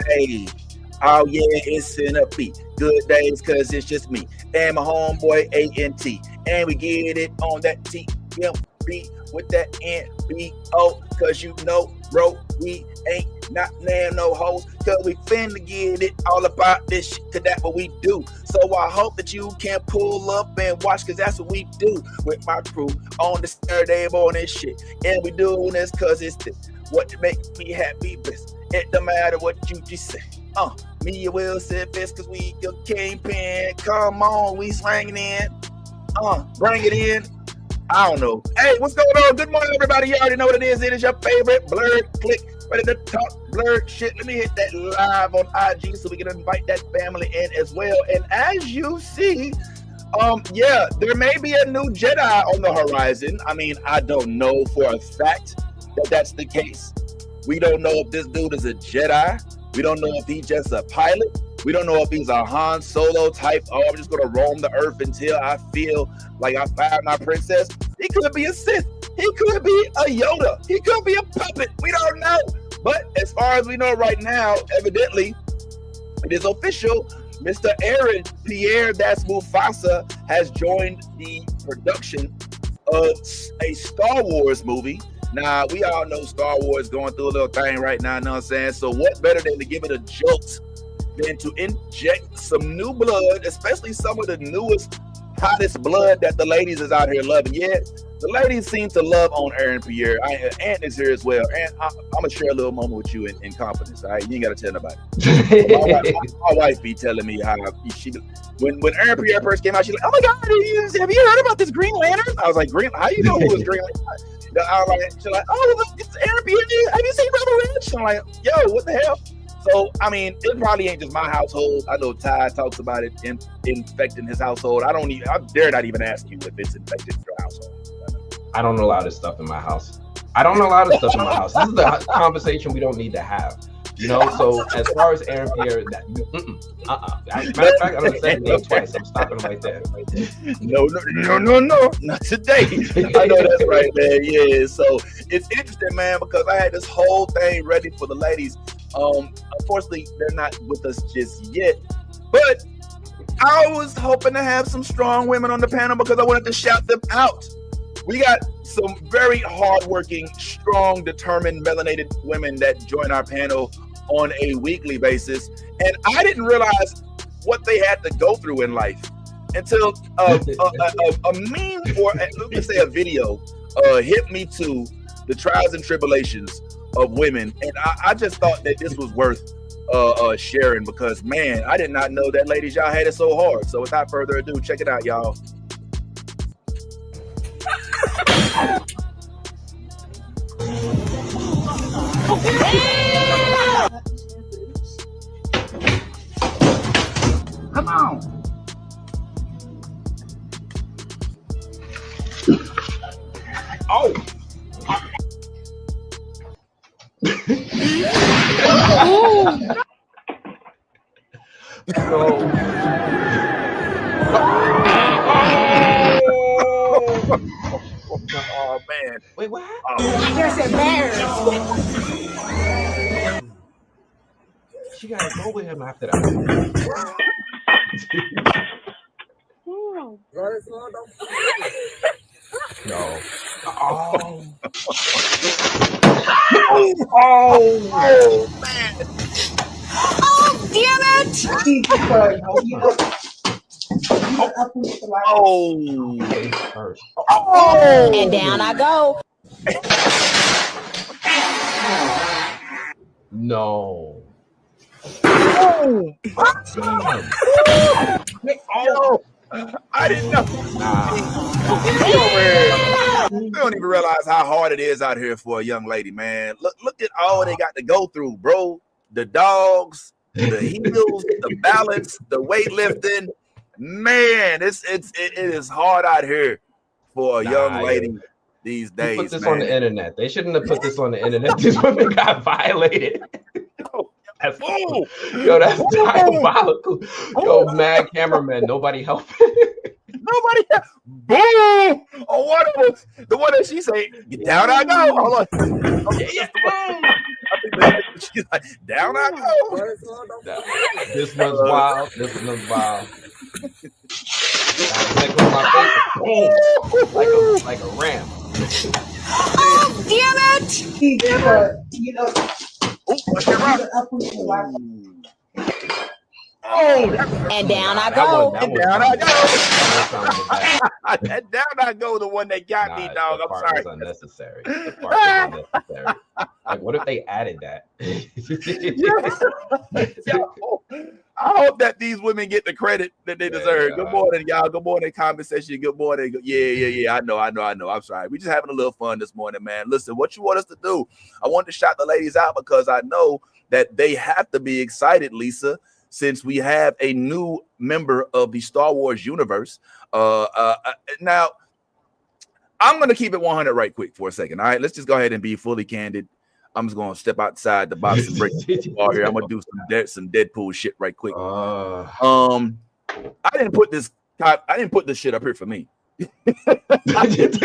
Hey, oh yeah, it's in a beat. Good days, cause it's just me and my homeboy ANT, and we get it on that TMB with that NBO, cause you know, bro, we ain't not name no hoes, cause we finna get it all about this shit, cause that's what we do. So I hope that you can pull up and watch, cause that's what we do with my crew on the Saturday morning shit, and we doing this cause it's this what makes me happy best. It don't matter what you just say. Me and Will said this cause we your kingpin. Come on, we swinging in. Bring it in. I don't know. Hey, what's going on? Good morning, everybody. You already know what it is. It is your favorite blurred click. Ready to talk blurred shit. Let me hit that live on IG so we can invite that family in as well. And as you see, yeah, there may be a new Jedi on the horizon. I mean, I don't know for a fact that that's the case. We don't know if this dude is a Jedi. We don't know if he's just a pilot. We don't know if he's a Han Solo type. Oh, I'm just going to roam the earth until I feel like I found my princess. He could be a Sith. He could be a Yoda. He could be a puppet. We don't know. But as far as we know right now, evidently, it is official. Mr. Aaron Pierre, that's Mufasa, has joined the production of a Star Wars movie. Now, we all know Star Wars going through a little thing right now, you know what I'm saying? So what better than to give it a jolt than to inject some new blood, especially some of the newest, hottest blood that the ladies is out here loving. Yeah, the ladies seem to love on Aaron Pierre. Ant is here as well. And I'm going to share a little moment with you in confidence, all right? You ain't got to tell nobody. my wife be telling me how when Aaron Pierre first came out, she's like, oh my God, have you heard about this Green Lantern? I was like, how you know who was Green Lantern? She's like, oh, it's Aaron Pierre. Have you seen Brother Rich? I'm like, yo, what the hell? So, I mean, it probably ain't just my household. I know Ty talks about it infecting his household. I dare not even ask you if it's infected your household. I don't allow this stuff in my house. This is the conversation we don't need to have. You know, so as far as Aaron Pierre, matter of fact, I'm going to say the name twice. I'm stopping right there. No, not today. I know that's right, man. Yeah, so it's interesting, man, because I had this whole thing ready for the ladies. Unfortunately, they're not with us just yet, but I was hoping to have some strong women on the panel because I wanted to shout them out. We got some very hardworking, strong, determined, melanated women that join our panel on a weekly basis. And I didn't realize what they had to go through in life until a meme or let's say a video hit me to the trials and tribulations of women. And I just thought that this was worth sharing because, man, I did not know that ladies, y'all had it so hard. So without further ado, check it out, y'all. Come on. Oh. Oh man! Wait, what? You're embarrassed. She gotta go with him after that. No. Oh. Oh man! Oh, damn it! Oh! And down I go. No. Oh! Oh! I didn't know. We don't even realize how hard it is out here for a young lady, man. Look at all they got to go through, bro. The dogs, the heels, the balance, the weightlifting. Man, it is hard out here for a young lady these days. Put this on the internet. They shouldn't have put this on the internet. These women got violated. That's diabolical. Yo, mad cameraman, nobody helping. Nobody help. Boom! Oh, what was the one that she say? Get down, I go. Hold on. Okay, I think Down I go. This one's wild. This one's wild. That goes my face. Like a ram. Oh, damn it! And down I go. And down I go. That down I go, the one that got me, dog. I'm sorry. Was unnecessary. The part was unnecessary. Like, what if they added that? I hope that these women get the credit that they deserve. Good morning, y'all. Good morning, comment section. Good morning. Yeah. I know. I'm sorry. We just having a little fun this morning, man. Listen, what you want us to do? I want to shout the ladies out because I know that they have to be excited, Lisa, since we have a new member of the Star Wars universe. Now, I'm going to keep it 100 right quick for a second. All right, let's just go ahead and be fully candid. I'm just going to step outside the box and break the bar here. I'm going to do some Deadpool shit right quick. I didn't put this shit up here for me. I did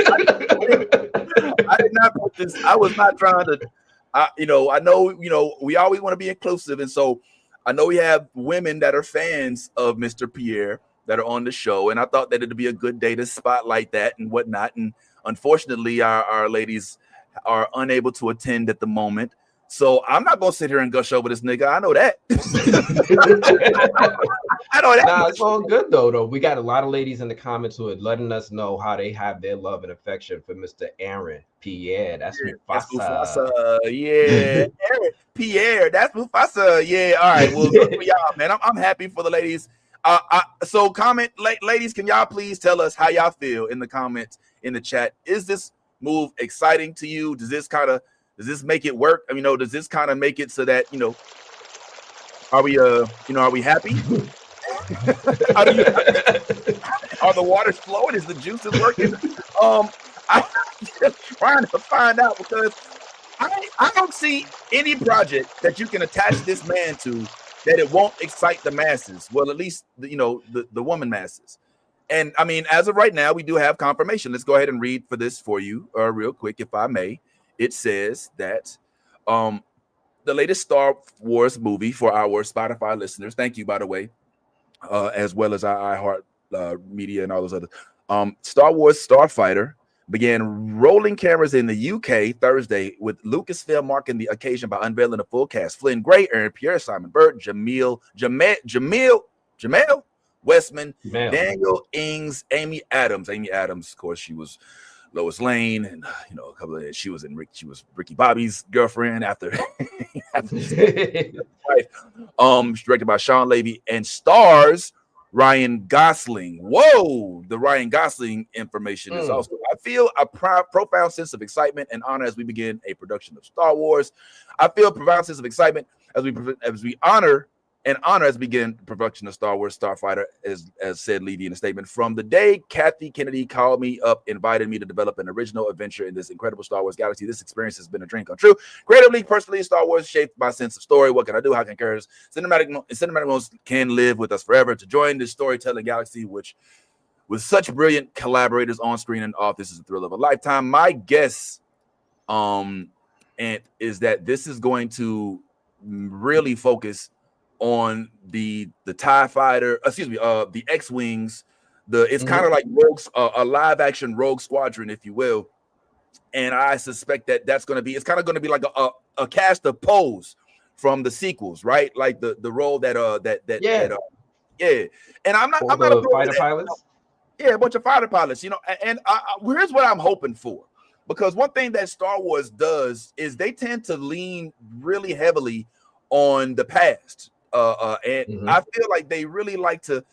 not put this. I was not trying to. I know. We always want to be inclusive, and so I know we have women that are fans of Mr. Pierre that are on the show, and I thought that it'd be a good day to spotlight that and whatnot. And unfortunately, our ladies are unable to attend at the moment. So I'm not gonna sit here and gush over this nigga. I know that. I know that. Nah, it's all good though. We got a lot of ladies in the comments who are letting us know how they have their love and affection for Mr. Aaron Pierre. That's Mufasa. Yeah, Aaron Pierre. That's Mufasa. Yeah. All right. Well, good for y'all, man. I'm happy for the ladies. So comment, ladies. Can y'all please tell us how y'all feel in the comments in the chat? Is this move exciting to you? Does this make it work? I mean, does this kind of make it so that, are we happy? Are the waters flowing? Is the juices working? I'm just trying to find out because I don't see any project that you can attach this man to that it won't excite the masses. Well, at least, the woman masses. And I mean, as of right now, we do have confirmation. Let's go ahead and read for you real quick, if I may. It says that the latest Star Wars movie for our Spotify listeners, thank you, by the way, as well as our iHeart Media and all those other Star Wars Starfighter began rolling cameras in the UK Thursday, with Lucasfilm marking the occasion by unveiling a full cast. Flynn Gray, Aaron Pierre, Simon Burt, Jamil Westman, Daniel Ings, Amy Adams. Amy Adams, of course, she was Lois Lane, and a couple of she was Ricky Bobby's girlfriend after his wife. Directed by Sean Levy and stars Ryan Gosling. Whoa, the Ryan Gosling information is also. I feel a profound sense of excitement and honor as we begin a production of Star Wars. I feel a profound sense of excitement as we honor as we begin production of Star Wars Starfighter, as said Levy in a statement. From the day Kathy Kennedy called me up, invited me to develop an original adventure in this incredible Star Wars galaxy, this experience has been a dream come true. Creatively, personally, Star Wars shaped my sense of story. What can I do? How can characters, cinematic modes can live with us forever? To join this storytelling galaxy, which with such brilliant collaborators on screen and off, this is a thrill of a lifetime. My guess, is that this is going to really focus on the TIE fighter, the X-Wings. It's kind of like a live action Rogue Squadron, if you will. And I suspect that it's kind of going to be like a cast of Poes from the sequels, right? Like the role that. And I'm not a fighter pilots. Yeah, a bunch of fighter pilots, and here's what I'm hoping for. Because one thing that Star Wars does is they tend to lean really heavily on the past. I feel like they really like to,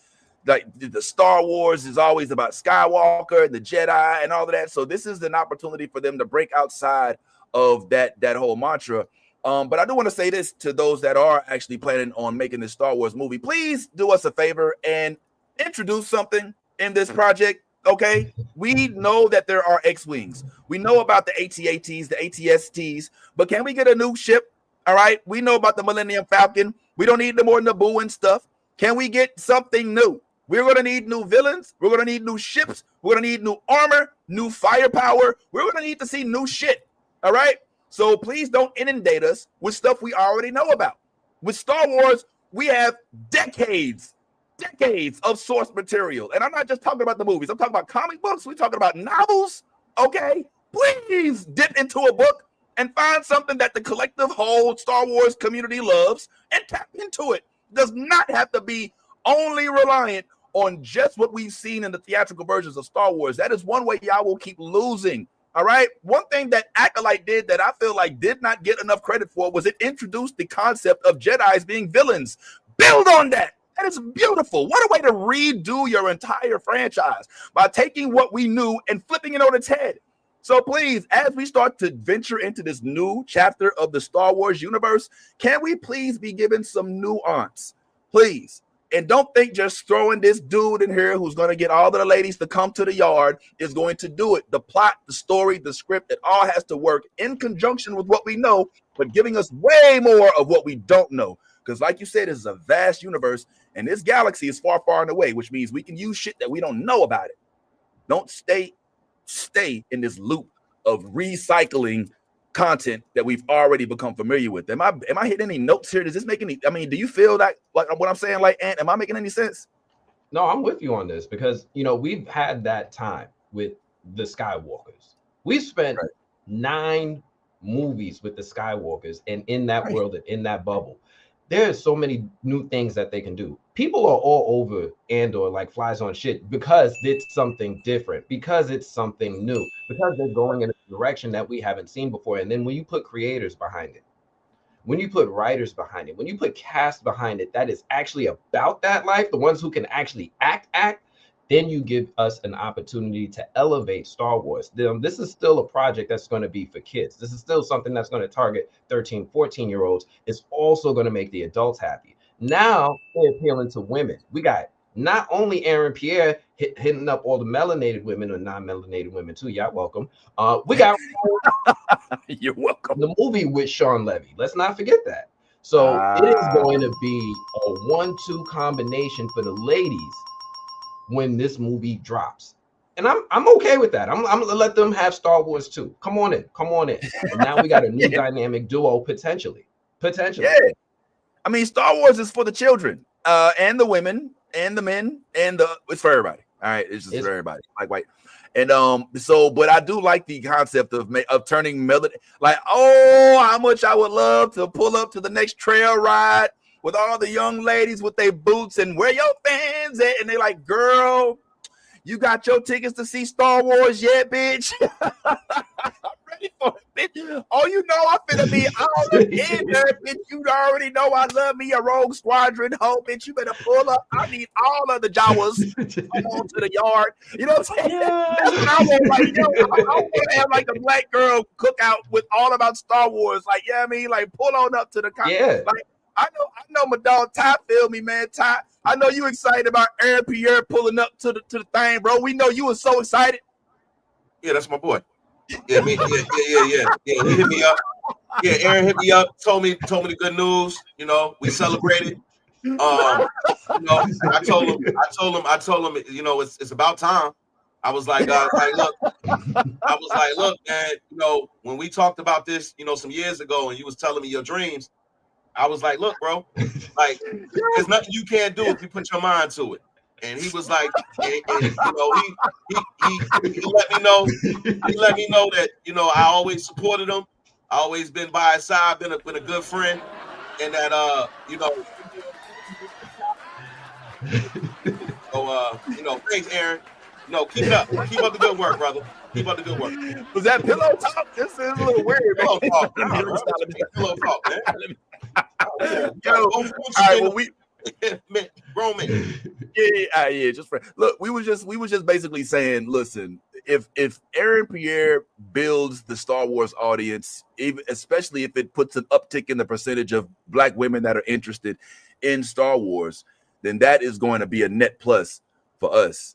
the Star Wars is always about Skywalker and the Jedi and all of that. So this is an opportunity for them to break outside of that whole mantra. But I do want to say this to those that are actually planning on making this Star Wars movie. Please do us a favor and introduce something in this project. Okay, we know that there are X-Wings. We know about the AT-ATs, the ATSTs, but can we get a new ship? All right, we know about the Millennium Falcon. We don't need the more Naboo and stuff. Can we get something new? We're going to need new villains. We're going to need new ships. We're going to need new armor, new firepower. We're going to need to see new shit. All right. So please don't inundate us with stuff we already know about. With Star Wars, we have decades of source material. And I'm not just talking about the movies. I'm talking about comic books. We're talking about novels. Okay? Please dip into a book and find something that the collective whole Star Wars community loves and tap into it. Does not have to be only reliant on just what we've seen in the theatrical versions of Star Wars. That is one way y'all will keep losing. All right. One thing that Acolyte did that I feel like did not get enough credit for was it introduced the concept of Jedis being villains. Build on that. That is beautiful. What a way to redo your entire franchise by taking what we knew and flipping it on its head. So please, as we start to venture into this new chapter of the Star Wars universe, can we please be given some nuance? Please. And don't think just throwing this dude in here who's going to get all of the ladies to come to the yard is going to do it. The plot, the story, the script, it all has to work in conjunction with what we know, but giving us way more of what we don't know. Because like you said, this is a vast universe, and this galaxy is far, far and away, which means we can use shit that we don't know about it. Don't stay in this loop of recycling content that we've already become familiar with. Am I hitting any notes here? Does this make any? I mean, do you feel that like what I'm saying? Like, Ant, am I making any sense? No, I'm with you on this because we've had that time with the Skywalkers. We spent 9 movies with the Skywalkers, and in that world and in that bubble, there's so many new things that they can do. People are all over Andor like flies on shit because it's something different, because it's something new, because they're going in a direction that we haven't seen before. And then when you put creators behind it, when you put writers behind it, when you put cast behind it, that is actually about that life, the ones who can actually act, then you give us an opportunity to elevate Star Wars. This is still a project that's going to be for kids. This is still something that's going to target 13, 14-year-olds. It's also going to make the adults happy. Now they're appealing to women. We got not only Aaron Pierre hitting up all the melanated women or non-melanated women too. Y'all welcome. We got You're welcome. The movie with Sean Levy. Let's not forget that. So it is going to be a 1-2 combination for the ladies when this movie drops. And I'm okay with that. I'm gonna let them have Star Wars too. Come on in. And now we got a new dynamic duo potentially. Yeah. I mean, Star Wars is for the children, and the women, and the men, and it's for everybody. All right, it's for everybody. Like white. And but I do like the concept of turning melody. Like, how much I would love to pull up to the next trail ride with all the young ladies with their boots and where your fans at, and they like, girl, you got your tickets to see Star Wars yet, bitch? I'm ready for it, bitch. Oh, you know I'm finna be all in there, bitch. You already know I love me a Rogue Squadron, ho, bitch. You better pull up. I need all of the Jawas come on to the yard. You know what I'm saying? That's what I want. Like, I want to have like a black girl cookout with all about Star Wars. Like, I mean, like pull on up to the like. I know my dog Ty feel me, man. Ty, I know you excited about Aaron Pierre pulling up to the thing, bro. We know you were so excited. Yeah, that's my boy. Yeah. He hit me up. Yeah, Aaron hit me up, told me the good news. We celebrated. I told him, it's about time. I was like, look, man, when we talked about this, some years ago, and you was telling me your dreams, I was like, look, bro, like, there's nothing you can't do if you put your mind to it. And he was like, he let me know. He let me know that, I always supported him. I always been by his side, been a good friend. And that, thanks, Aaron. Keep it up. Keep up the good work, brother. Keep up the good work. Was that pillow talk? This is a little weird. Pillow talk. Pillow talk, man. Yo, all right, well, grown man. Yeah. Just look, we was just basically saying, listen, if Aaron Pierre builds the Star Wars audience, especially if it puts an uptick in the percentage of Black women that are interested in Star Wars, then that is going to be a net plus for us.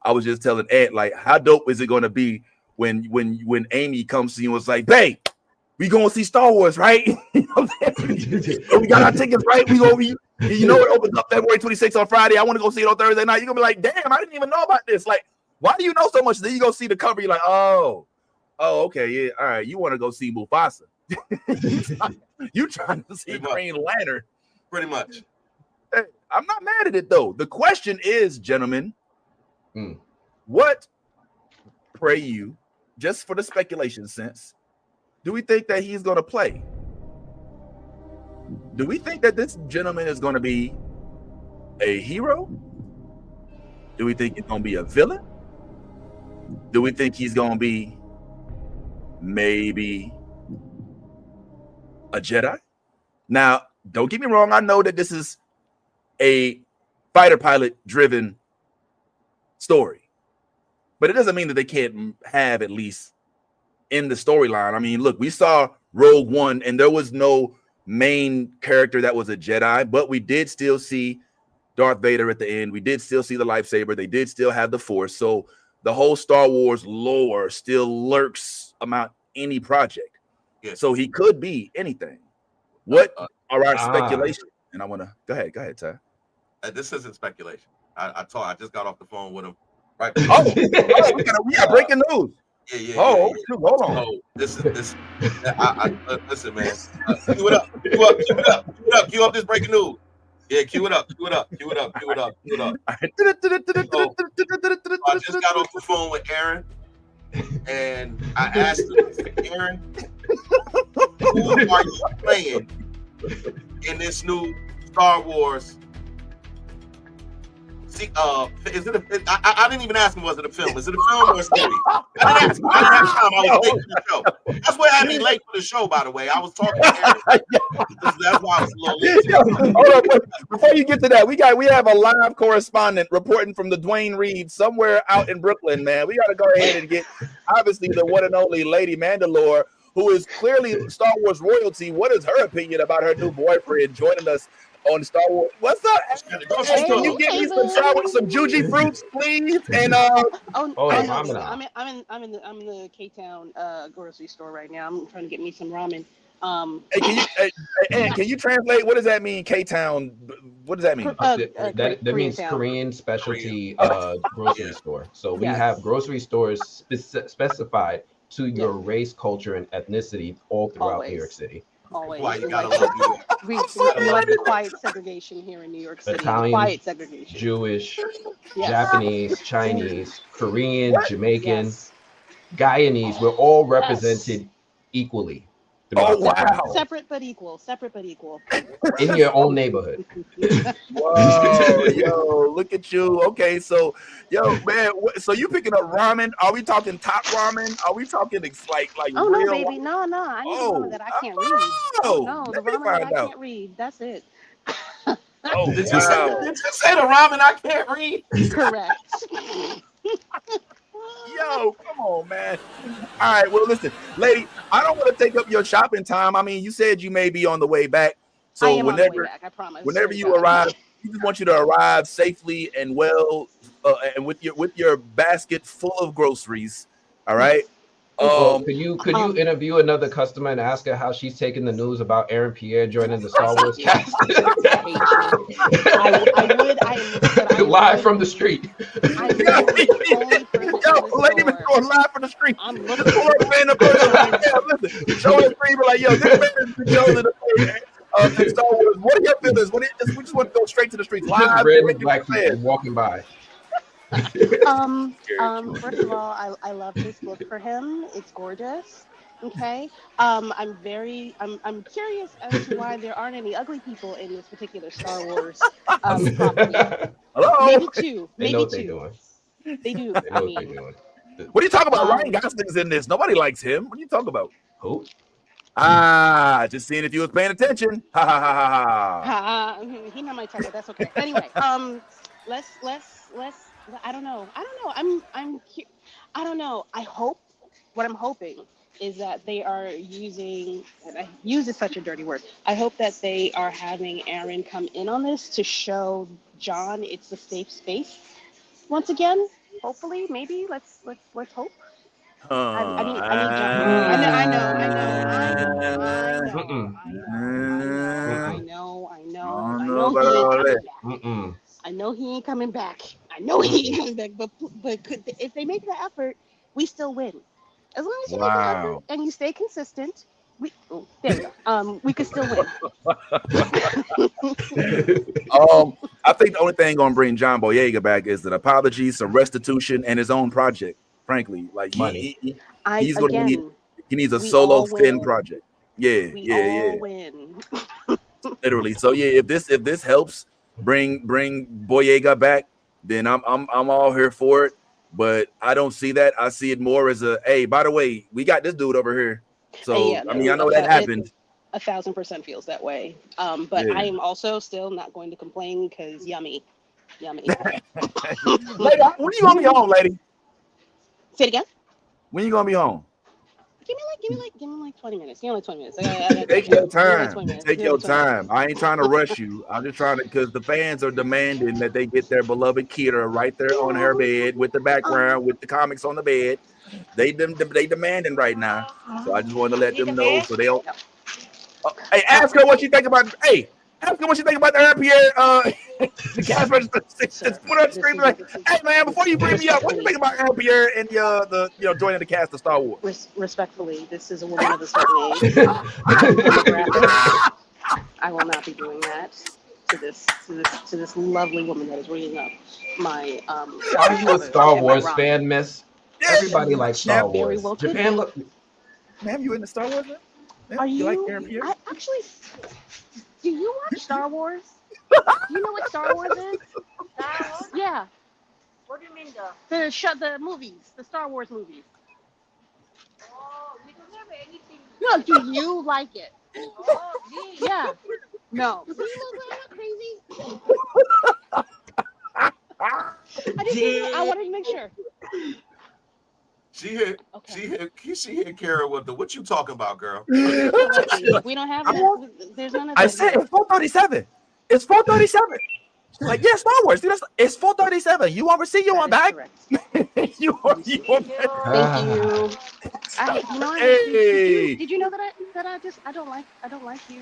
I was just telling Ant, like, how dope is it going to be when Amy comes to you and was like, babe, we going to see Star Wars, right? We got our tickets, right? We going to it opens up February 26th on Friday. I want to go see it on Thursday night. You're going to be like, damn, I didn't even know about this. Like, why do you know so much? Then you go see the cover. You're like, oh, Oh, okay, yeah. All right. You want to go see Mufasa? you trying to see Green Lantern? Pretty much. Hey, I'm not mad at it though. The question is, gentlemen, what pray you, just for the speculation sense, do we think that he's going to play? Do we think that this gentleman is going to be a hero? Do we think he's going to be a villain? Do we think he's going to be maybe a Jedi? Now, don't get me wrong. I know that this is a fighter pilot driven story, but it doesn't mean that they can't have at least in the storyline. I mean, look, we saw Rogue One and there was no main character that was a Jedi, but we did still see Darth Vader at the end. We did still see the lightsaber. They did still have the Force. So the whole Star Wars lore still lurks about any project. Yes. So he could be anything. What are our speculations? And I want to go ahead, Ty. This isn't speculation. I just got off the phone with him. Right. We got breaking news. Yeah. Hold on. So this. Listen, man. Cue it up. Cue up this breaking news. Yeah, cue it up. So, I just got off the phone with Aaron, and I asked him, Aaron, who are you playing in this new Star Wars? See, is it I didn't even ask him, was it a film? Is it a film or a series? I didn't ask him. I didn't have time. I was late for the show. That's why I had me late for the show, by the way. I was talking to Aaron. That's why I was a little late. Hold on, before you get to that, we have a live correspondent reporting from the Dwayne Reed somewhere out in Brooklyn, man. We got to go ahead and get, obviously, the one and only Lady Mandalore, who is clearly Star Wars royalty. What is her opinion about her new boyfriend joining us on Star Wars? What's up? Hey, can you get me some juji fruits, please? And I'm in the K-Town grocery store right now. I'm trying to get me some ramen. Can you translate? What does that mean, K-Town? What does that mean? That means Korean specialty grocery store. So we have grocery stores specified to your race, culture, and ethnicity all throughout New York City. Always. Why you gotta love you? We like quiet segregation here in New York City. Italian, quiet segregation. Jewish, Japanese, Chinese, Korean, Jamaican, Guyanese. We're all represented equally. Oh, wow. Separate but equal. In your own neighborhood. Whoa, yo, look at you. Okay, so, yo, man, so you picking up ramen? Are we talking top ramen? Are we talking like oh, real? No, baby. No. I need the ramen that I can't read. No, the ramen that I can't read. That's it. Oh, did you say the ramen I can't read? Correct. Yo, come on, man. All right, well, listen, lady, I don't want to take up your shopping time. I mean, you said you may be on the way back. So I am on the way back, I promise. Whenever you arrive, we just want you to arrive safely and well, and with your basket full of groceries. All right. Could you interview another customer and ask her how she's taking the news about Aaron Pierre joining the Star Wars cast? I would. Live from the street. Lady been going live from the street. I'm looking listen, show the screen, like, yo, this man is chosen to play Star Wars. What are your feelings? We just want to go straight to the streets. Live, red and black people walking by. First of all, I love this book for him. It's gorgeous. Okay. I'm curious as to why there aren't any ugly people in this particular Star Wars property. Hello? Maybe two. They know what they're doing. They do. They know what they're doing. What are you talking about? Ryan Gosling's in this. Nobody likes him. What are you talking about? Who? Just seeing if you was paying attention. Ha ha ha ha ha. He not my type, but that's okay. Anyway, let's. I don't know. I don't know. What I'm hoping is that they are using, and I use such a dirty word. I hope that they are having Aaron come in on this to show John it's a safe space once again. Hopefully, maybe let's hope. I need John. I know he ain't coming back. But if they make the effort, we still win. As long as you make an effort and you stay consistent, there we go. We could still win. I think the only thing gonna bring John Boyega back is an apology, some restitution, and his own project. Frankly, like he's gonna need. He needs a solo Finn project. Yeah, we win. Literally. So yeah, if this helps bring Boyega back, then I'm all here for it. But I don't see that. I see it more as a, hey, by the way, we got this dude over here. So I mean, I know that happened. 1,000% feels that way. But I am also still not going to complain because yummy. Lady, when you gonna be home, lady? Say it again. When you gonna be home? Give me like 20 minutes. Give me like 20 minutes. Take your time. Take your time. I ain't trying to rush you. I'm just trying to, because the fans are demanding that they get their beloved Kira right there on her bed with the background, with the comics on the bed. They demanding right now. So I just want to let them know so they'll. Hey, ask her what she think about. Hey, ask her what she think about the Aaron Pierre. The cast register. Just put her on the screen like, hey man, before you bring me up, what do you think about Aaron Pierre and joining the cast of Star Wars? Respectfully, this is a woman of a certain age. I will not be doing that to this lovely woman that is reading up my. Are you a Star Wars fan, Miss? Everybody likes Star Wars. Japan, look. Ma'am, you in the Star Wars? Are you? Like Aaron Pierre? Actually, do you watch Star Wars? Do you know what Star Wars is? Star Wars? Yeah. What do you mean the movies, the Star Wars movies? Oh, we don't have anything. No, do you like it? Oh, me? Yeah. No. See, look, I'm not crazy. I wanted to make sure. She hit Kara with the, what you talking about, girl? We don't have that. There's none of that. I said it's 437. It's 437. She's like, yeah, Star Wars. Dude, it's 437. You want to see you on back? you want Thank you. Did you know that I don't like you?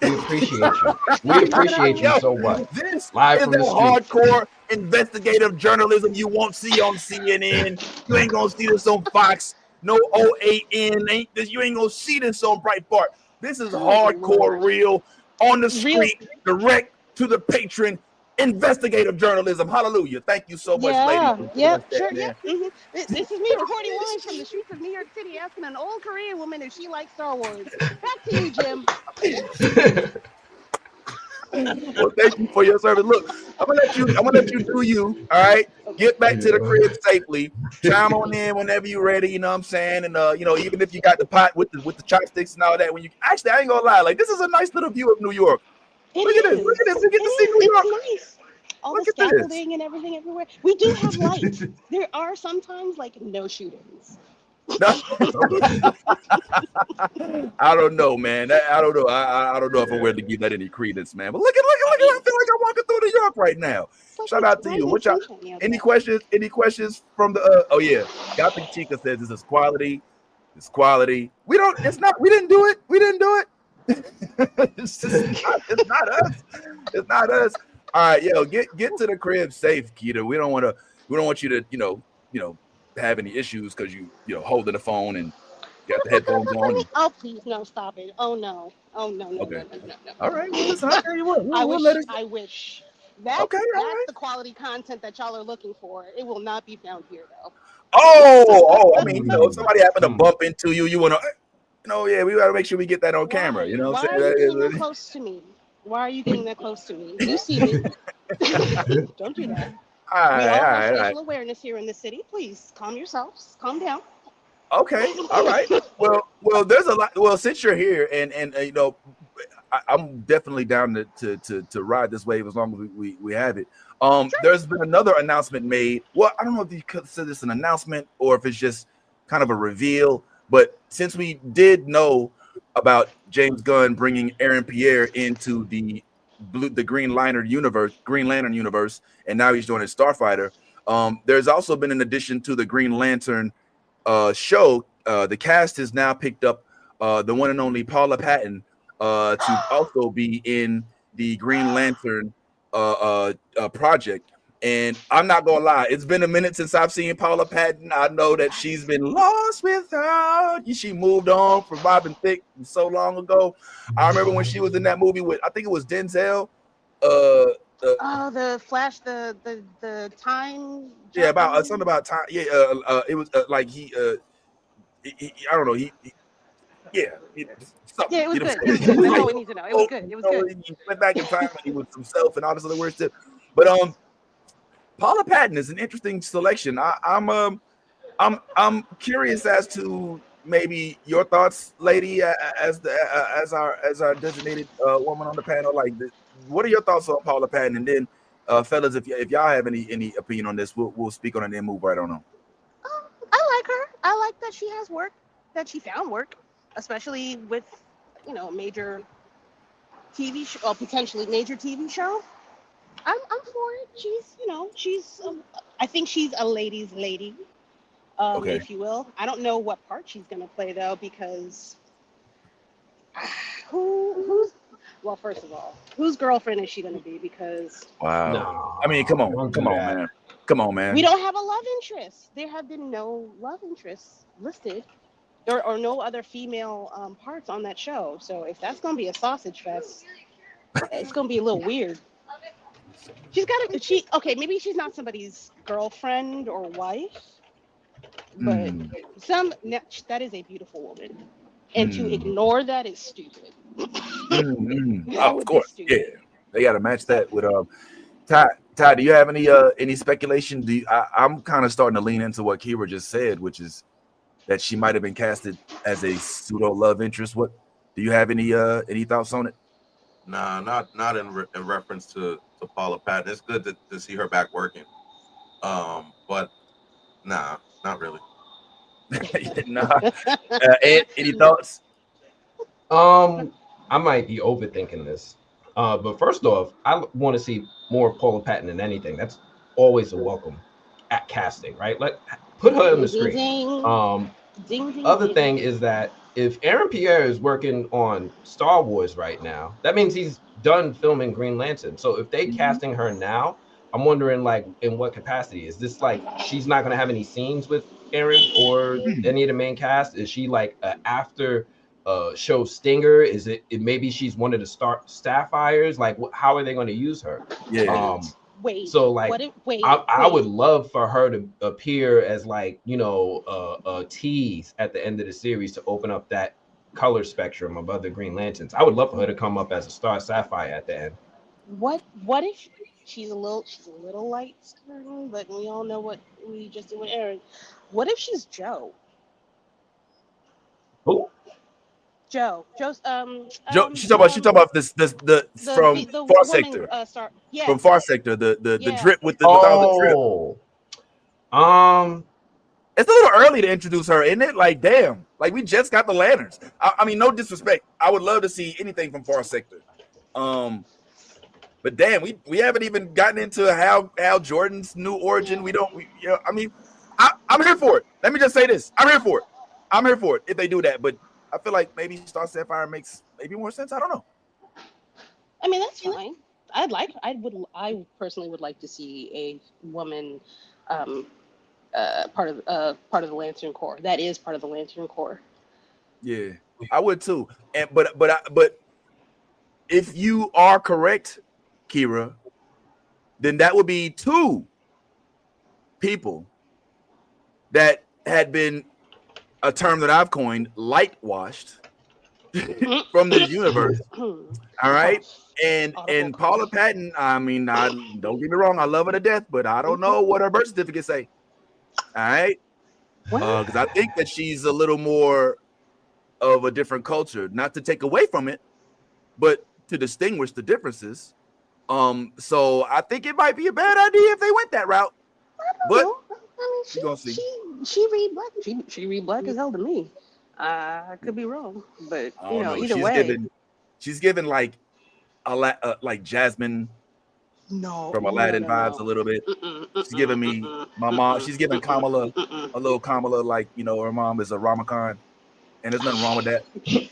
We appreciate you. We appreciate you so much. This Live is from the the street. hardcore investigative journalism you won't see on CNN. You ain't gonna see this on Fox. No OAN. You ain't gonna see this on Breitbart. This is hardcore, real, on the street, direct to the patron, investigative journalism. Hallelujah. Thank you so much, lady. Yeah, sure. Yeah. Mm-hmm. This is me reporting live from the streets of New York City, asking an old Korean woman if she likes Star Wars. Back to you, Jim. Well, thank you for your service. Look, I'm gonna let you do you. All right, get back to the crib safely. Chime on in whenever you're ready. You know what I'm saying? And even if you got the pot with the chopsticks and all that, when you actually, I ain't gonna lie, like this is a nice little view of New York. Look at this. We get to see New York. Nice. All the scaffolding and everything everywhere. We do have light. There are sometimes like no shootings. No. I don't know, man. I don't know. I don't know if I'm ready to give that any credence, man. But look at I feel like I'm walking through New York right now. Shout out to you. What y'all? Any questions? Any questions from the? Oh yeah, Gothic Chica says this is quality. It's quality. We don't. It's not. We didn't do it. We didn't do it. It's not us. It's not us. All right, yo, get to the crib safe, Keita. We don't want you to have any issues because you holding the phone and got the headphones on. Oh please, no, stop it. Oh no. Okay. No. All right, well, listen, I'll tell you what. I wish. That's the quality content that y'all are looking for. It will not be found here though. Oh, I mean, if somebody happened to bump into you, you want to. Yeah, we gotta make sure we get that on camera. You know what I'm saying? Why are you getting that close to me? Why are you getting that close to me? You see me. Don't do that. We all have spatial awareness here in the city. Please calm yourselves. Calm down. Okay. All right. Well, there's a lot. Well, since you're here, and I'm definitely down to ride this wave as long as we have it. There's been another announcement made. Well, I don't know if you consider this an announcement or if it's just kind of a reveal. But since we did know about James Gunn bringing Aaron Pierre into the Green Lantern universe, and now he's doing his Starfighter. There's also been an addition to the Green Lantern show. The cast has now picked up the one and only Paula Patton to also be in the Green Lantern project. And I'm not gonna lie, it's been a minute since I've seen Paula Patton. I know that she's been lost without you. She moved on from Robin Thicke so long ago. I remember when she was in that movie with, I think it was Denzel. Uh, Oh, the Flash, the time yeah, about jumping. something about time. Yeah, it was like I don't know. Yeah, something. Yeah, it was You know good. what It I'm was saying? good. That's Like, all we need to know. It was good. It was good. he went back in time and he was himself and all this other weird stuff. But Paula Patton is an interesting selection. I'm curious as to maybe your thoughts, lady, as our designated woman on the panel. Like, what are your thoughts on Paula Patton? And then, fellas, if y'all have any opinion on this, we'll speak on it and then move right on. I like her. I like that she has work, that she found work, especially with, major TV show, or potentially major TV show. I'm for it. She's I think she's a lady's lady, Okay. if you will. I don't know what part she's gonna play though, because who's well, first of all, whose girlfriend is she gonna be? Because Wow. No, I mean, come on, don't do that. man. Come on, man. we don't have a love interest. There have been no love interests listed. There are no other female parts on that show. So if that's gonna be a sausage fest, it's gonna be a little weird. She's got to. Okay, maybe she's not somebody's girlfriend or wife, but that is a beautiful woman, and to ignore that is stupid. Oh, of course, yeah. They got to match that with Ty. Do you have any speculation? I'm kind of starting to lean into what Kira just said, which is that she might have been casted as a pseudo love interest. What do you have any thoughts on it? Nah, not in reference to Paula Patton. It's good to see her back working. But nah, not really. Nah. Ed, any thoughts? I might be overthinking this. But first off, I want to see more Paula Patton than anything. That's always a welcome at casting, right? Put her on the screen. Other thing is that if Aaron Pierre is working on Star Wars right now, that means he's done filming Green Lantern. So if they casting her now, I'm wondering, like, in what capacity is this? Like, she's not going to have any scenes with Aaron or any of the main cast? Is she like after show stinger? Is it maybe she's one of the staff hires? Like, how are they going to use her? Yeah. Wait. So like, I would love for her to appear as like, a tease at the end of the series to open up that color spectrum of other Green Lanterns. I would love for her to come up as a Star Sapphire at the end. What if she's a little light skinned, but we all know what we just did with Aaron. What if she's Joe? Who? Joe. She's talking about this from Far Sector. From Far Sector, the drip with without the drip. It's a little early to introduce her, isn't it? Like, damn, like we just got the lanterns. I mean, no disrespect. I would love to see anything from Far Sector. But damn, we haven't even gotten into Hal Jordan's new origin. I mean, I'm here for it. Let me just say this. I'm here for it if they do that. But I feel like maybe Star Sapphire makes maybe more sense. I don't know. I mean, that's fine. I personally would like to see a woman part of the Lantern Corps. That is part of the Lantern Corps. Yeah, I would too. And but if you are correct, Kira, then that would be two people that had been a term that I've coined, light washed from this universe. All right. And Paula Patton, I mean, don't get me wrong, I love her to death, but I don't know what her birth certificate say. All right. Because I think that she's a little more of a different culture, not to take away from it, but to distinguish the differences. So I think it might be a bad idea if they went that route. But she read black. She read black as hell to me. I could be wrong, but either way, she's given like Jasmine from Aladdin vibes a little bit. She's giving me my mom. She's giving Kamala a little Kamala, like her mom is a Ramakan. and there's nothing wrong with that.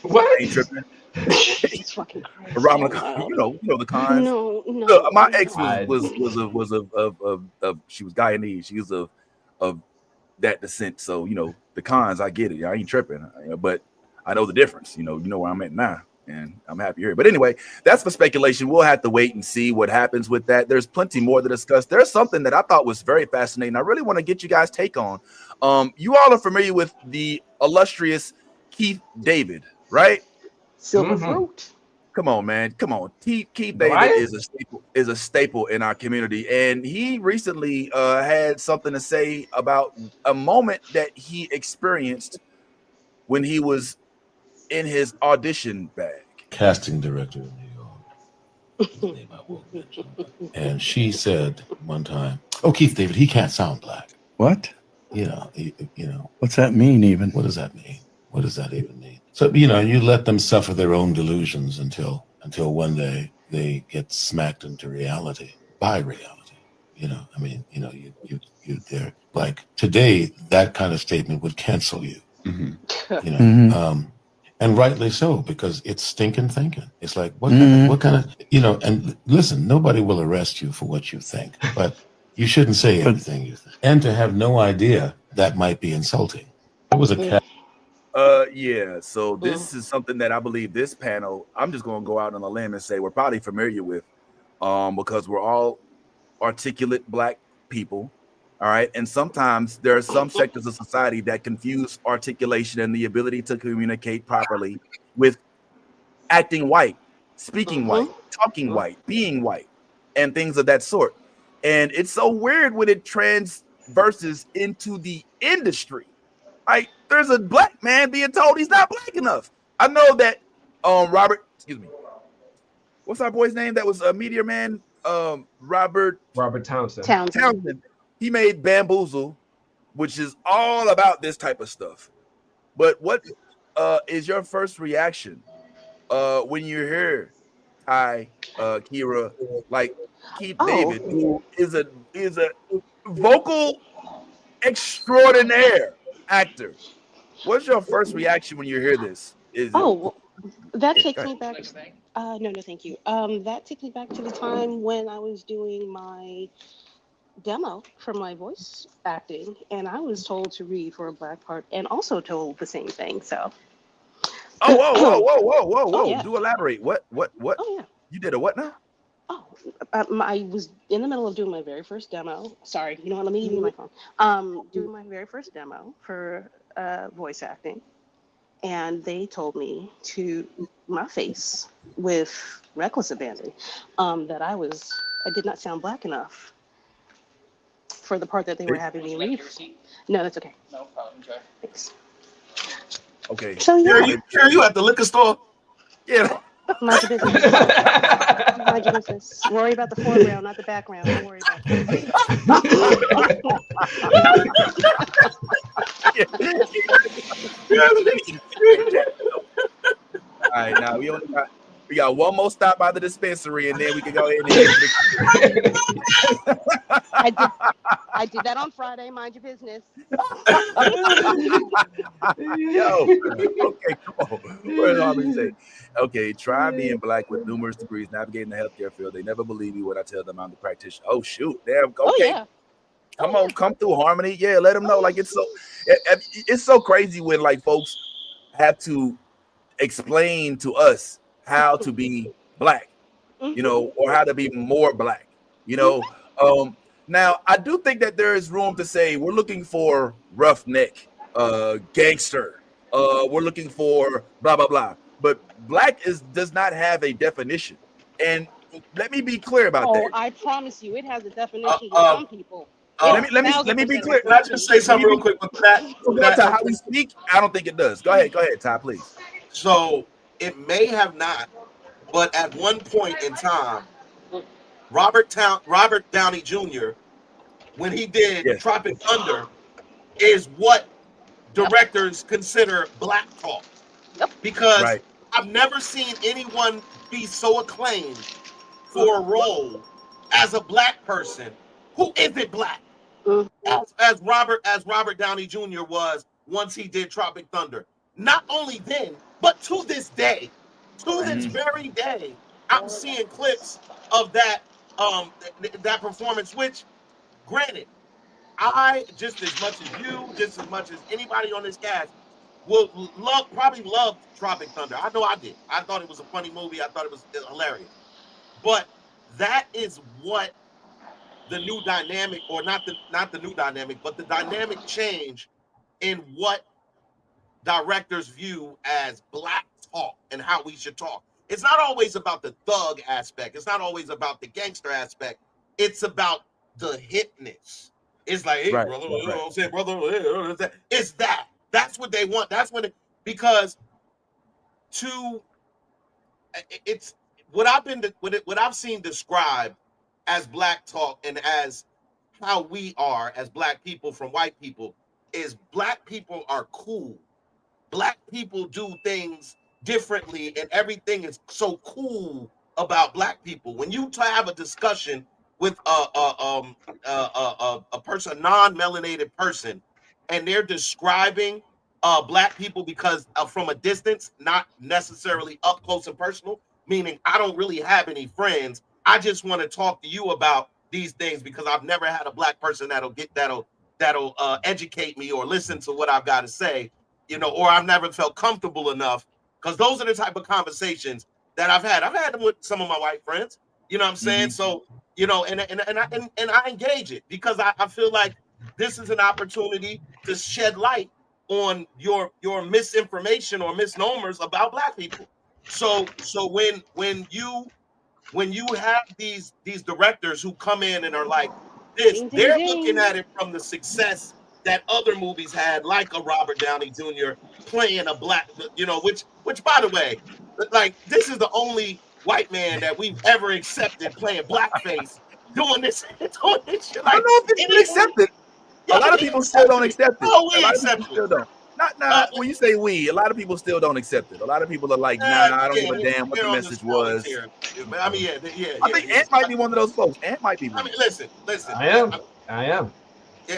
What? I ain't tripping. It's fucking crazy. Around I the, don't you know. know the cons. No, Look, my ex no. was of she was Guyanese. She was of that descent. So you know the cons. I get it. I ain't tripping. But I know the difference. You know where I'm at now, and I'm happy here. But anyway, that's for speculation. We'll have to wait and see what happens with that. There's plenty more to discuss. There's something that I thought was very fascinating. I really want to get you guys' take on. You all are familiar with the illustrious Keith David, right? Silver fruit. Come on, man. Come on. Keith David Goliath? is a staple in our community. And he recently had something to say about a moment that he experienced when he was in his audition bag. Casting director in New York. His name I won't mention. And she said one time, "Oh, Keith David, he can't sound black." What? You know. What's that mean even? What does that mean? What does that even mean? So, you let them suffer their own delusions until one day they get smacked into reality by reality. They're like today, that kind of statement would cancel you. And rightly so, because it's stinking thinking. It's like, what kind of, and listen, nobody will arrest you for what you think, but you shouldn't say everything you think. And to have no idea, that might be insulting. It was a cat. Yeah, so this is something that I believe this panel, I'm just going to go out on a limb and say we're probably familiar with, because we're all articulate black people, all right? And sometimes there are some sectors of society that confuse articulation and the ability to communicate properly with acting white, speaking white, talking white, being white, and things of that sort. And it's so weird when it transverses into the industry. Like, there's a black man being told he's not black enough. I know that Robert, what's our boy's name that was a Meteor Man? Robert Townsend. He made Bamboozle, which is all about this type of stuff. But what is your first reaction when you hear Ty, Kira, like Keith David, who is a vocal extraordinaire actor? What's your first reaction when you hear this? That takes me back. No, thank you. That takes me back to the time when I was doing my demo for my voice acting, and I was told to read for a black part, and also told the same thing. So. Whoa! Yeah. Do elaborate. What? Oh yeah. You did a what now? I was in the middle of doing my very first demo. Sorry, you know what? Let me give you my phone. Doing my very first demo for voice acting, and they told me to my face with reckless abandon that I did not sound black enough for the part that they were having me read. No, that's okay. No problem, Jeff. Thanks. Okay. So yeah. Pierre, you at the liquor store? Yeah. Mind your business. Mind your business. Worry about the foreground, not the background. Don't worry about it. All right, now we got one more stop by the dispensary, and then we can go ahead and hit I did that on Friday. Mind your business. Yo, okay, come on. What did Harvey say? Okay, try being black with numerous degrees, navigating the healthcare field. They never believe me when I tell them I'm the practitioner. Oh shoot, there. Okay, yeah. Come through, Harmony. Yeah, let them know. Like it's so crazy when like folks have to explain to us how to be black, or how to be more black, Now, I do think that there is room to say we're looking for roughneck, gangster. We're looking for blah, blah, blah. But black does not have a definition. And let me be clear about that. I promise you, it has a definition to some people. Let me be clear. Can I just say something real quick with that? How we speak, I don't think it does. Go ahead, Ty, please. So it may have not, but at one point in time, Robert Downey Jr., when he did Tropic Thunder, is what directors consider black talk. Because I've never seen anyone be so acclaimed for a role as a black person who isn't black as Robert Downey Jr. was once he did Tropic Thunder. not only then, but to this day, to this very day, I'm seeing clips of that that performance. Which, granted, I just as much as you, just as much as anybody on this cast, probably loved Tropic Thunder. I know I did. I thought it was a funny movie. I thought it was hilarious. But that is what the new dynamic, or not the new dynamic, but the dynamic change in what directors view as black talk and how we should talk. It's not always about the thug aspect. It's not always about the gangster aspect. It's about the hipness. It's like, hey, brother, you know what I'm saying, brother, it's that. That's what they want. That's what because it's what I've seen described as black talk and as how we are as black people from white people is black people are cool. Black people do things differently, and everything is so cool about black people. When you have a discussion with a person, a non-melanated person, and they're describing black people because from a distance, not necessarily up close and personal, meaning I don't really have any friends. I just want to talk to you about these things because I've never had a black person that'll educate me or listen to what I've got to say, you know, or I've never felt comfortable enough, because those are the type of conversations that I've had. I've had them with some of my white friends, you know what I'm saying? So, you know, and I engage it because I feel like this is an opportunity to shed light on your misinformation or misnomers about black people. So when you have these directors who come in and are like this, they're looking at it from the success that other movies had, like a Robert Downey Jr. playing a black, you know, which by the way, like this is the only white man that we've ever accepted playing blackface doing this shit. Like, I don't know if it's accepted. A lot of people still don't accept it. Oh, we a lot accept of people still don't. Not when you say we, a lot of people still don't accept it. A lot of people are like, nah, I don't give a damn what the message was. I mean, I think Ant might be one of those folks. Ant might be one. I mean, listen. I am.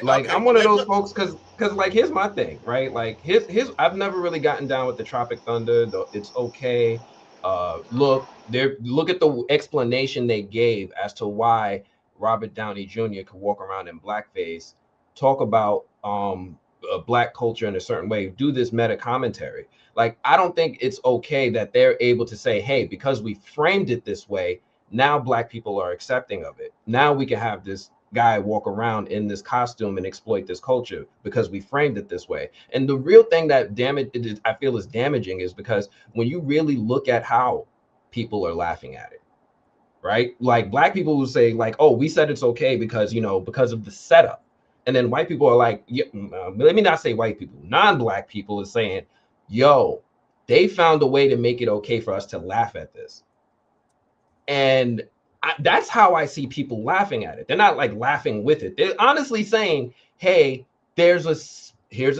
Like, I'm one of those folks because like, here's my thing, right? Like, here's I've never really gotten down with the Tropic Thunder. It's okay. Look at the explanation they gave as to why Robert Downey Jr. could walk around in blackface, talk about black culture in a certain way, do this meta commentary. Like, I don't think it's okay that they're able to say, hey, because we framed it this way, now black people are accepting of it. Now we can have this guy walk around in this costume and exploit this culture because we framed it this way. And the real thing that I feel is damaging is because when you really look at how people are laughing at it, right? Like, black people will say like, oh, we said it's okay because, you know, because of the setup. And then white people are like, let me not say white people, non-black people is saying, yo, they found a way to make it okay for us to laugh at this. And that's how I see people laughing at it. They're not like laughing with it. They're honestly saying, hey, here's a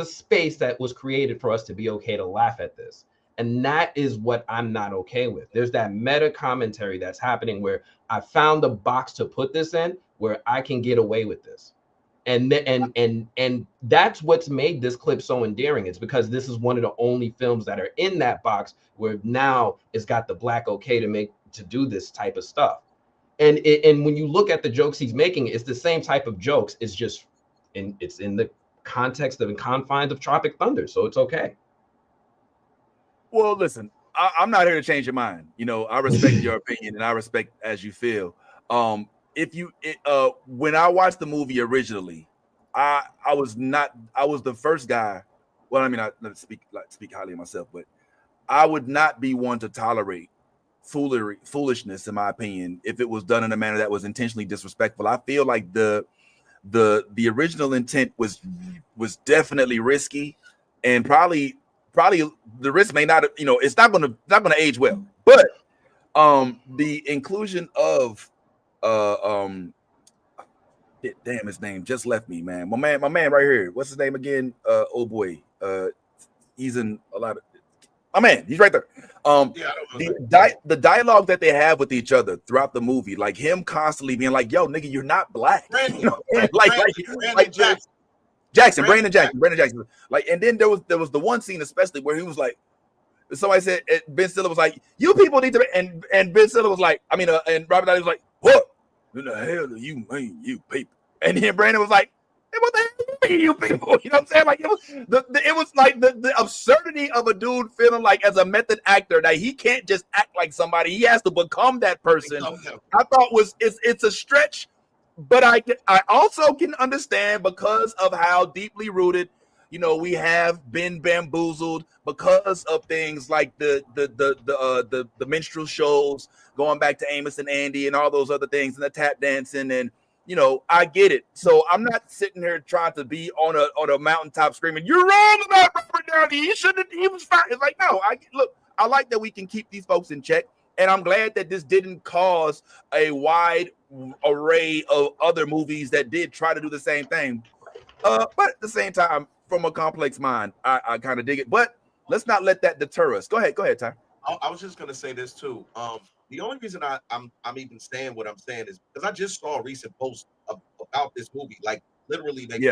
space that was created for us to be okay to laugh at this. And that is what I'm not okay with. There's that meta commentary that's happening where I found a box to put this in where I can get away with this. And that's what's made this clip so endearing. It's because this is one of the only films that are in that box where now it's got the black okay to do this type of stuff. And when you look at the jokes he's making, it's the same type of jokes. It's just it's in the context of and confines of Tropic Thunder, so it's okay. Well, listen, I'm not here to change your mind. You know, I respect your opinion and I respect as you feel. When I watched the movie originally, I was the first guy. Well, I mean, I not speak highly of myself, but I would not be one to tolerate foolishness, in my opinion, if it was done in a manner that was intentionally disrespectful. I feel like the original intent was definitely risky, and probably the risk may not, you know, it's not gonna age well. But the inclusion of damn, his name just left me, man. My man right here. What's his name again? Oh boy. He's in a lot of my man, he's right there. The dialogue that they have with each other throughout the movie, like him constantly being like, "Yo, nigga, you're not black." You know? Brandon Jackson. Like, and then there was the one scene especially where he was like, somebody said Ben Stiller was like, "You people need to," and Ben Stiller was like, and Robert Downey was like, "What in the hell do you mean, you people?" And then Brandon was like, "Hey, what the hell do you mean, you people?" You know what I'm saying? Like, it was like the absurdity of a dude feeling like, as a method actor, that he can't just act like somebody; he has to become that person. I thought it's a stretch, but I also can understand because of how deeply rooted, we have been bamboozled because of things like the minstrel shows, going back to Amos and Andy and all those other things, and the tap dancing, and I get it. So I'm not sitting here trying to be on a mountaintop screaming, "You're wrong about Robert Downey. He shouldn't. He was fine." It's like, no. I like that we can keep these folks in check, and I'm glad that this didn't cause a wide array of other movies that did try to do the same thing. But at the same time, from a complex mind, I kind of dig it. But let's not let that deter us. Go ahead, Ty. I was just gonna say this too. The only reason I'm even saying what I'm saying is because I just saw a recent post about this movie, like literally, and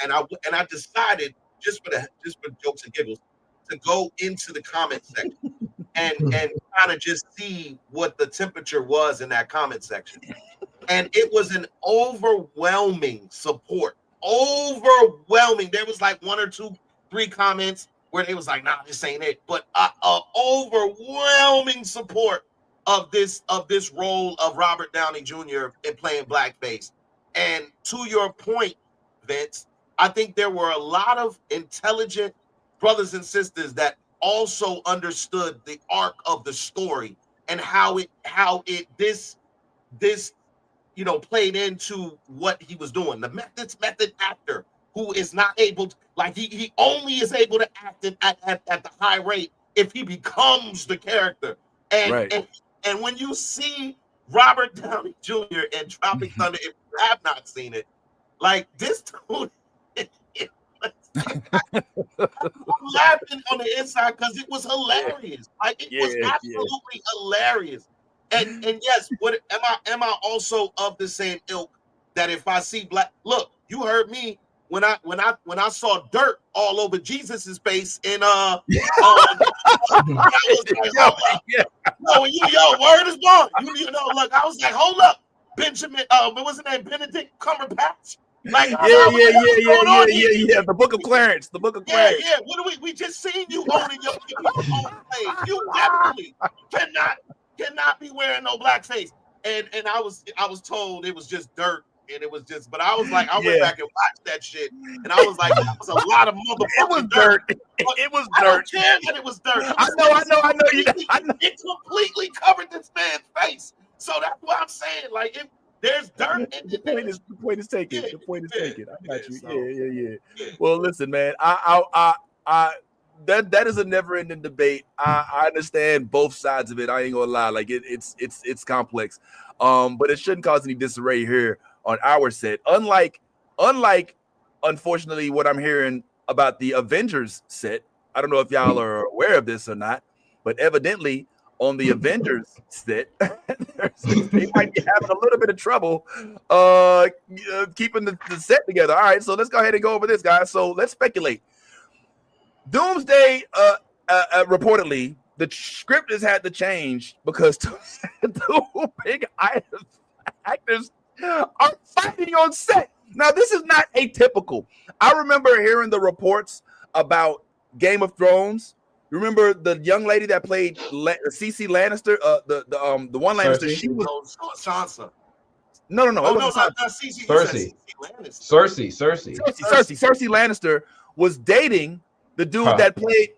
I decided just for jokes and giggles to go into the comment section and kind of just see what the temperature was in that comment section, and it was an overwhelming support. Overwhelming. There was like 1 or 2, 3 comments where they was like, "Nah, this ain't it," but overwhelming support of this role of Robert Downey Jr. in playing blackface. And to your point, Vince, I think there were a lot of intelligent brothers and sisters that also understood the arc of the story and how this played into what he was doing. The method actor who is not able to, like, he only is able to act at the high rate if he becomes the character. And when you see Robert Downey Jr. in Tropic Thunder, if you have not seen it, like, this dude, I'm laughing on the inside because it was hilarious. Like, it was absolutely hilarious. And yes, what am I also of the same ilk that if I see black, look, you heard me when I saw dirt all over Jesus's face in I was like, word is born. Look, I was like, hold up, Benjamin, what was his name? Benedict Cumberbatch. Like, yeah. The Book of Clarence. Yeah. What do we just seen you owning your own place? You definitely cannot be wearing no blackface. And I was told it was just dirt, and it was just. But I was like, I went back and watched that shit, and I was like, that was a lot of motherfucking dirt. It was dirt. I don't care that it was dirt. I know. It completely covered this man's face. So that's what I'm saying. Like, there's dirt. The point is taken. The point is taken. I got you. Yeah. Well, listen, man. That is a never-ending debate. I understand both sides of it. I ain't gonna lie. Like, it's complex. But it shouldn't cause any disarray here on our set. Unlike, unfortunately, what I'm hearing about the Avengers set. I don't know if y'all are aware of this or not, but evidently on the Avengers set, they might be having a little bit of trouble keeping the set together. All right, so let's go ahead and go over this, guys. So let's speculate. Doomsday, reportedly, the script has had to change because two big actors are fighting on set. Now, this is not atypical. I remember hearing the reports about Game of Thrones. Remember the young lady that played CC Lannister, the one Lannister. Cersei. She was Sansa. No, not CC. Cersei. Cersei Lannister was dating the dude that played.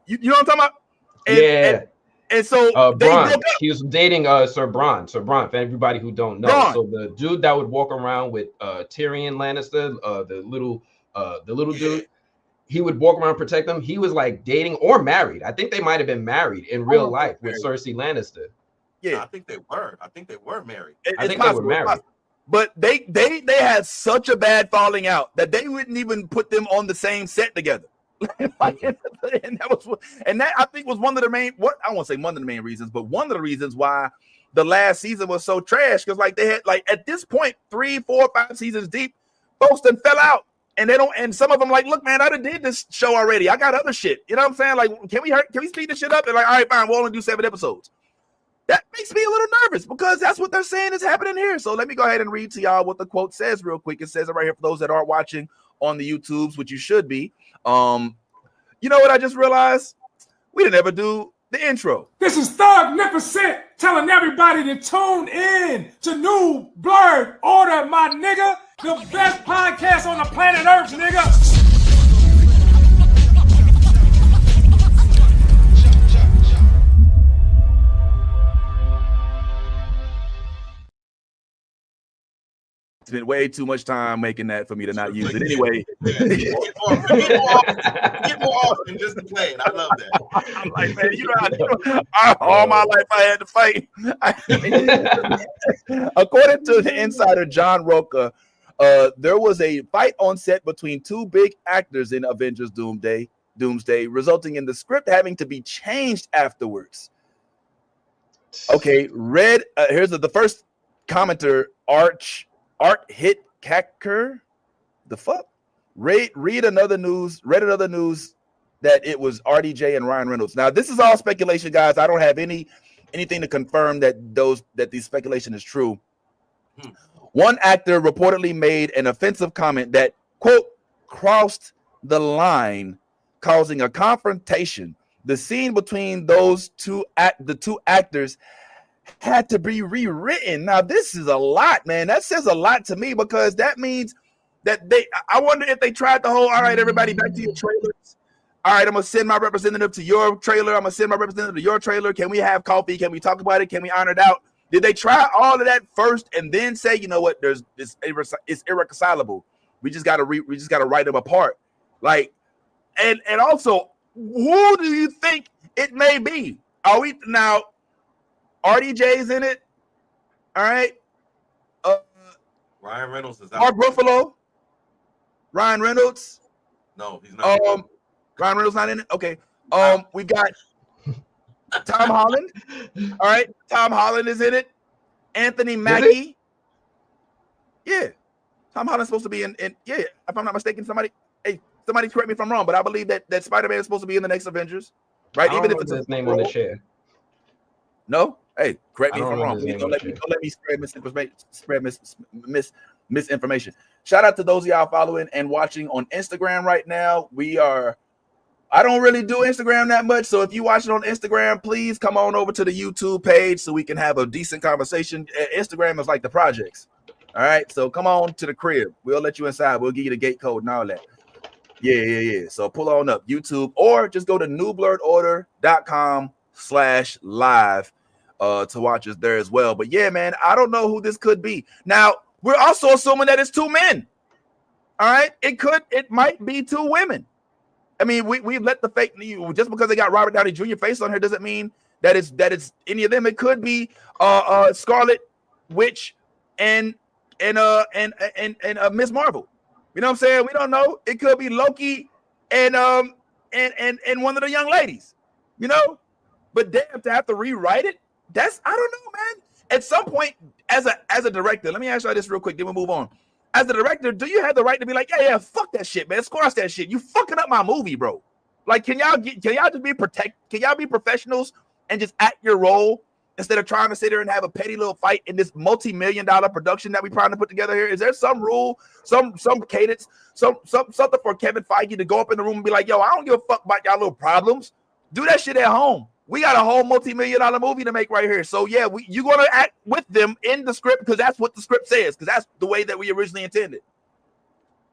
You know what I'm talking about? And so Bronn. He was dating Sir Bronn. For everybody who don't know, Bronn. So the dude that would walk around with Tyrion Lannister, the little dude. He would walk around and protect them. He was like dating or married. I think they might have been married in real life with Cersei Lannister. Yeah, I think they were married. I think they were married. But they had such a bad falling out that they wouldn't even put them on the same set together. and that I think was one of the main. I won't say one of the main reasons, but one of the reasons why the last season was so trash. Because like they had at this point 3, 4, 5 seasons deep. folks that fell out. And they don't, and some of them like, look, man, I done did this show already. I got other shit. You know what I'm saying? Like, can we speed this shit up? And like, all right, fine, we'll only do 7 episodes. That makes me a little nervous because that's what they're saying is happening here. So let me go ahead and read to y'all what the quote says real quick. It says it right here for those that aren't watching on the YouTubes, which you should be. You know what I just realized? We didn't ever do the intro. This is Thugnificent telling everybody to tune in to New Blurred Order, my nigga. The best podcast on the planet Earth, nigga. Spent way too much time making that for me to not use it anyway. Get more often just to play it. I love that. I'm like, man, you know, all my life I had to fight. According to the insider John Roca, there was a fight on set between 2 big actors in Avengers Doomsday, resulting in the script having to be changed afterwards. Okay, here's the first commenter, Art Hit Kacker. The fuck? Read another news that it was RDJ and Ryan Reynolds. Now, this is all speculation, guys. I don't have anything to confirm that the speculation is true. One actor reportedly made an offensive comment that, quote, crossed the line, causing a confrontation. The scene between the two actors had to be rewritten. Now, this is a lot, man. That says a lot to me because that means that I wonder if they tried the whole, all right, everybody back to your trailers. All right, I'm going to send my representative to your trailer. I'm going to send my representative to your trailer. Can we have coffee? Can we talk about it? Can we iron it out? Did they try all of that first and then say, you know what, it's irreconcilable. We just got to write them apart. Like, and also, who do you think it may be? Are we now? RDJ's in it. All right. Ryan Reynolds is out. Mark Ruffalo. Ryan Reynolds. No, he's not. Ryan Reynolds not in it. Okay. We've got Tom Holland. All right. Tom Holland is in it. Anthony Mackie. Yeah. Tom Holland's supposed to be in yeah, if I'm not mistaken, somebody correct me if I'm wrong, but I believe that Spider-Man is supposed to be in the next Avengers. Right? Even if it's his name on the chair. No? Hey, correct me if I'm wrong. Please don't let me spread misinformation. Shout out to those of y'all following and watching on Instagram right now. I don't really do Instagram that much, so if you watch it on Instagram, please come on over to the YouTube page so we can have a decent conversation. Instagram is like the projects. All right, so come on to the crib. We'll let you inside. We'll give you the gate code and all that. Yeah. So pull on up YouTube or just go to newblurredorder.com/live to watch us there as well. But yeah, man, I don't know who this could be. Now, we're also assuming that it's 2 men. All right, it might be 2 women. I mean, we've let the fake news, just because they got Robert Downey Jr. face on here doesn't mean that it's any of them. It could be Scarlet Witch and Miss Marvel. You know what I'm saying? We don't know. It could be Loki and one of the young ladies. You know, but damn, to have to rewrite it. I don't know, man. At some point, as a director, let me ask you this real quick, then we'll move on. As a director, do you have the right to be like, yeah, fuck that shit, man, squash that shit? You fucking up my movie, bro. Like, can y'all just be can y'all be professionals and just act your role instead of trying to sit there and have a petty little fight in this multi-million-dollar production that we're trying to put together here? Is there some rule, some cadence, something for Kevin Feige to go up in the room and be like, yo, I don't give a fuck about y'all little problems. Do that shit at home. We got a whole multi-million-dollar movie to make right here. So, yeah, you're going to act with them in the script because that's what the script says, because that's the way that we originally intended.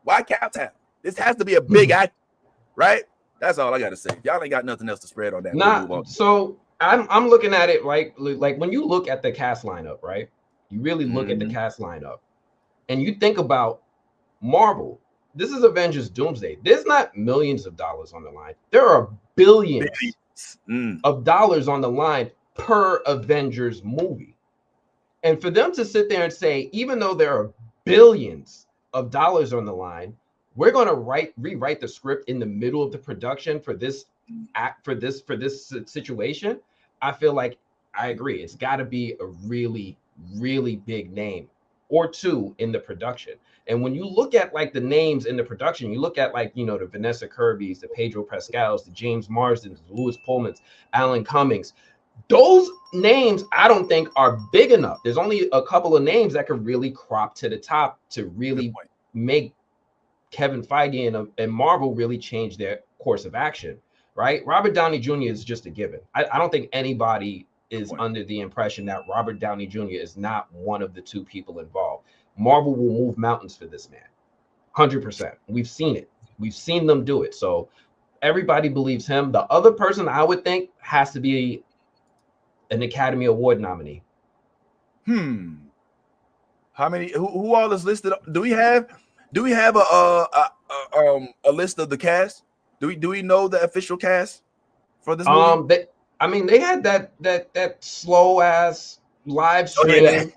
Why Cowtown? This has to be a big act, right? That's all I got to say. Y'all ain't got nothing else to spread on that. Nah, so I'm looking at it like when you look at the cast lineup, right? You really look at the cast lineup and you think about Marvel. This is Avengers Doomsday. There's not millions of dollars on the line. There are billions of dollars on the line per Avengers movie. And for them to sit there and say, even though there are billions of dollars on the line, we're going to rewrite the script in the middle of the production for this situation. I feel like I agree. It's got to be a really, really big name or two in the production. And when you look at like the names in the production, you look at like, you know, the Vanessa Kirby's, the Pedro Pascal's, the James Marsden's, the Louis Pullman's, Alan Cummings. Those names I don't think are big enough. There's only a couple of names that could really crop to the top to really make Kevin Feige and Marvel really change their course of action, right? Robert Downey Jr. is just a given. I don't think anybody is under the impression that Robert Downey Jr. is not one of the two people involved. Marvel will move mountains for this man, 100%. We've seen it. We've seen them do it. So everybody believes him. The other person I would think has to be an Academy Award nominee. How many? Who all is listed? Do we have a list of the cast? Do we know the official cast for this movie? They had that slow ass live stream.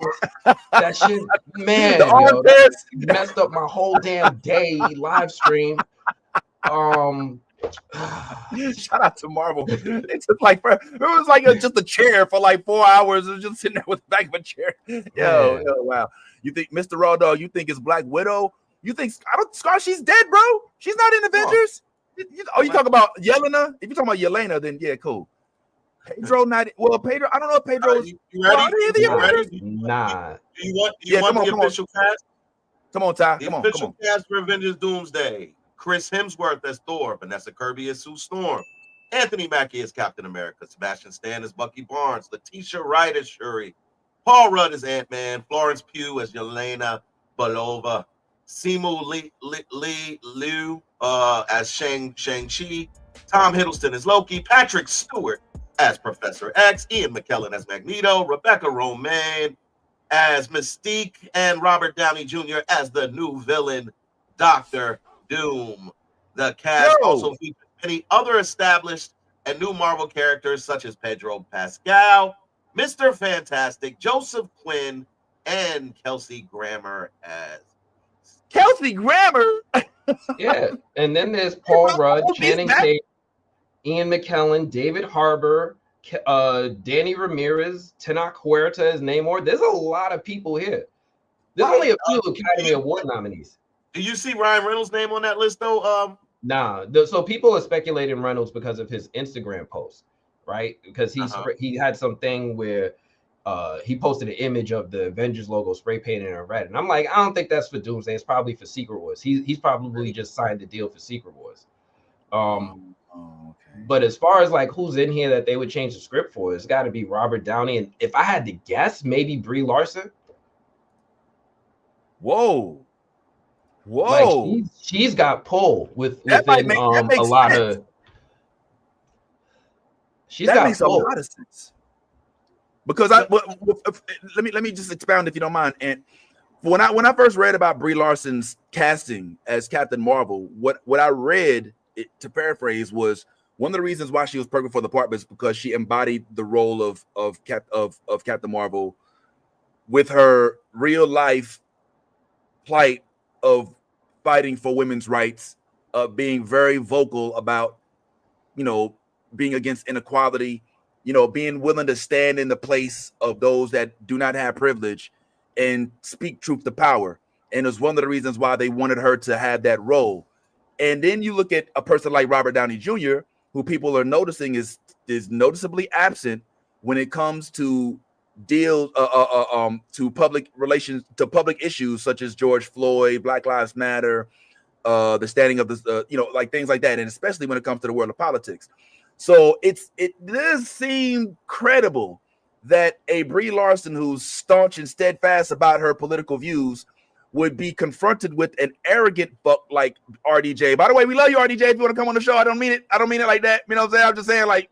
That shit, man, that messed up my whole damn day live stream. Shout out to Marvel. It took like it was like just a chair for like 4 hours. It was just sitting there with the back of a chair. Yo, wow. You think Mr. Raw Dog? You think it's Black Widow? You think Scar? She's dead, bro. She's not in Avengers. You talk about Yelena? If you talking about Yelena, then yeah, cool. Pedro not well. Pedro, I don't know if Pedro. You ready? Nah. Do you want the official cast? Come on, Ty. The Come on. official cast for Avengers Doomsday: Chris Hemsworth as Thor, Vanessa Kirby as Sue Storm, Anthony Mackie as Captain America, Sebastian Stan as Bucky Barnes, Letitia Wright as Shuri, Paul Rudd as Ant-Man, Florence Pugh as Yelena Belova, Simu Liu as Shang-Chi, Tom Hiddleston as Loki, Patrick Stewart as Professor X, Ian McKellen as Magneto, Rebecca Romaine as Mystique, and Robert Downey Jr. as the new villain, Dr. Doom. The cast also features many other established and new Marvel characters such as Pedro Pascal, Mr. Fantastic, Joseph Quinn, and Kelsey Grammer as Kelsey Grammer. Yeah, and then there's Paul Rudd, Channing Tatum, Ian McKellen, David Harbour, Danny Ramirez, Tenoch Huerta is Namor. There's a lot of people here. There's only a few Academy Award nominees. Do you see Ryan Reynolds' name on that list though? Nah. So people are speculating Reynolds because of his Instagram post, right? Because he had something where he posted an image of the Avengers logo spray painted in red, and I'm like, I don't think that's for Doomsday. It's probably for Secret Wars. He's probably just signed the deal for Secret Wars. But as far as like who's in here that they would change the script for, it's got to be Robert Downey, and if I had to guess, maybe Brie Larson. Whoa. Like she's got pull within a lot of. That makes a lot of sense. Because let me just expound if you don't mind. And when I first read about Brie Larson's casting as Captain Marvel, what I read, to paraphrase, was one of the reasons why she was perfect for the part was because she embodied the role of Captain Marvel with her real life plight of fighting for women's rights, of being very vocal about, being against inequality, being willing to stand in the place of those that do not have privilege and speak truth to power. And it's one of the reasons why they wanted her to have that role. And then you look at a person like Robert Downey Jr., who people are noticing is noticeably absent when it comes to to public relations, to public issues such as George Floyd, Black Lives Matter, the standing of this, like things like that, and especially when it comes to the world of politics. So it does seem credible that a Brie Larson who's staunch and steadfast about her political views would be confronted with an arrogant fuck like RDJ. By the way, we love you, RDJ. If you want to come on the show, I don't mean it like that. You know what I'm saying? I'm just saying, like,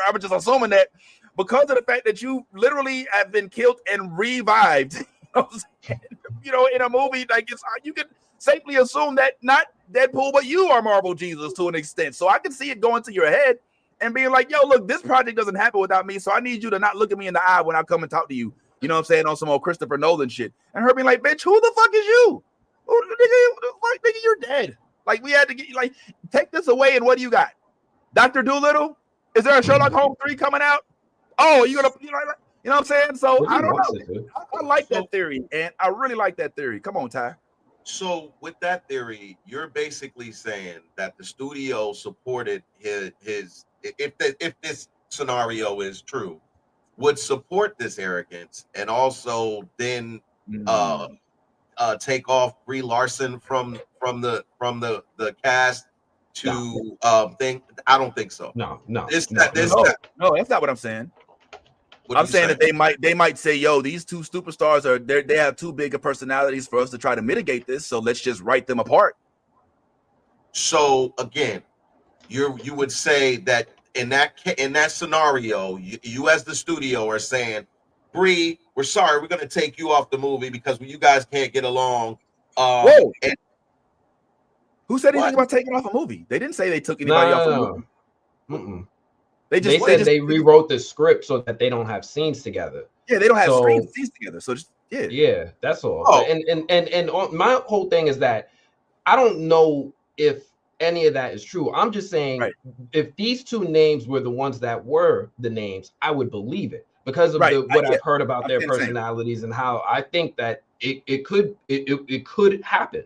I'm just assuming that because of the fact that you literally have been killed and revived, in a movie, like you can safely assume that not Deadpool, but you are Marvel Jesus to an extent. So I can see it going to your head and being like, yo, look, this project doesn't happen without me. So I need you to not look at me in the eye when I come and talk to you. You know what I'm saying? On some old Christopher Nolan shit. And her being like, bitch, who the fuck is you? Nigga, you're dead. Like, we had to get you, like, take this away, and what do you got? Dr. Dolittle? Is there a Sherlock Holmes 3 coming out? Oh, you gonna, You know what I'm saying? So If I he don't wants know. it to. I like that theory, and I really like that theory. Come on, Ty. So with that theory, you're basically saying that the studio supported his if this scenario is true, would support this arrogance and also then uh take off Brie Larson from the cast to think. I don't think so. No. This No, that's not what I'm saying. What I'm are you saying saying? that they might say, yo, these two superstars they have too big of personalities for us to try to mitigate this, so let's just write them apart. So again, you would say that in that scenario, you as the studio are saying, Bree, we're sorry, we're going to take you off the movie because you guys can't get along. Whoa. And Who said anything what? about taking off a movie? They didn't say they took anybody off a movie. Mm-mm. They said they rewrote the script so that they don't have scenes together. Yeah, they don't have scenes together. So just yeah, that's all. Oh. And my whole thing is that I don't know if any of that is true. I'm just saying if these two names were the ones that were the names, I would believe it because of what I've heard about their personalities and how I think that it could happen.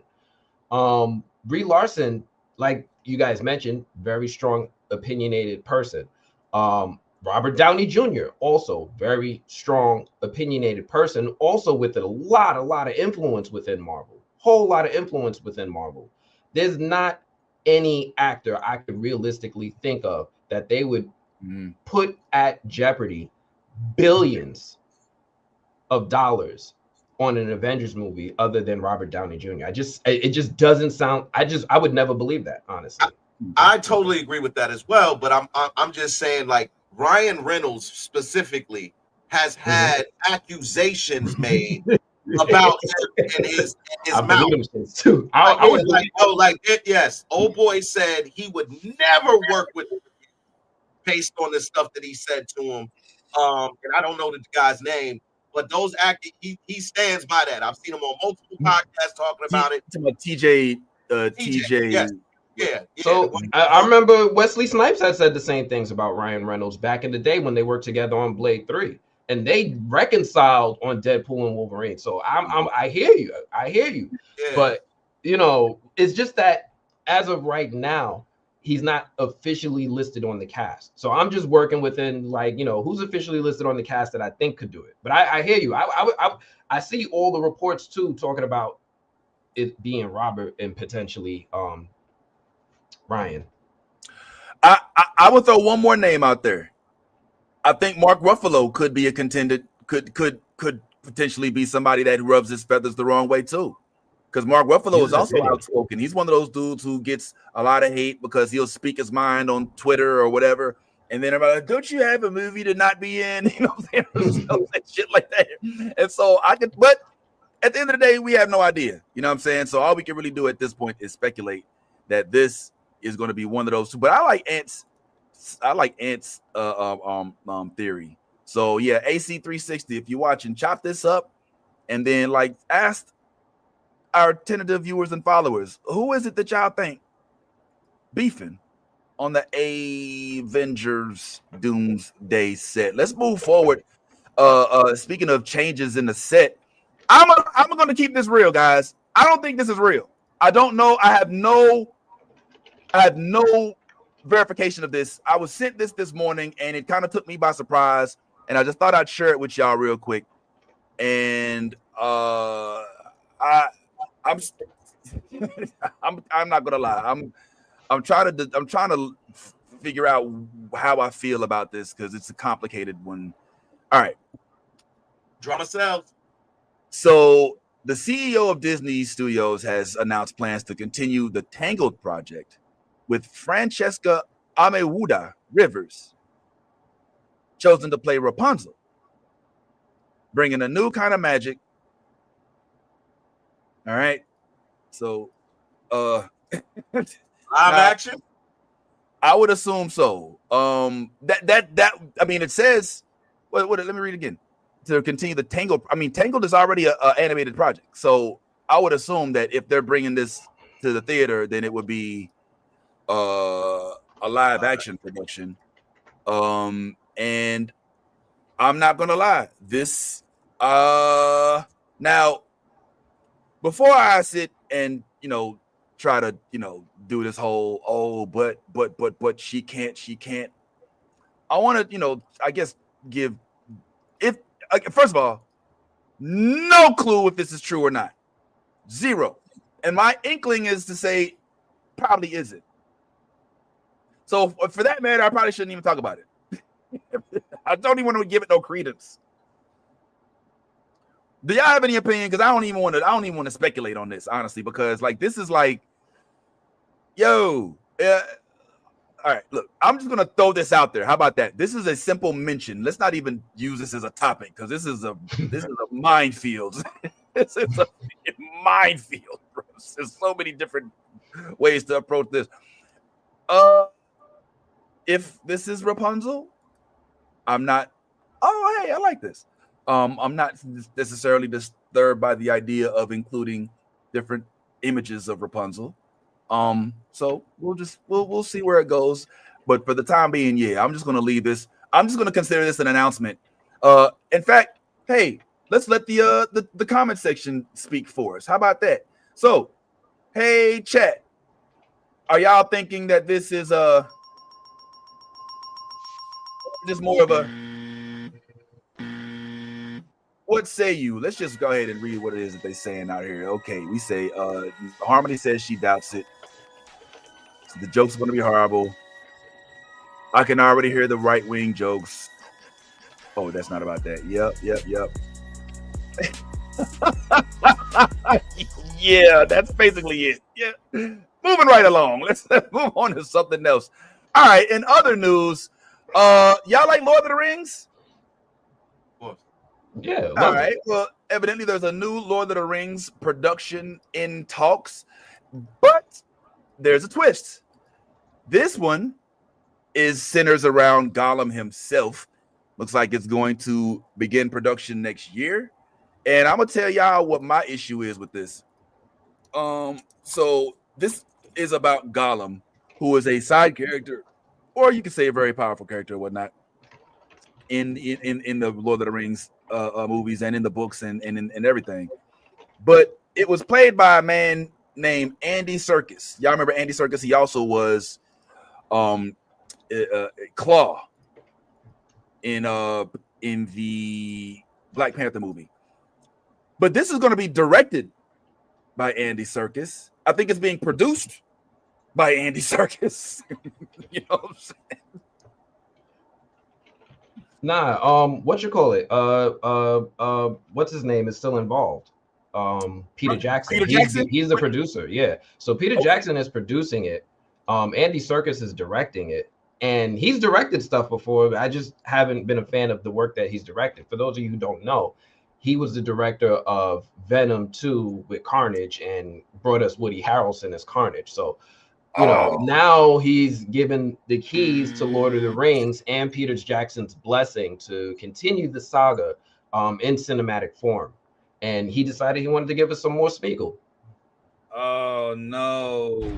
Brie Larson, like you guys mentioned, very strong, opinionated person. Robert Downey Jr., also very strong, opinionated person, also with a lot of influence within Marvel. Whole lot of influence within Marvel. There's not any actor I could realistically think of that they would put at jeopardy billions of dollars on an Avengers movie other than Robert Downey Jr. It just doesn't sound. I would never believe that, honestly. I totally agree with that as well, but I'm just saying, like, Ryan Reynolds specifically has had accusations made about him and his mouth too. I was like, yes, old boy said he would never work with him based on the stuff that he said to him. And I don't know the guy's name, but those he stands by that. I've seen him on multiple podcasts talking about it. TJ. Yes. Yeah. So I remember Wesley Snipes had said the same things about Ryan Reynolds back in the day when they worked together on Blade 3, and they reconciled on Deadpool and Wolverine. So I hear you. Yeah. But it's just that as of right now, he's not officially listed on the cast. So I'm just working within who's officially listed on the cast that I think could do it. But I hear you. I see all the reports too talking about it being Robert and potentially Ryan. I would throw one more name out there. I think Mark Ruffalo could be a contender. Could potentially be somebody that rubs his feathers the wrong way too. Because Mark Ruffalo is also outspoken. He's one of those dudes who gets a lot of hate because he'll speak his mind on Twitter or whatever. And then everybody like, don't you have a movie to not be in? You know what I'm saying? Shit like that. And so but at the end of the day, we have no idea. You know what I'm saying? So all we can really do at this point is speculate that this is going to be one of those two. But I like Ant's theory. So yeah, AC360, if you're watching, chop this up and then ask our tentative viewers and followers, who is it that y'all think beefing on the Avengers Doomsday set? Let's move forward. Speaking of changes in the set, I'm gonna keep this real, guys. I don't think this is real. I don't know. I have no verification of this. I was sent this morning, and it kind of took me by surprise, and I just thought I'd share it with y'all real quick. And I'm not gonna lie. I'm trying to figure out how I feel about this because it's a complicated one. All right, drama sells. So the CEO of Disney Studios has announced plans to continue the Tangled project with Francesca Amewuda Rivers chosen to play Rapunzel, bringing a new kind of magic. All right. So live action? I would assume so. That I mean, it says what let me read again. To continue the Tangled. I mean, Tangled is already an animated project. So I would assume that if they're bringing this to the theater, then it would be a live action production. And I'm not gonna lie. This now before I sit and try to do this whole but she can't. I want to I guess give if first of all, no clue if this is true or not. Zero. And my inkling is to say probably isn't. So for that matter, I probably shouldn't even talk about it. I don't even want to give it no credence. Do y'all have any opinion? Because I don't even want to speculate on this, honestly, because like this is like, yo, all right, look, I'm just gonna throw this out there. How about that? This is a simple mention. Let's not even use this as a topic because this is a minefield. This is a minefield, bro. There's so many different ways to approach this. If this is Rapunzel, I'm not. Oh, hey, I like this. I'm not necessarily disturbed by the idea of including different images of Rapunzel. So we'll see where it goes. But for the time being, yeah, I'm just gonna leave this. I'm just gonna consider this an announcement. In fact, hey, let's let the comment section speak for us. How about that? So, hey, chat, are y'all thinking that this is just more of a? What say you? Let's just go ahead and read what it is that they're saying out here. Okay, we say Harmony says she doubts it. So the jokes are going to be horrible. I can already hear the right-wing jokes. Oh, that's not about that. Yep. Yeah, that's basically it. Yeah. Moving right along. Let's move on to something else. All right, in other news, y'all like Lord of the Rings? Yeah. All right. Well, evidently there's a new Lord of the Rings production in talks, but there's a twist. This one centers around Gollum himself. Looks like it's going to begin production next year. And I'm gonna tell y'all what my issue is with this. So this is about Gollum, who is a side character, or you could say a very powerful character or whatnot, in the Lord of the Rings movies and in the books and everything. But it was played by a man named Andy Serkis. Y'all remember Andy Serkis? He also was Claw in the Black Panther movie. But this is going to be directed by Andy Serkis. I think it's being produced by Andy Serkis. You know what I'm saying? Nah, what you call it? What's his name is still involved. Peter Jackson. He's the producer. Yeah. So Peter Jackson is producing it. Andy Serkis is directing it, and he's directed stuff before. But I just haven't been a fan of the work that he's directed. For those of you who don't know, he was the director of Venom 2 with Carnage and brought us Woody Harrelson as Carnage. So, you know, now he's given the keys to Lord of the Rings and Peter Jackson's blessing to continue the saga in cinematic form. And he decided he wanted to give us some more Spiegel. Oh, no.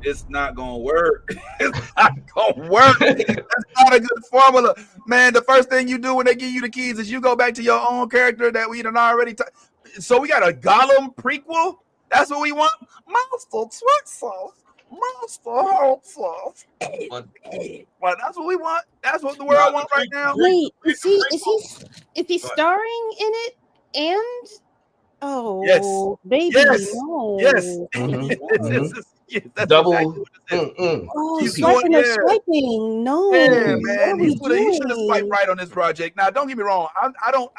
It's not going to work. It's not going to work. That's not a good formula. Man, the first thing you do when they give you the keys is you go back to your own character that we done already. So we got a Gollum prequel? That's what we want? Monster sweet sauce. Monster hot sauce. Well, that's what we want. That's what the world wants right now. Wait, is he starring in it? And yes, baby, yes, no. yes. That's double. He's swiping. No, yeah, man. He should have swiped right on this project. Now, don't get me wrong. I don't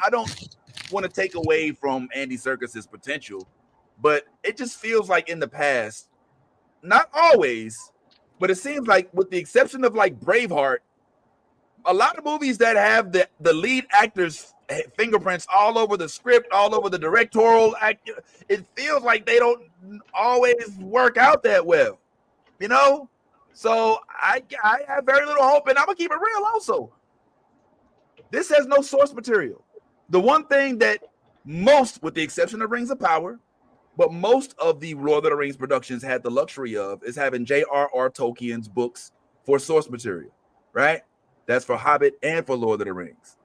want to take away from Andy Serkis's potential, but it just feels like in the past, not always, but it seems like with the exception of like Braveheart, a lot of movies that have the lead actors' fingerprints all over the script, all over the directorial act, it feels like they don't always work out that well, you know? So I have very little hope, and I'm gonna keep it real also. This has no source material. The one thing that most, with the exception of Rings of Power, but most of the Lord of the Rings productions had the luxury of is having J.R.R. Tolkien's books for source material, right? That's for Hobbit and for Lord of the Rings.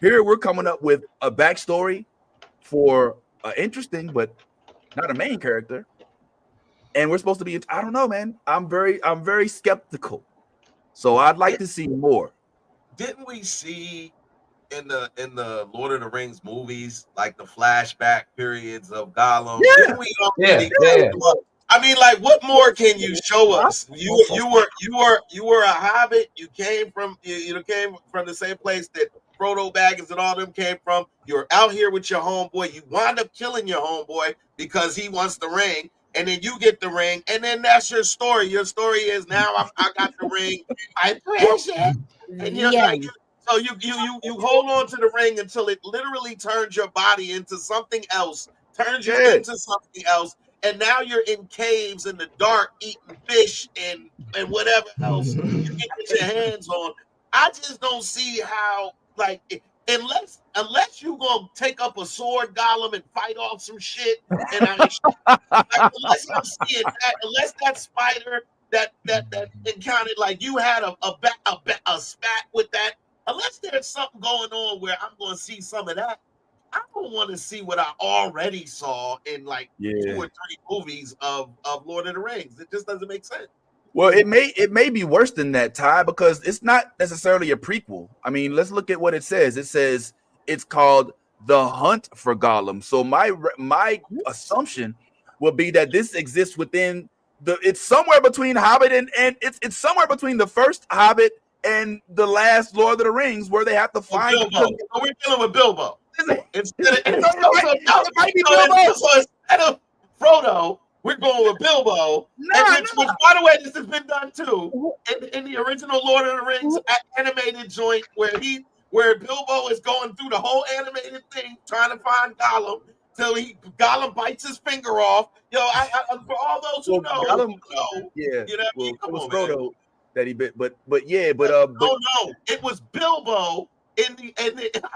Here we're coming up with a backstory for interesting, but not a main character. And we're supposed to be, I don't know, man. I'm very skeptical. So I'd like to see more. Didn't we see in the Lord of the Rings movies like the flashback periods of Gollum? Yeah. Didn't we already? Yeah. I mean, like, what more can you show us? You were a hobbit. You came from came from the same place that Frodo Baggins and all them came from. You're out here with your homeboy. You wind up killing your homeboy because he wants the ring, and then you get the ring, and then that's your story. Your story is now I got the ring. I push it, and you're like, so you hold on to the ring until it literally turns your body into something else, turns you into something else. And now you're in caves in the dark eating fish and whatever else you can get your hands on. I just don't see how, like, unless you gonna take up a sword, Gollum, and fight off some shit. And unless I'm seeing that, unless that spider that encountered, like, you had a spat with that, unless there's something going on where I'm gonna see some of that. I don't want to see what I already saw in like 2 or 3 movies of Lord of the Rings. It just doesn't make sense. Well, it may be worse than that, Ty, because it's not necessarily a prequel. I mean, let's look at what it says. It says it's called The Hunt for Gollum. So my assumption would be that this exists within it's somewhere between Hobbit and it's somewhere between the first Hobbit and the last Lord of the Rings, where they have to find Bilbo. So we're dealing with Bilbo. Instead of Frodo, we're going with Bilbo. Which, by the way, this has been done too in the original Lord of the Rings animated joint, where Bilbo is going through the whole animated thing trying to find Gollum till Gollum bites his finger off. Yo, I for all those who know, Gollum, you know what I mean? Come on, Frodo man. That he bit, but no, it was Bilbo. I know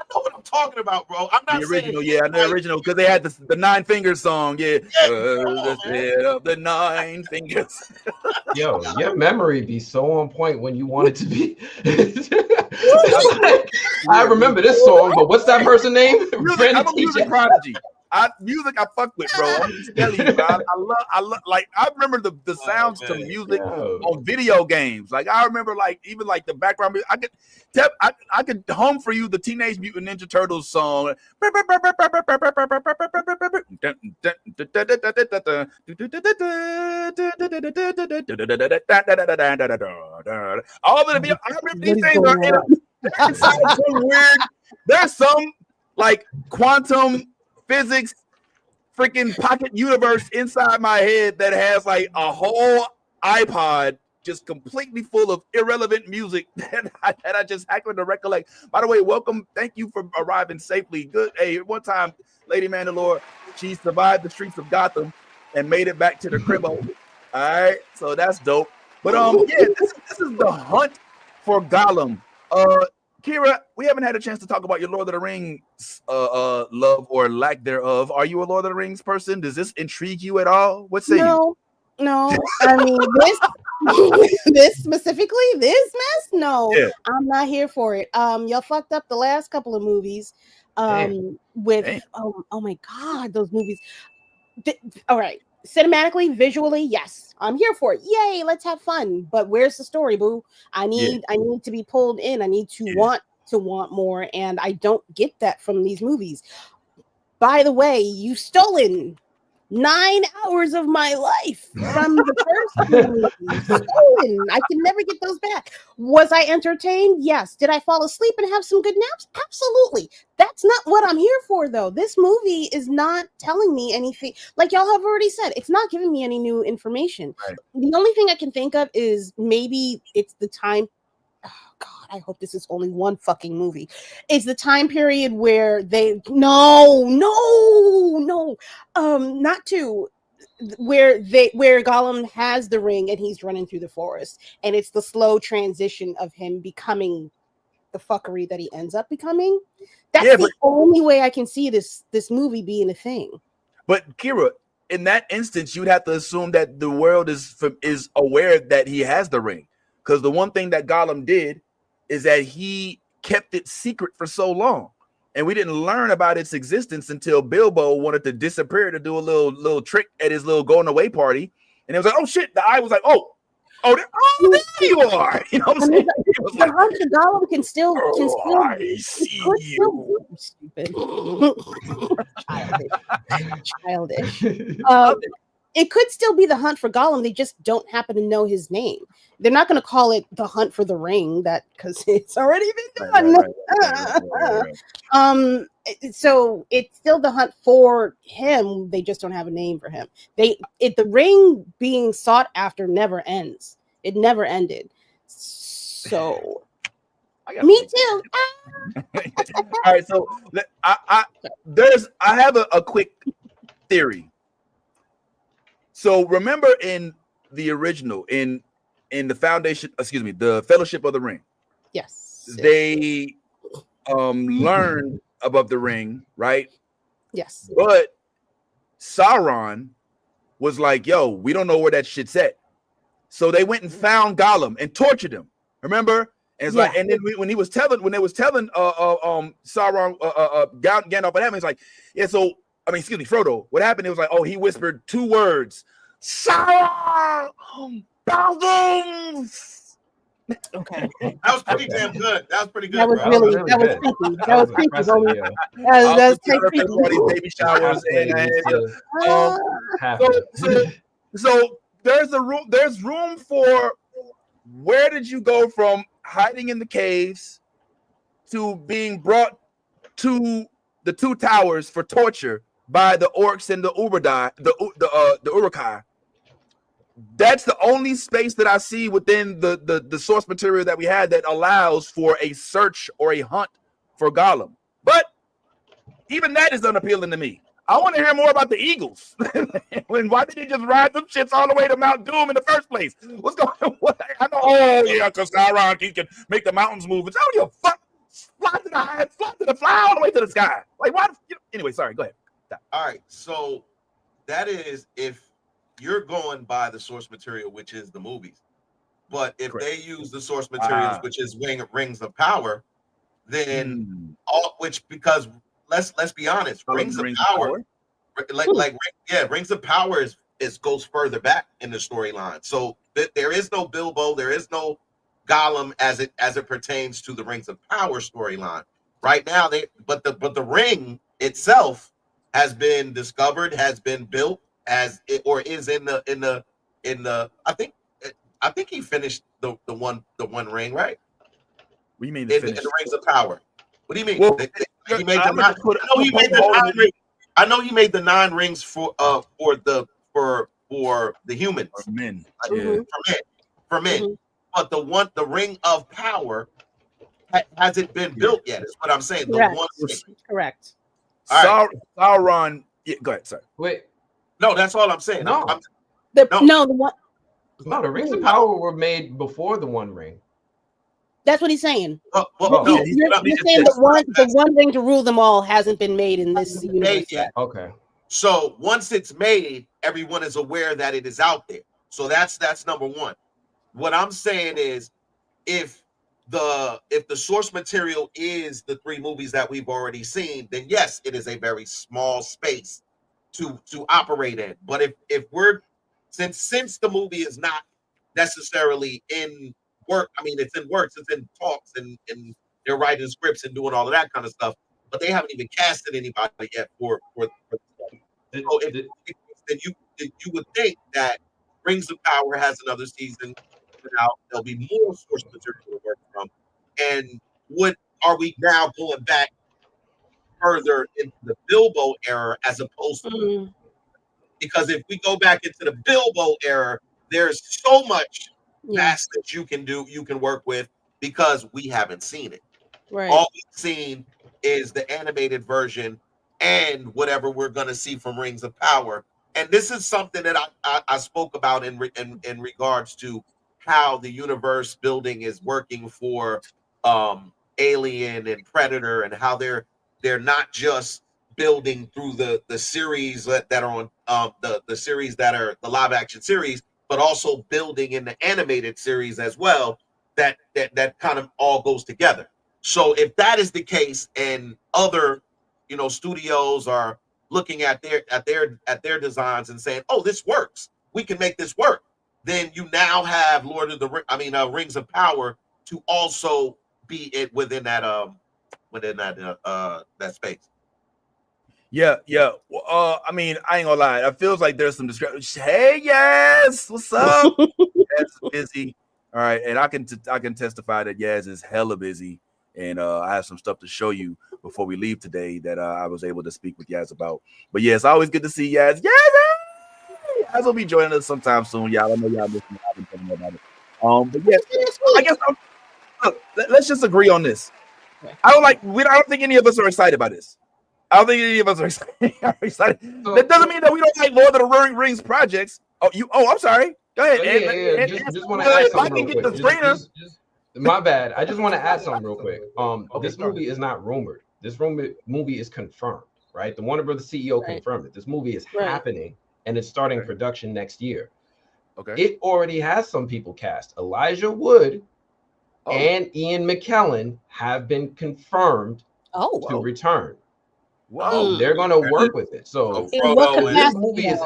what I'm talking about, bro. I'm not the original, saying the original, because they had the 9 Fingers song, the head of the 9 fingers. Yo, your memory be so on point when you want it to be. I remember this song, but what's that person's name? I'm a music prodigy. Music I fuck with, bro. I'm just telling you, I love like I remember the sounds to music on video games. Like I remember like even like the background. I could hum for you the Teenage Mutant Ninja Turtles song. All of the I remember these things are it sounds so weird. There's some like quantum physics freaking pocket universe inside my head that has like a whole iPod just completely full of irrelevant music that I just happen to recollect. By the way, welcome. Thank you for arriving safely. Good. Hey, one time, Lady Mandalore, she survived the streets of Gotham and made it back to the crib. All right, so that's dope. But this is the hunt for Gollum. Kira, we haven't had a chance to talk about your Lord of the Rings love or lack thereof. Are you a Lord of the Rings person? Does this intrigue you at all? What say you? No. I mean, this specifically, this mess? No, I'm not here for it. Y'all fucked up the last couple of movies. With oh my God, those movies. All right. Cinematically, visually, yes, I'm here for it. Yay, let's have fun. But where's the story, boo? I need to be pulled in. I need to want more, and I don't get that from these movies. By the way, you've stolen 9 hours of my life from the first movie. Stolen. I can never get those back. Was I entertained? Yes. Did I fall asleep and have some good naps? Absolutely. That's not what I'm here for, though. This movie is not telling me anything. Like y'all have already said, it's not giving me any new information. Right. The only thing I can think of is maybe it's the time. Oh God, I hope this is only one fucking movie. It's the time period where they not two, where Gollum has the ring and he's running through the forest, and it's the slow transition of him becoming the fuckery that he ends up becoming. That's the only way I can see this movie being a thing. But Kira, in that instance, you'd have to assume that the world is aware that he has the ring. Because the one thing that Gollum did is that he kept it secret for so long. And we didn't learn about its existence until Bilbo wanted to disappear to do a little trick at his little going away party. And it was like, oh shit. The eye was like, oh, there you are. You know what I'm saying? The hunt for Gollum can still I see you. Stupid. Childish. It could still be the hunt for Gollum. They just don't happen to know his name. They're not going to call it the hunt for the ring, because it's already been done. Right. So it's still the hunt for him. They just don't have a name for him. The ring being sought after never ends. It never ended. So me too. All right. So I have a quick theory. So remember in the original, in the Foundation, the Fellowship of the Ring. Yes. They learned about the ring, right? Yes. But Sauron was like, yo, we don't know where that shit's at. So they went and found Gollum and tortured him. Remember? And it's like, and then when they was telling Sauron, Gandalf what happened, it's like, Frodo, what happened? It was like, oh, he whispered 2 words. Sauron! Thousands! Okay. That was pretty damn good. That was pretty good. That was really creepy. That was creepy. That was creepy. Baby showers so there's room for, where did you go from hiding in the caves to being brought to the 2 towers for torture by the orcs and the the Uruk-hai? That's the only space that I see within the source material that we had that allows for a search or a hunt for Gollum. But even that is unappealing to me. I want to hear more about the Eagles. Why did they just ride them shits all the way to Mount Doom in the first place? What's going on? I know, because Sauron, he can make the mountains move. It's how you fly all the way to the sky. Like, why? Anyway, sorry, go ahead. All right, so that is if you're going by the source material, which is the movies. But if they use the source materials, which is Rings of Power, then because let's be honest, Rings of Power, Rings of Power goes further back in the storyline. So there is no Bilbo, there is no Gollum as it pertains to the Rings of Power storyline. Right now, but the ring itself has been discovered, has been built, is in the I think he finished the one ring, right? What do you mean in the Rings of Power? What do you mean? Well, he made the 9. I know he made the 9 rings for the humans. For men. For men. But the Ring of Power hasn't been built yet. Is what I'm saying. Correct. Sauron. Yeah, go ahead. Sorry. Wait. No, that's all I'm saying. The one. No, the Rings of Power were made before the One Ring. That's what he's saying. You're saying the one ring to rule them all hasn't been made in this universe yet. Okay. So once it's made, everyone is aware that it is out there. So that's number one. What I'm saying is, if the source material is the 3 movies that we've already seen, then yes, it is a very small space to operate in. But if we're since the movie is not necessarily in work, I mean, it's in works, it's in talks, and they're writing scripts and doing all of that kind of stuff, but they haven't even casted anybody yet for the stuff. So then you would think that Rings of Power has another season out. There'll be more source material to work from. And are we now going back further into the Bilbo era as opposed to because if we go back into the Bilbo era, there's so much vast that you can work with because we haven't seen it. Right. All we've seen is the animated version and whatever we're going to see from Rings of Power. And this is something that I spoke about in regards to how the universe building is working for Alien and Predator, and how they're not just building through the series that are on the series that are the live action series, but also building in the animated series as well. That kind of all goes together. So if that is the case, and other, studios are looking at their designs and saying, "Oh, this works. We can make this work." Then you now have Rings of Power to also be it within that that space. Yeah. I mean, I ain't gonna lie. It feels like there's some discrepancy. Hey, yes, what's up? Yaz is busy. All right, and I can testify that Yaz is hella busy, and I have some stuff to show you before we leave today that I was able to speak with Yaz about. But yeah, it's always good to see Yaz. Yaz will be joining us sometime soon, y'all. I know y'all listening. I've been telling you about it. But yeah, I guess look, let's just agree on this. I don't think any of us are excited by this. I don't think any of us are excited. That doesn't mean that we don't like Lord of the Rings projects. I'm sorry. Go ahead. Just want to add something real quick. My bad. I just want to add something real quick. This movie is not rumored. This movie is confirmed, right? The Warner Brothers CEO confirmed it. This movie is happening, and it's starting production next year. Okay. It already has some people cast. Elijah Wood and Ian McKellen have been confirmed to return. Wow. They're going to work with it. So this movie is,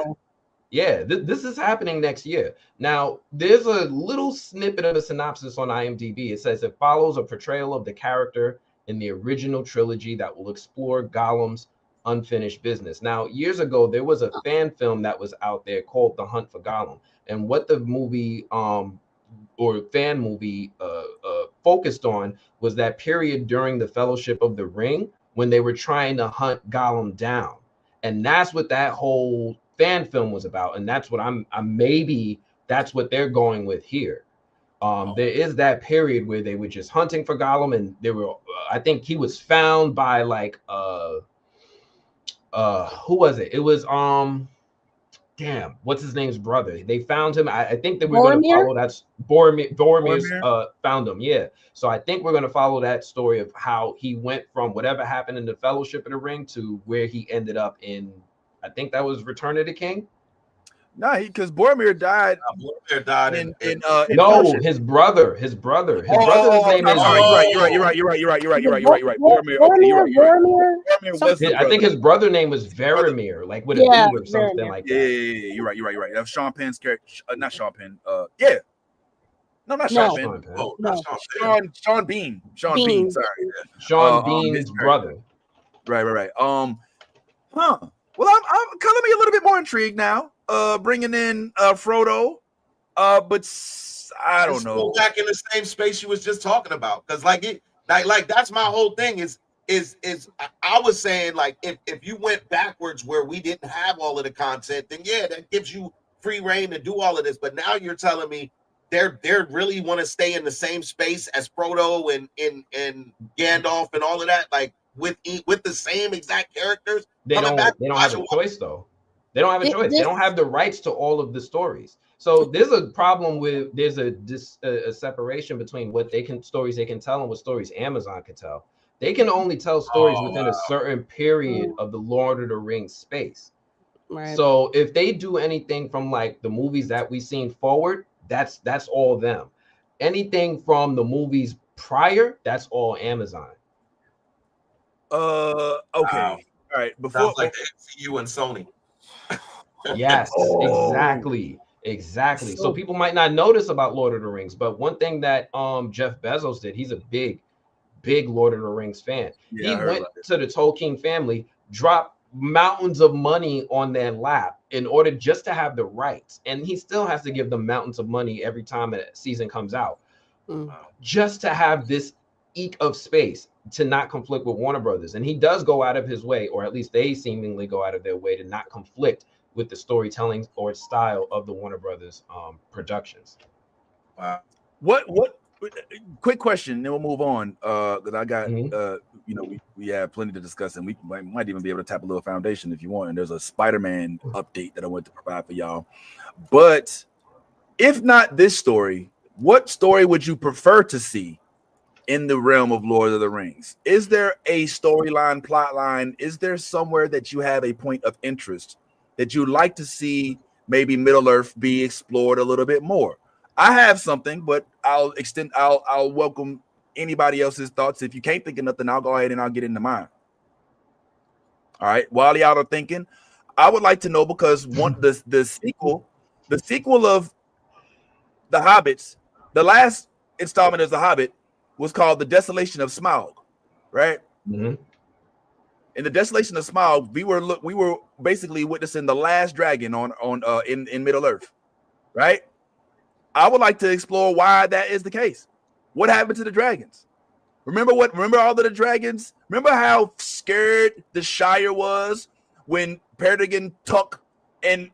this is happening next year. Now, there's a little snippet of a synopsis on IMDb. It says it follows a portrayal of the character in the original trilogy that will explore Gollum's unfinished business. Now, years ago, there was a fan film that was out there called The Hunt for Gollum. And what the movie or fan movie focused on was that period during the Fellowship of the Ring, when they were trying to hunt Gollum down. And that's what that whole fan film was about. And that's what that's what they're going with here. There is that period where they were just hunting for Gollum, and they were, I think he was found by who was it? It was, what's his name's brother? They found him. I think that we're going to follow that. Boromir found him. Yeah. So I think we're going to follow that story of how he went from whatever happened in the Fellowship of the Ring to where he ended up in. I think that was Return of the King. No, because Boromir died. Boromir died in his brother. His brother's name is. You're right. Boromir. I think his brother name was Verimir, like with a B or something like that. Yeah, you're right. That was Sean Penn's character. Not Sean Penn. No, not Sean Penn. Oh, not Sean Bean. Sean Bean. Sorry. Sean Bean's brother. Right. Well, I'm color me a little bit more intrigued now. Bringing in Frodo, but I don't know. Go back in the same space you was just talking about, because like that's my whole thing. Is I was saying, like, if you went backwards where we didn't have all of the content, then that gives you free reign to do all of this. But now you're telling me they're really want to stay in the same space as Frodo and Gandalf and all of that, like with the same exact characters. They don't have a choice though. They don't have a choice. They don't have the rights to all of the stories. So there's a problem with there's a separation between what stories they can tell and what stories Amazon can tell. They can only tell stories within a certain period of the Lord of the Rings space. Right. So if they do anything from like the movies that we've seen forward, that's all them. Anything from the movies prior, that's all Amazon. Okay. All right. Before sounds like the MCU and Sony. Yes, exactly. So people might not notice about Lord of the Rings, but one thing that Jeff Bezos did, he's a big Lord of the Rings fan. He went to the Tolkien family, dropped mountains of money on their lap in order just to have the rights, and he still has to give them mountains of money every time a season comes out, just to have this eke of space to not conflict with Warner Brothers. And he does go out of his way, or at least they seemingly go out of their way to not conflict with the storytelling or style of the Warner Brothers productions. Wow. What quick question, then we'll move on. Because I got we have plenty to discuss, and we might even be able to tap a little foundation if you want. And there's a Spider-Man update that I want to provide for y'all. But if not this story, what story would you prefer to see in the realm of Lord of the Rings? Is there a storyline, plot line? Is there somewhere that you have a point of interest that you'd like to see maybe Middle Earth be explored a little bit more? I have something, but I'll welcome anybody else's thoughts. If you can't think of nothing, I'll go ahead and I'll get into mine. All right, while y'all are thinking, I would like to know because the sequel of The Hobbits, the last installment of The Hobbit was called The Desolation of Smaug, right? Mm-hmm. In The Desolation of Smaug, we were basically witnessing the last dragon in Middle Earth, right? I would like to explore why that is the case. What happened to the dragons? Remember all of the dragons? Remember how scared the Shire was when Perdigan took and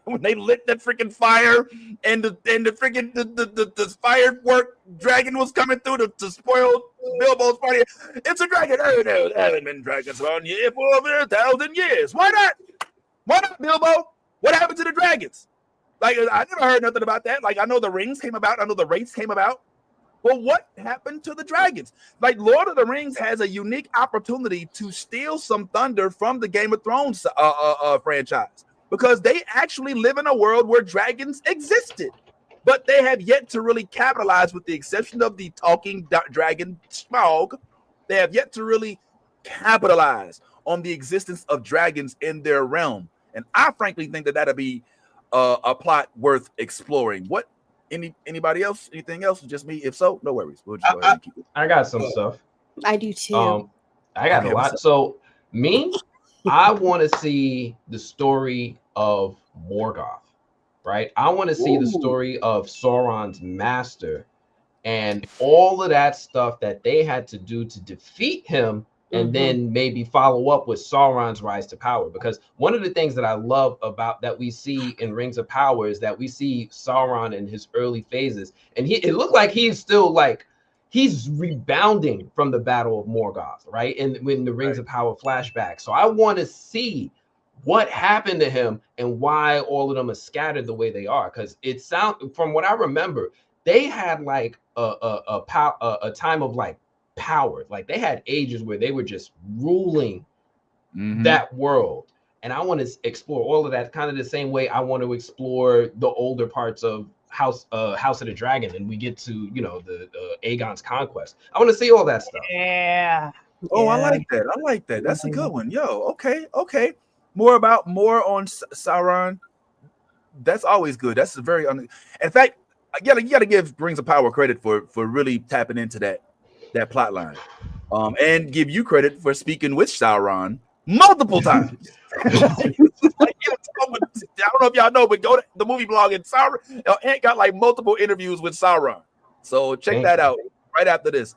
when they lit that freaking fire and the freaking the firework dragon was coming through to spoil Bilbo's party. It's a dragon. Oh no, there haven't been dragons around here for over 1,000 years. Why not? Why not, Bilbo? What happened to the dragons? Like, I never heard nothing about that. Like, I know the rings came about. I know the wraiths came about. Well, what happened to the dragons? Like, Lord of the Rings has a unique opportunity to steal some thunder from the Game of Thrones franchise because they actually live in a world where dragons existed, but they have yet to really capitalize, with the exception of the talking dragon Smaug. They have yet to really capitalize on the existence of dragons in their realm. And I frankly think that that'd be a plot worth exploring. What? Anybody else? Anything else? Just me? If so, no worries. We'll just go ahead and keep it. I got some stuff. I do too. I got a lot. So I want to see the story of Morgoth, right? I want to see the story of Sauron's master and all of that stuff that they had to do to defeat him, and then maybe follow up with Sauron's rise to power. Because one of the things that I love about that we see in Rings of Power is that we see Sauron in his early phases, and it looked like he's still like he's rebounding from the Battle of Morgoth, right? And when the Rings of Power flashback. So I want to see what happened to him and why all of them are scattered the way they are. Because it sounds, from what I remember, they had like a time of like power. Like they had ages where they were just ruling that world. And I want to explore all of that kind of the same way I want to explore the older parts of House of the Dragon, and we get to, you know, the Aegon's conquest. I want to see all that stuff. Yeah. Oh, I like that. That's a good one. Yo, okay. More on Sauron. That's always good. That's a very in fact, you gotta give Rings of Power credit for really tapping into that plot line, and give you credit for speaking with Sauron multiple times. I don't know if y'all know, but go to the movie blog, and Sauron Ant got like multiple interviews with Sauron. So check that out right after this.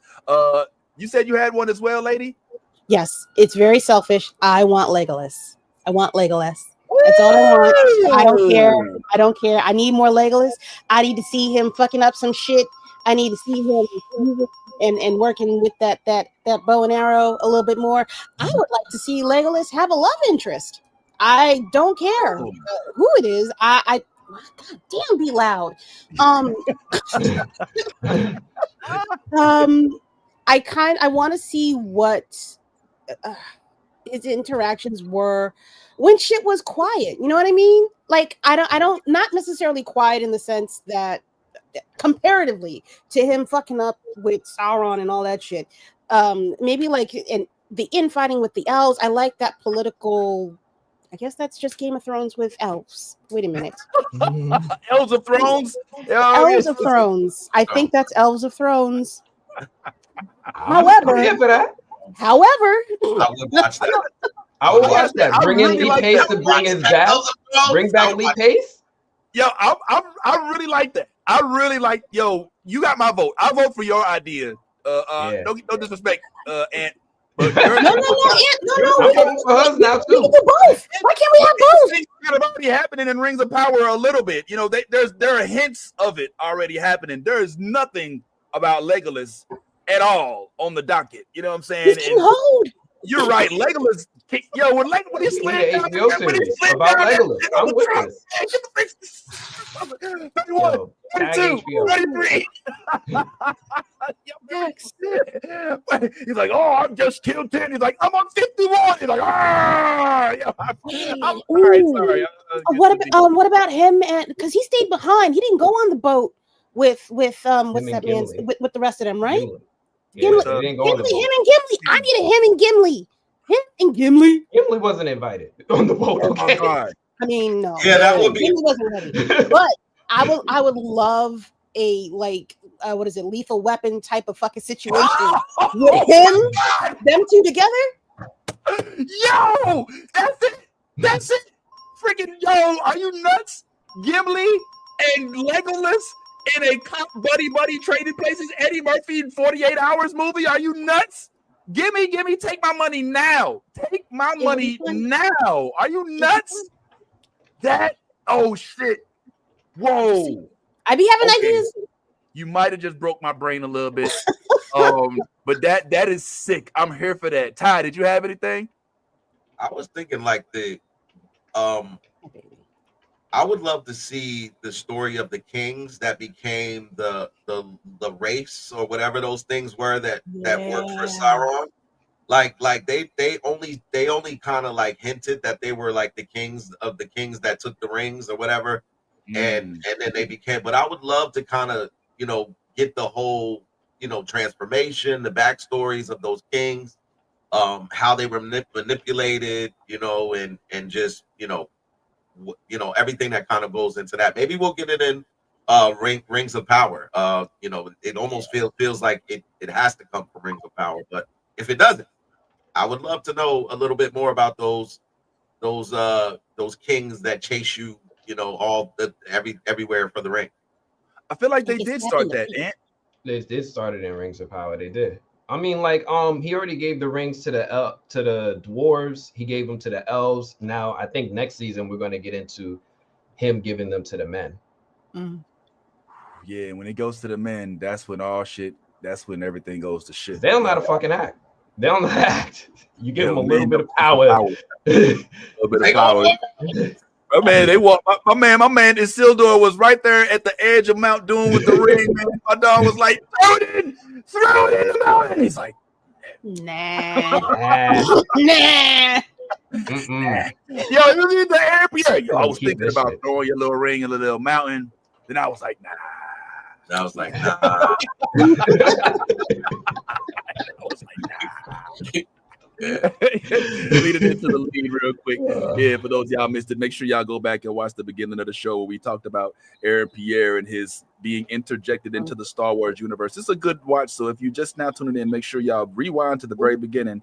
You said you had one as well, lady? Yes, it's very selfish. I want Legolas. That's all I want. I don't care. I need more Legolas. I need to see him fucking up some shit. I need to see him and working with that bow and arrow a little bit more. I would like to see Legolas have a love interest. I don't care who it is. God damn, be loud. I want to see what his interactions were when shit was quiet. You know what I mean? Like I don't not necessarily quiet in the sense that comparatively to him fucking up with Sauron and all that shit. Maybe like in the infighting with the elves. I like that political. I guess that's just Game of Thrones with elves. Wait a minute. Elves of Thrones? Elves of Thrones. I think that's Elves of Thrones. However, I would watch that. I would watch that. Bring in Lee Pace to bring his back. Bring back Lee Pace. Yo, I really like that. I really like. Yo, you got my vote. I vote for your idea. No disrespect, Ant. But no. I'm voting for hers now too. We can do both. Why can't we have both? It's kind of already happening in Rings of Power a little bit. You know, there are hints of it already happening. There is nothing about Legolas at all on the docket. You know what I'm saying? You're right. Legolas, when he slid down, about Legolas. I'm with this. 31, 32, 33. He's like, oh, I'm just killed 10. He's like, I'm on 51. He's like, I'm sorry. What about him? And because he stayed behind, he didn't go on the boat with what's that man's with the rest of them, right? Yeah, Gimli, him and Gimli. I need a him and Gimli Him and Gimli. Gimli wasn't invited on the boat. Oh my God. I mean, no. Yeah, that would be. Gimli wasn't ready. But I would love a like what is it, Lethal Weapon type of fucking situation with him, them two together. Yo, that's it. Freaking yo, are you nuts? Gimli and Legolas in a cop buddy trading places. Eddie Murphy in 48 Hours movie. Are you nuts? Gimme, take my money now. Take my money now. Are you nuts? That oh shit. Whoa. I be having ideas. You might have just broke my brain a little bit. But that is sick. I'm here for that. Ty, did you have anything? I was thinking like I would love to see the story of the kings that became the race or whatever those things were that worked for Sauron. Like they only kind of like hinted that they were like the kings that took the rings or whatever, and then they became. But I would love to kind of get the whole transformation, the backstories of those kings, how they were manipulated, and just everything that kind of goes into that. Maybe we'll get it in Rings of Power. It almost feels like it has to come from Rings of Power, but if it doesn't, I would love to know a little bit more about those kings that chase you, everywhere for the ring. I feel like they did start that, Ant. They did start it in Rings of Power. They did. I mean, like, he already gave the rings to the dwarves. He gave them to the elves. Now, I think next season we're going to get into him giving them to the men. Yeah, when it goes to the men, that's when everything goes to shit. They don't know how to fucking act. They don't know how to act. You give them a little bit of power. A little bit of power. My man Isildur was right there at the edge of Mount Doom with the ring, man. My dog was like, throw it in the mountain. He's like, nah. Yo, you need the air, Pierre. Yo, I was thinking about throwing your little ring in the little mountain. Then I was like, nah. I was like, Leading into the lead real quick. Yeah, for those y'all missed it, make sure y'all go back and watch the beginning of the show where we talked about Aaron Pierre and his being interjected into the Star Wars universe. It's a good watch, so if you just now tuning in, make sure y'all rewind to the very beginning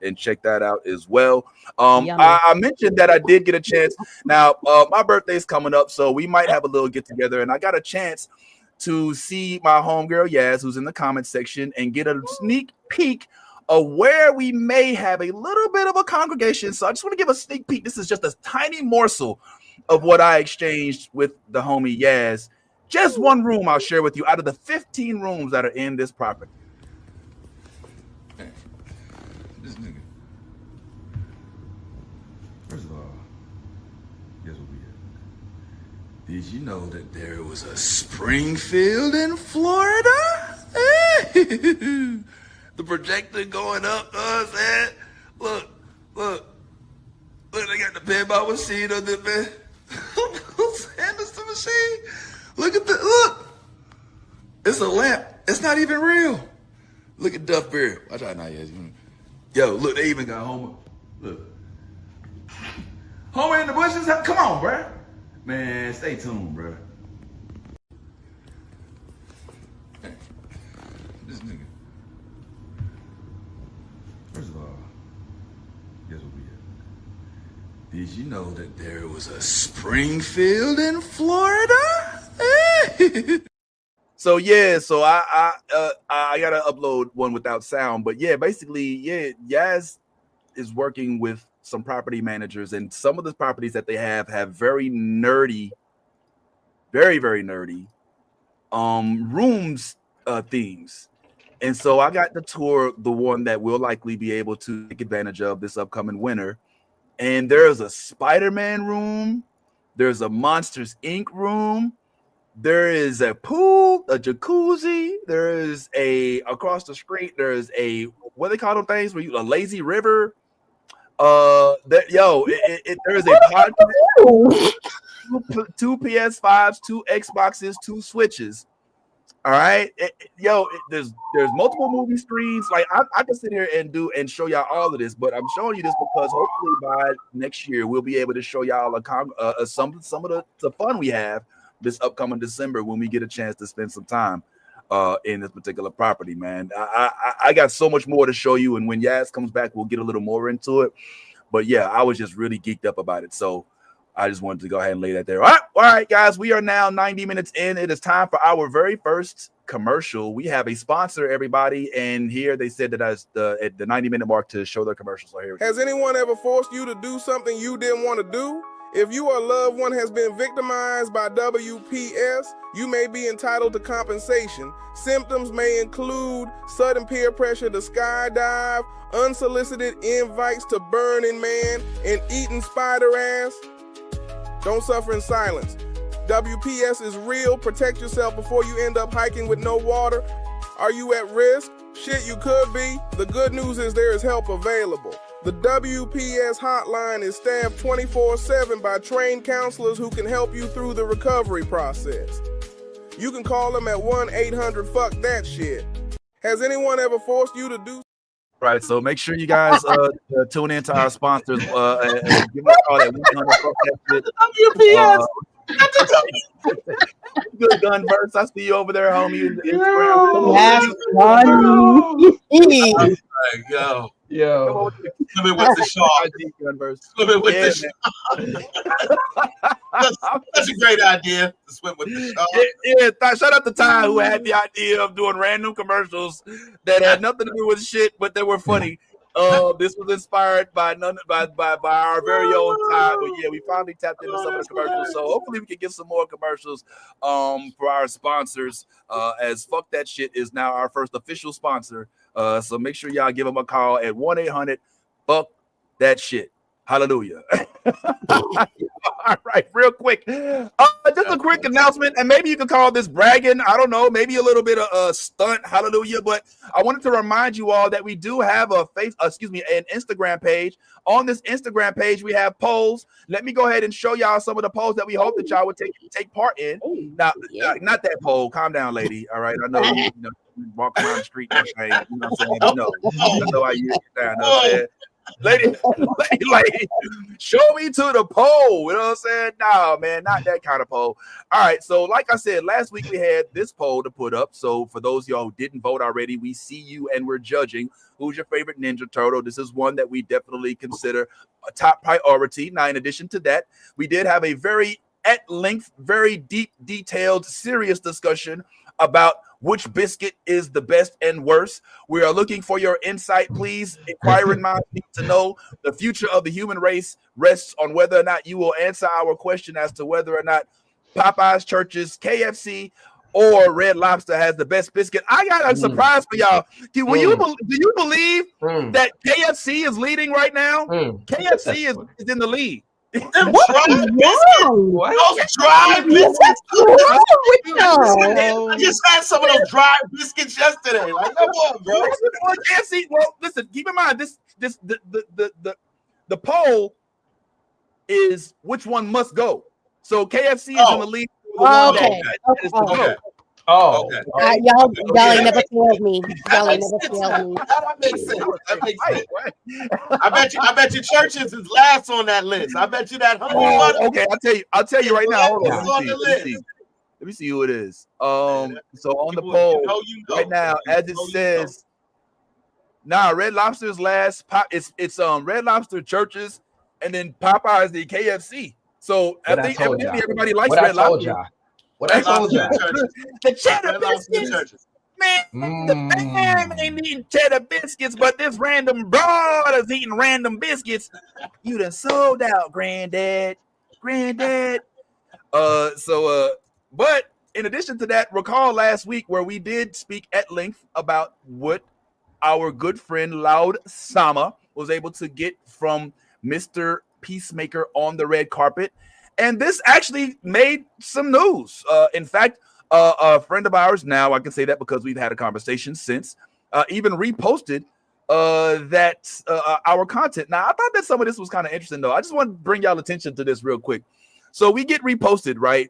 and check that out as well. I mentioned that I did get a chance. Now, my birthday's coming up, so we might have a little get together, and I got a chance to see my homegirl Yaz, who's in the comment section, and get a sneak peek of where we may have a little bit of a congregation. So I just want to give a sneak peek. This is just a tiny morsel of what I exchanged with the homie Yaz. Just one room I'll share with you out of the 15 rooms that are in this property. Hey, this nigga. First of all, guess what we have? Did you know that there was a Springfield in Florida? The projector going up, man. Look, they got the pinball machine on there, man. Who's Anderson machine? Look. It's a lamp. It's not even real. Look at Duff Bear. Watch out now, yes. Yo, look, they even got Homer. Look. Homer in the bushes? Come on, bruh. Man, stay tuned, bruh. Hey, this nigga. First of all, guess what we have? Did you know that there was a Springfield in Florida? So I gotta upload one without sound, but yeah, basically, Yaz is working with some property managers, and some of the properties that they have very nerdy, very nerdy, rooms themes. And so I got to tour the one that we'll likely be able to take advantage of this upcoming winter. And there's a Spider-Man room. There's a Monsters, Inc. room. There is a pool, a jacuzzi. There is across the street, there's what they call them things where a lazy river. There is a podcast, two PS5s, two Xboxes, two Switches. All right, there's multiple movie streams. Like I can sit here and show y'all all of this, but I'm showing you this because hopefully by next year we'll be able to show y'all some of the fun we have this upcoming December when we get a chance to spend some time in this particular property. Man, I got so much more to show you, and when Yaz comes back, we'll get a little more into it. But yeah, I was just really geeked up about it, so I just wanted to go ahead and lay that there. All right, guys, we are now 90 minutes in. It is time for our very first commercial. We have a sponsor, everybody, and here they said that at the 90-minute mark to show their commercial. So here we go. Has anyone ever forced you to do something you didn't want to do? If you or a loved one has been victimized by WPS, you may be entitled to compensation. Symptoms may include sudden peer pressure to skydive, unsolicited invites to Burning Man, and eating spider ass. Don't suffer in silence. WPS is real. Protect yourself before you end up hiking with no water. Are you at risk? Shit, you could be. The good news is there is help available. The WPS hotline is staffed 24/7 by trained counselors who can help you through the recovery process. You can call them at 1-800-FUCK-THAT-SHIT. Has anyone ever forced you to do? Right, so make sure you guys tune in to our sponsors and give us a call at 1-800-FUCK-THAT-SHIT. WPS. Good gun verse. I see you over there, homie. In the Instagram. Yes, Yo. Swimming with the shark. Swimming with the shark. That's a great idea to swim with the shark. Yeah, shout out to Ty who had the idea of doing random commercials that had nothing to do with shit, but they were funny. This was inspired by our very own Ty, but yeah, we finally tapped into some of the commercials. So hopefully we can get some more commercials for our sponsors. As Fuck That Shit is now our first official sponsor. So make sure y'all give them a call at 1-800-FUCK-THAT-SHIT. Hallelujah. All right, real quick. Just a quick announcement, and maybe you can call this bragging. I don't know, maybe a little bit of a stunt. Hallelujah. But I wanted to remind you all that we do have an Instagram page. On this Instagram page, we have polls. Let me go ahead and show y'all some of the polls that we hope that y'all would take part in. Now, not that poll. Calm down, lady. All right. I know you walk around the street and say, you know what I'm saying? I know how you get down. You know what I'm saying? Lady, show me to the poll. You know what I'm saying? No, man, not that kind of poll. All right. So, like I said, last week we had this poll to put up. So, for those of y'all who didn't vote already, we see you and we're judging who's your favorite Ninja Turtle. This is one that we definitely consider a top priority. Now, in addition to that, we did have a very at length, very deep, detailed, serious discussion about which biscuit is the best and worst. We are looking for your insight. Please, inquiring minds need to know. The future of the human race rests on whether or not you will answer our question as to whether or not Popeye's, Church's, KFC, or Red Lobster has the best biscuit. I got a surprise for y'all. Do you believe that KFC is leading right now? KFC is in the lead. Those dry biscuits. I just had some of those dry biscuits yesterday. Like, come on, bro. Well, listen. Keep in mind the poll is which one must go. So KFC is in the lead. Okay. Y'all ain't never failed me. Y'all ain't never failed me. That makes sense. I bet you Church's is last on that list. I bet you that honey butter. Okay, I'll tell you right now. Hold on. Let me see who it is. So on the poll right now, as it says, Red Lobster is last. It's Red Lobster, Church's, and then Popeye is the KFC. So I think everybody likes Red Lobster. What I told you. The cheddar biscuits. Man, the fam ain't eating cheddar biscuits, but this random broad is eating random biscuits. You done sold out, granddad. But in addition to that, recall last week where we did speak at length about what our good friend Loud Sama was able to get from Mr. Peacemaker on the red carpet. And this actually made some news. In fact, a friend of ours, now I can say that because we've had a conversation since, even reposted our content. Now, I thought that some of this was kind of interesting, though. I just want to bring y'all attention to this real quick. So we get reposted, right?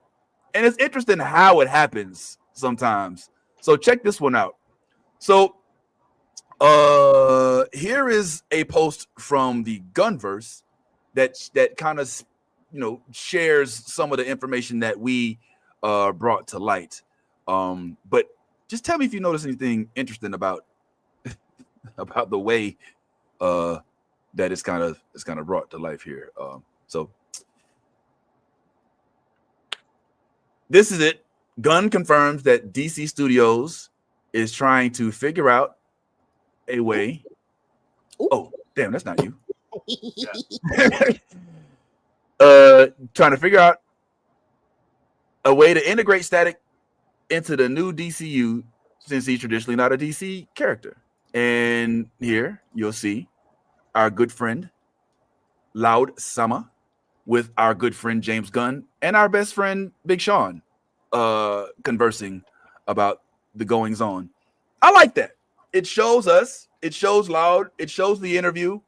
And it's interesting how it happens sometimes. So check this one out. So here is a post from the Gunverse that kind of shares some of the information that we brought to light. But just tell me if you notice anything interesting about the way that it's kind of brought to life here. So this is it. Gunn confirms that DC Studios is trying to figure out a way. Oh, damn, that's not you. Trying to figure out a way to integrate Static into the new DCU, since he's traditionally not a DC character. And here you'll see our good friend Loud Sama with our good friend James Gunn and our best friend Big Sean conversing about the goings on. I like that. It shows us, it shows Loud, it shows the interview.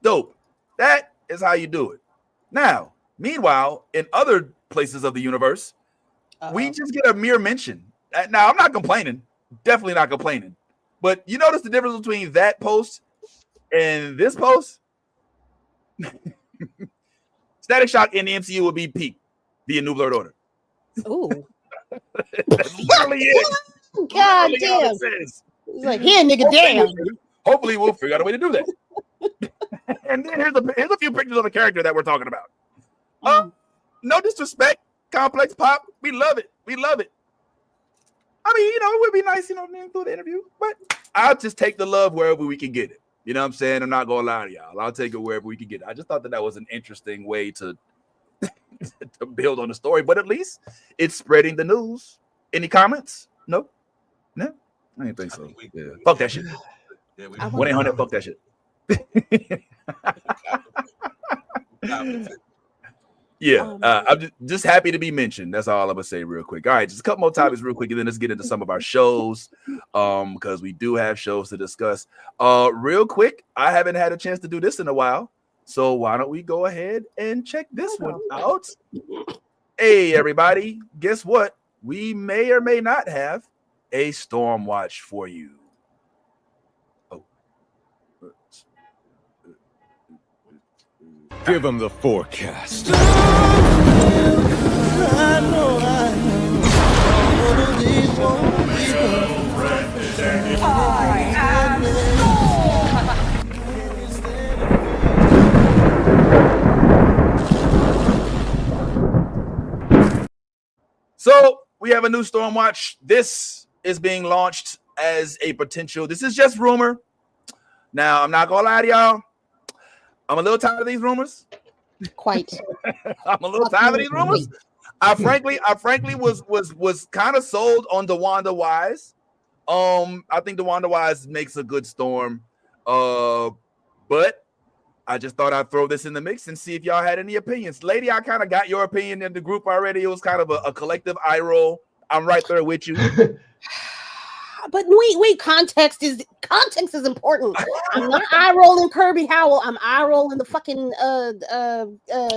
Dope. That is how you do it. Now, meanwhile, in other places of the universe, we just get a mere mention. Now, I'm not complaining. Definitely not complaining. But you notice the difference between that post and this post? Static Shock in the MCU would be peak, the New Blurred Order. Ooh. That's literally it. God damn. It's like, here, nigga, damn. Hopefully we'll figure out a way to do that. And then here's a few pictures of the character that we're talking about. No disrespect, Complex Pop. We love it. We love it. I mean, it would be nice, to include the interview, but I'll just take the love wherever we can get it. You know what I'm saying? I'm not going to lie to y'all. I'll take it wherever we can get it. I just thought that was an interesting way to to build on the story, but at least it's spreading the news. Any comments? No? No? I didn't think so. Fuck that shit. 1-800, fuck that shit. Yeah, I'm just happy to be mentioned. That's all I'm gonna say real quick. All right, just a couple more topics real quick, and then let's get into some of our shows, because we do have shows to discuss. Real quick, I haven't had a chance to do this in a while, so why don't we go ahead and check this one out? Hey, everybody, guess what? We may or may not have a storm watch for you. Give them the forecast. So we have a new Stormwatch. This is being launched as a potential. This is just rumor. Now, I'm not gonna lie to y'all. I'm a little tired of these rumors. Quite. I'm a little tired of these rumors. I frankly was kind of sold on DeWanda Wise. I think DeWanda Wise makes a good Storm. But I just thought I'd throw this in the mix and see if y'all had any opinions. Lady, I kind of got your opinion in the group already. It was kind of a collective eye roll. I'm right there with you. But wait, context is important. I'm not eye rolling Kirby Howell. I'm eye rolling the fucking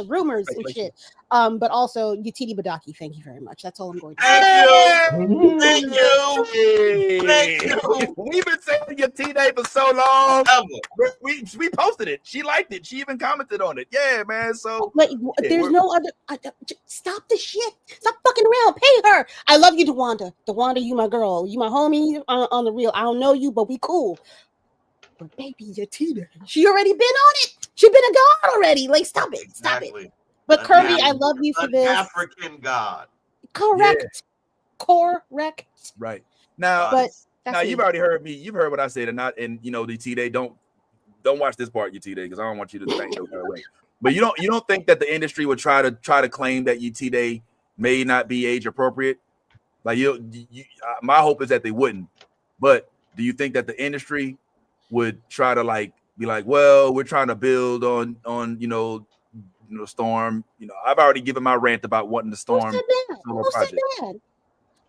rumors and shit. But also Yatiti Badaki, thank you very much. That's all I'm going to say. Thank you. We've been saying Yatiti for so long. We posted it. She liked it. She even commented on it. Yeah, man. So there's no other. Stop the shit. Stop fucking around. Pay her. I love you, DeWanda. DeWanda, you my girl. You my homie on the real. I don't know you, but we cool. But baby, Yatiti, she already been on it. She been a god already. Like, stop it. Stop it. But Kirby, I love you for this. African god. Correct. Yeah. Correct. Right. Now, but you've already heard me. You've heard what I said, and the T-Day, don't watch this part, T-Day, because I don't want you to think no other way. But you don't think that the industry would try to claim that T-Day may not be age appropriate? Like my hope is that they wouldn't. But do you think that the industry would try to be like, well, we're trying to build on Storm? I've already given my rant about wanting the Storm. Who said that?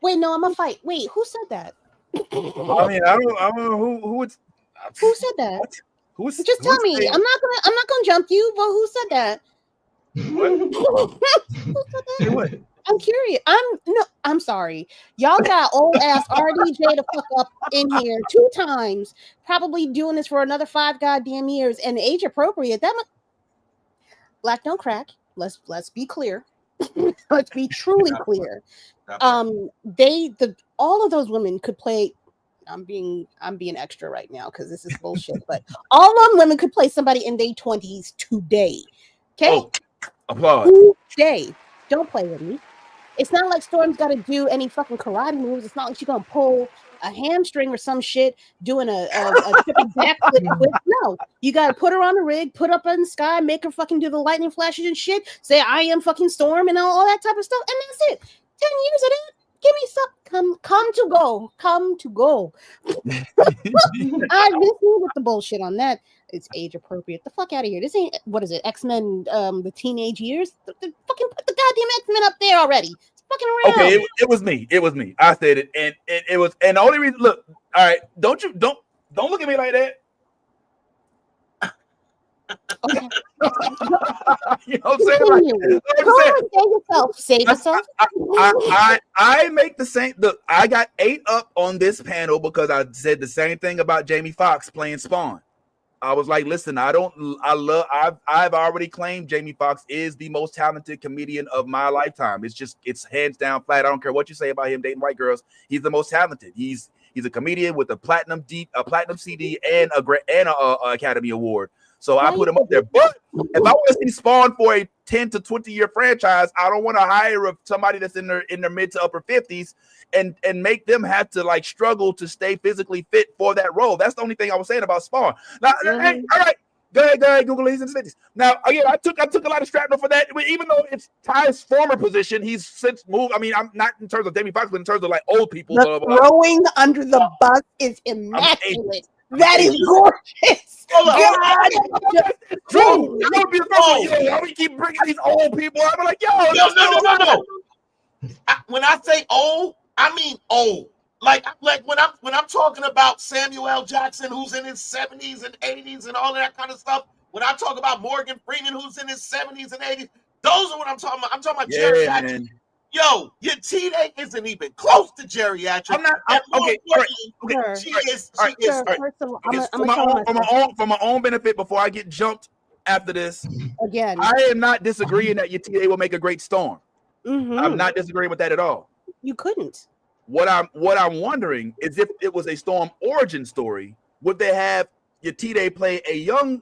Wait, no, I'm gonna fight. Wait, who said that? I mean, I don't know who said that. What? Just tell me. I'm not gonna jump you. But who said that? What? Who said that? I'm curious. I'm sorry. Y'all got old ass RDJ to fuck up in here 2 times, probably doing this for another 5 goddamn years, and age appropriate. Black don't crack. Let's be clear. Let's be truly clear. All of those women could play. I'm being extra right now because this is bullshit. But all them women could play somebody in their 20s today. Okay. Oh, applaud. Today. Don't play with me. It's not like Storm's got to do any fucking karate moves. It's not like she's gonna pull a hamstring or some shit doing a triple backflip. No, you gotta put her on a rig, put up in the sky, make her fucking do the lightning flashes and shit. Say I am fucking Storm and all that type of stuff, and that's it. 10 years of that. Give me some. Come to go. I've been with the bullshit on that. It's age appropriate. The fuck out of here. This ain't, what is it? X-Men, the teenage years. The fucking put the goddamn X-Men up there already. It's fucking around. Okay, it was me. It was me. I said it, and it was. And the only reason, look, all right, don't look at me like that. Okay. You know what I'm saying? Save yourself. I make the same. Look, I got 8 up on this panel because I said the same thing about Jamie Foxx playing Spawn. I was like, listen, I've already claimed Jamie Foxx is the most talented comedian of my lifetime. It's hands down flat. I don't care what you say about him dating white girls. He's the most talented. He's a comedian with a platinum CD and a Academy Award. So I put him up there. But if I want to see Spawn for a 10 to 20 year franchise, I don't want to hire somebody that's in their mid to upper 50s and make them have to like struggle to stay physically fit for that role. That's the only thing I was saying about Spawn. Now, hey, all right, go ahead, Google. He's in his 50s. Now, again, I took a lot of shrapnel for that. Even though it's Ty's former position, he's since moved. I mean, I'm not in terms of Jamie Foxx, but in terms of like old people. The throwing under the bus is immaculate. That is gorgeous. We keep bringing these old people. I'm like, no. When I say old, I mean old. Like when I'm talking about Samuel L. Jackson, who's in his 70s and 80s and all of that kind of stuff. When I talk about Morgan Freeman, who's in his 70s and 80s, those are what I'm talking about. I'm talking about geriatric. Yo, your T-Day isn't even close to geriatric. I'm not. Okay. She is. For my own benefit, before I get jumped after this, again, I am not disagreeing that your T-Day will make a great Storm. Mm-hmm. I'm not disagreeing with that at all. You couldn't. What I'm wondering is if it was a Storm origin story, would they have your T-Day play a young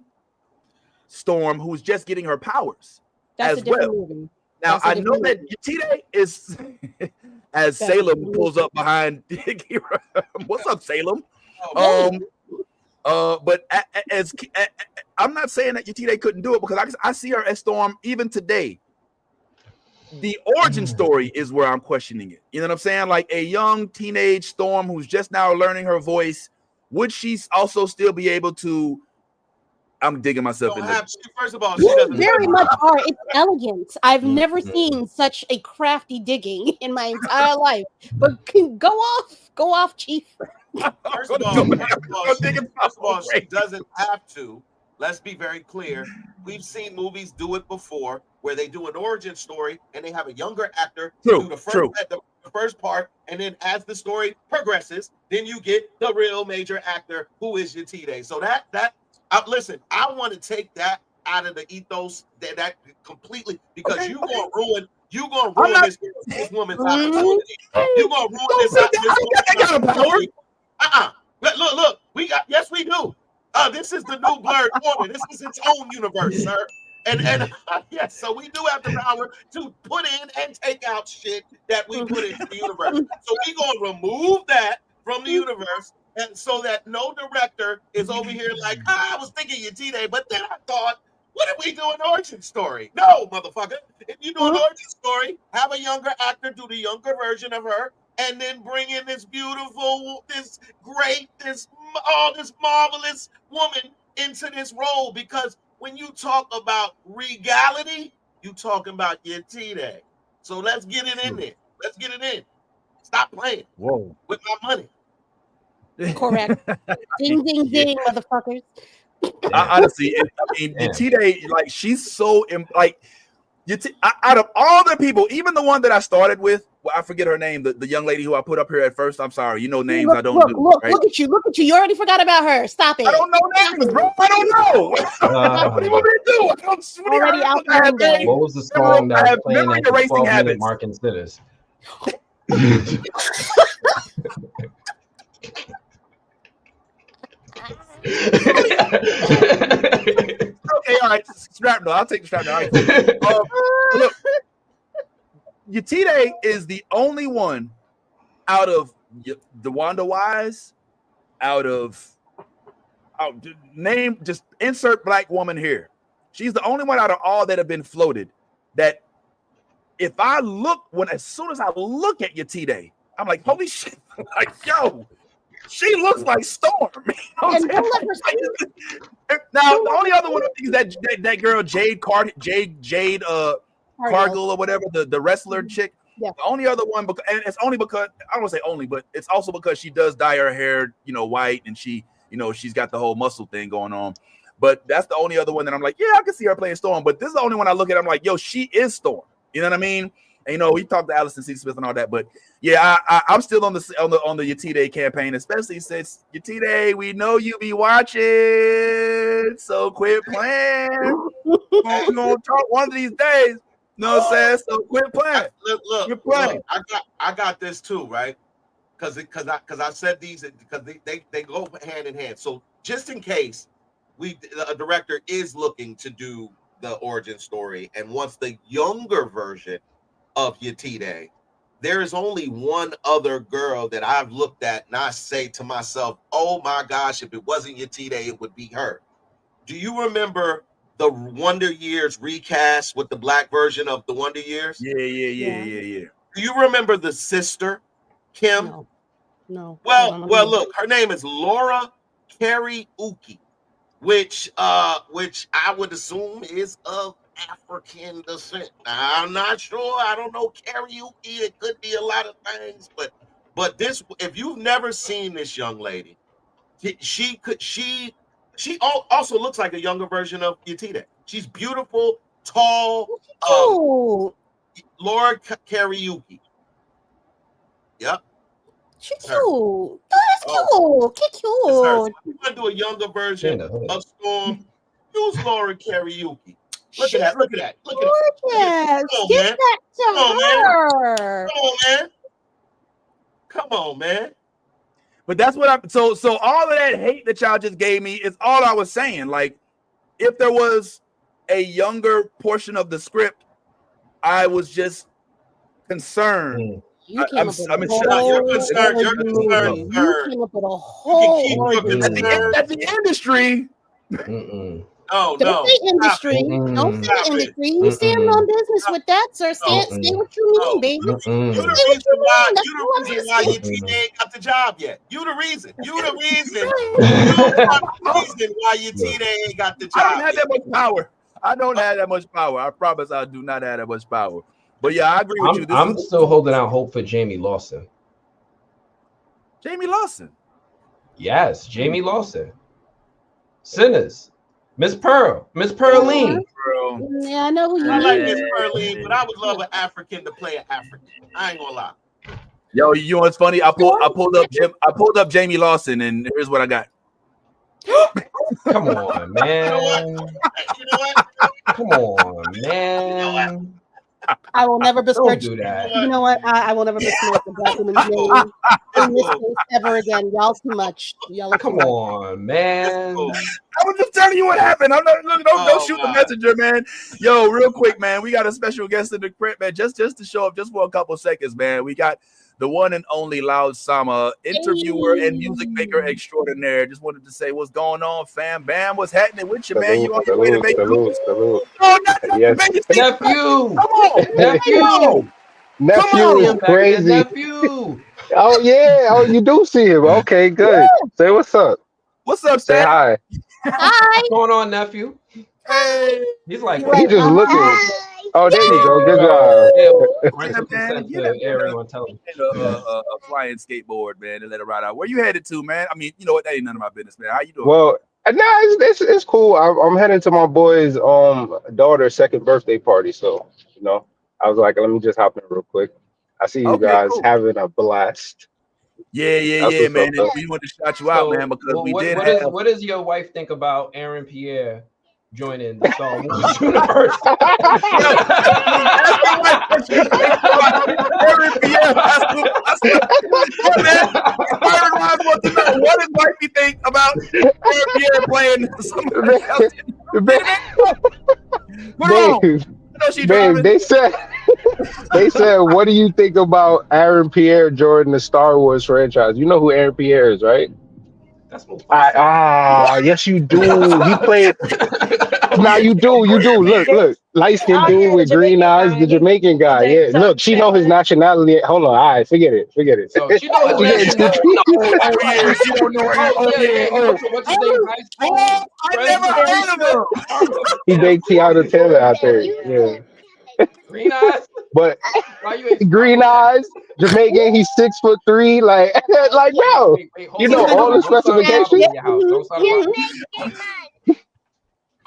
Storm who's just getting her powers? That's as a different well. movie. Now I know that Yatide is as Salem pulls up behind Kira. What's up, Salem? But as I'm not saying that Yatide couldn't do it because I see her as Storm even today. The origin story is where I'm questioning it. You know what I'm saying? Like a young teenage Storm who's just now learning her voice. Would she also still be able to? I'm digging myself in there. First of all, she doesn't very much are. It's elegant. I've never seen such a crafty digging in my entire life. But go off, Chief. First of all, she doesn't have to. Let's be very clear. We've seen movies do it before, where they do an origin story and they have a younger actor do the first part, and then as the story progresses, then you get the real major actor who is your T-Day. So that. Listen, I want to take that out of the ethos that completely because you're gonna ruin this woman's opportunity. You're gonna ruin this woman's opportunity. Look, we do. This is the new Blurred Order. This is its own universe, sir. And yes, so we do have the power to put in and take out shit that we put into the universe. So we're gonna remove that from the universe. And so that no director is over here like, I was thinking your T-Day, but then I thought, what if we do an origin story? No, motherfucker. If you do an origin story, have a younger actor do the younger version of her, and then bring in this beautiful, this great, this marvelous woman into this role. Because when you talk about regality, you talking about your T-Day. So let's get it in there. Let's get it in. Stop playing with my money. Correct. Ding, ding, ding, motherfuckers. Honestly, the T-Day, like she's so like Out of all the people, even the one that I started with, well, I forget her name, the young lady who I put up here at first. I'm sorry, names I don't do. Look, right? look at you. Look at you. You already forgot about her. Stop it. I don't know names, bro. I don't know. What do you want me to do? I don't, Already out the window. What was the song that was playing at the erasing 12-minute habits. mark in Sitters? Okay, all right. Strap no, I'll take the strap now. Right, look, Yatide is the only one out of the Wanda Wise, name, just insert black woman here. She's the only one out of all that have been floated that if I look, as soon as I look at Yatide, I'm like, holy shit, like, yo, she looks like Storm. And don't let her now, the only other one is that girl Jade Cargill or whatever, the wrestler chick. Yeah. The only other one, and it's only because I don't want to say only, but it's also because she does dye her hair, white, and she, she's got the whole muscle thing going on. But that's the only other one that I'm like, yeah, I can see her playing Storm. But this is the only one I look at. I'm like, yo, she is Storm. You know what I mean? And, we talked to Allison C. Smith and all that, but yeah, I'm still on the Yatide campaign, especially since Yatide, we know you be watching, so quit playing. We're gonna talk one of these days. You know what I'm saying? So quit playing. Look, I got this too, right? Because I said these because they go hand in hand. So just in case a director is looking to do the origin story and wants the younger version of Yatide, there is only one other girl that I've looked at and I say to myself, oh my gosh, if it wasn't Yatide, it would be her. Do you remember the Wonder Years recast with the black version of the Wonder Years? Yeah. Do you remember the sister, Kim? No. Well, look, her name is Laura Kariuki, which I would assume is of African descent. Now, I'm not sure. I don't know karaoke. It could be a lot of things, but this, if you've never seen this young lady, she also looks like a younger version of Yatide. She's beautiful, tall. Laura Kariuki. Yep. She's cute. Oh, that's cute. Cute. So if you want to do a younger version of Storm, use Laura Kariuki. Look at that. Gorgeous. Give that to her. Come on, man. But that's what I'm so all of that hate that y'all just gave me is all I was saying. Like, if there was a younger portion of the script, I was just concerned. You're concerned. You're concerned. You came up with a whole at the industry. Don't say industry. Don't say industry. You stand on business with that, sir. Say what you mean, baby. You the reason why Yatide ain't got the job yet. You the reason. You the reason why Yatide ain't got the job. I don't have that much power. I don't have that much power. I promise I do not have that much power. But yeah, I agree with you. I'm still holding out hope for Jamie Lawson. Jamie Lawson? Yes, Jamie Lawson. Sinners. Miss Pearline. Yeah, I know who you I like Miss Pearline, but I would love an African to play an African. I ain't gonna lie. Yo, you know what's funny? I pulled up Jamie Lawson, and here's what I got. Come on, man. You know what? Come on, man. I will never besmirch. Do that. You know what? I will never besmirch the black woman's name in this case ever again. Y'all too much. Y'all come on, man. I was just telling you what happened. Don't shoot the messenger, man. Yo, real quick, man. We got a special guest in the crib, man. Just to show up, just for a couple seconds, man. We got the one and only Loud Sama, interviewer and music maker extraordinaire. Just wanted to say what's going on, fam. Bam, what's happening with you, man? You on your way to make salute. Oh, Yes. Nephew. Come on. Nephew is crazy. Nephew. Oh, yeah. Oh, you do see him. Okay, good. Say what's up. What's up, Say hi. Hi. What's going on, nephew? Hey. He's like, He just looking. Oh, there you go. Good job. Everyone tell him. A flying skateboard, man, and let it ride out. Where you headed to, man? I mean, you know what? That ain't none of my business, man. How you doing? Well, it's cool. I'm heading to my boy's daughter's second birthday party, so I was like, let me just hop in real quick. I see you Okay, guys cool. having a blast. Yeah, man. And we want to shout you out, man, because what does your wife think about Aaron Pierre joining the Star Wars universe? Aaron Pierre, what does wifey think about Aaron Pierre playing somebody else? Babe, they said, what do you think about Aaron Pierre joining the Star Wars franchise? You know who Aaron Pierre is, right? That's yes, you do. He played. Nah, you do. Look, light skinned dude with green eyes, the Jamaican guy. Yeah, look, she know his nationality. Hold on, all right, forget it. So she knows his nationality. She don't know. What's his name? High school. I never heard of him. He baked Tiana Taylor out there. Yeah. Green eyes. But green eyes, Jamaican. He's 6'3". Like bro, you know all the specifications.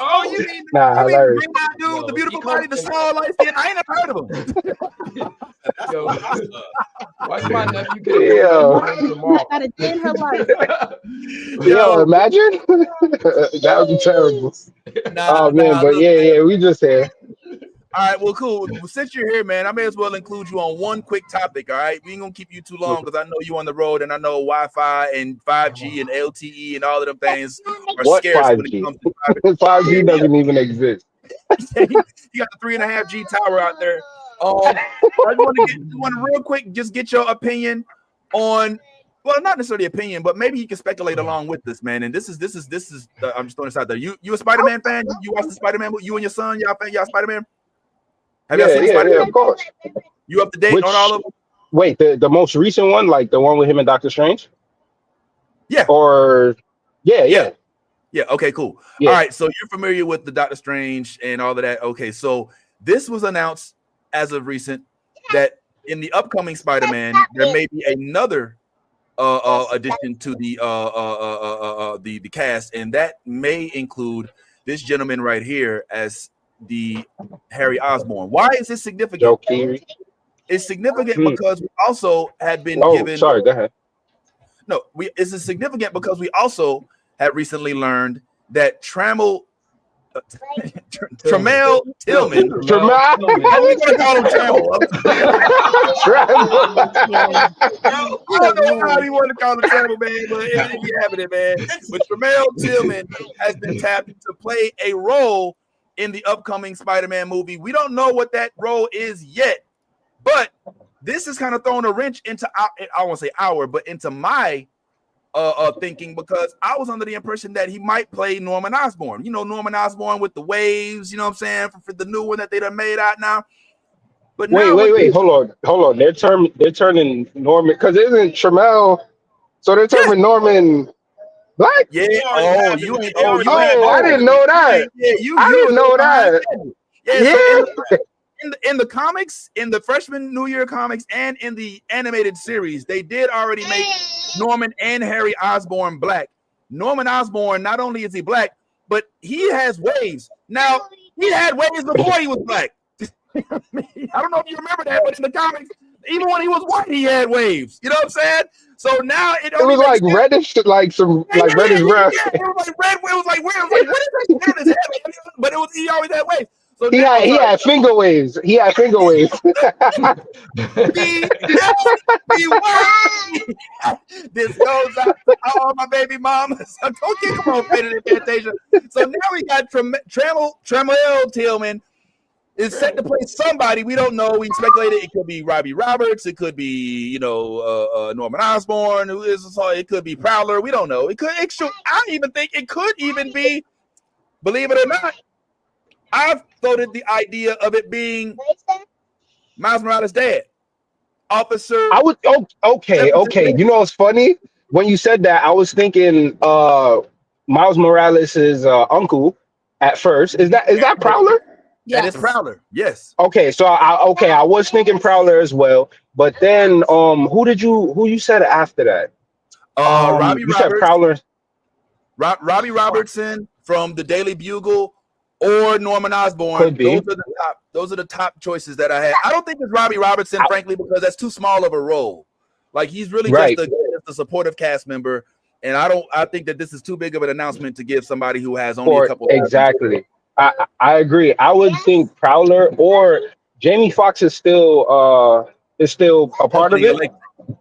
Oh, you mean hilarious. green eyed dude, the beautiful body, the small light skin? I ain't never heard of him. Watch my nephew get Not a day in her life. Yo, imagine that would be terrible. But yeah, we just here. All right, well, cool. Well, since you're here, man, I may as well include you on one quick topic. All right, we ain't gonna keep you too long because I know you on the road, and I know Wi-Fi and 5G and LTE and all of them things are scarce 5G? when it comes to private. 5G doesn't even exist. You got the 3.5G tower out there. I want to real quick just get your opinion on. Well, not necessarily opinion, but maybe you can speculate along with this, man. And this is. I'm just throwing this out there. You a Spider-Man fan? You watch the Spider-Man? You and your son, y'all Spider-Man? Have y'all seen Spider-Man? Yeah, of course. You up to date on all of them? Wait, the most recent one, like the one with him and Doctor Strange? Yeah. Or yeah. Okay, cool. Yeah. All right, so you're familiar with the Doctor Strange and all of that. Okay, so this was announced as of recent that in the upcoming Spider-Man there may be another addition to the cast, and that may include this gentleman right here as the Harry Osborn. Why is this significant? It's significant because we also had been given. Sorry, go ahead. No, it's significant because we also had recently learned that Tramel Tillman. I'm gonna call him Trammell. I don't know how you want to call him Trammell, man, but it be happening, man. But Tramel Tillman has been tapped to play a role in the upcoming Spider-Man movie. We don't know what that role is yet, but this is kind of throwing a wrench into I won't say but into my thinking, because I was under the impression that he might play Norman Osborn. You know, Norman Osborn with the waves, you know what I'm saying, for the new one that they done made out now. But wait, hold on. They're turning Norman, because isn't Tramel, so they're turning Norman black? Yeah. I didn't know that. I didn't know that. Yeah. So in the comics, in the freshman New Year comics, and in the animated series, they did already make Norman and Harry Osborn black. Norman Osborn, not only is he black, but he has waves. Now, he had waves before he was black. I don't know if you remember that, but in the comics, even when he was white, he had waves. You know what I'm saying? So now it was like reddish, like some reddish brown. Yeah, it was like red. It was like weird. It was like, what is that? But he always had waves. So he had finger waves. This goes out to all my baby mamas. Okay, come on, Fantasia. So now we got Tramel Tillman is set to play somebody we don't know. We speculated it could be Robbie Roberts. It could be Norman Osborn. It could be Prowler. We don't know. I even think it could even be, believe it or not, I've floated the idea of it being Miles Morales' dad, Officer. Okay. You know what's funny? When you said that, I was thinking Miles Morales' uncle at first. Is that Prowler? Yes. That is Prowler. Yes. Okay, so I was thinking Prowler as well, but then who you said after that? Robbie Roberts. Said Prowler. Robbie Robertson from the Daily Bugle or Norman Osborn. Could be. Those are the top choices that I had. I don't think it's Robbie Robertson, frankly, because that's too small of a role. Like he's really just a supportive cast member, and I think that this is too big of an announcement to give somebody who has only a couple. Exactly. I agree. I would think Prowler or Jamie Foxx is still a part of it.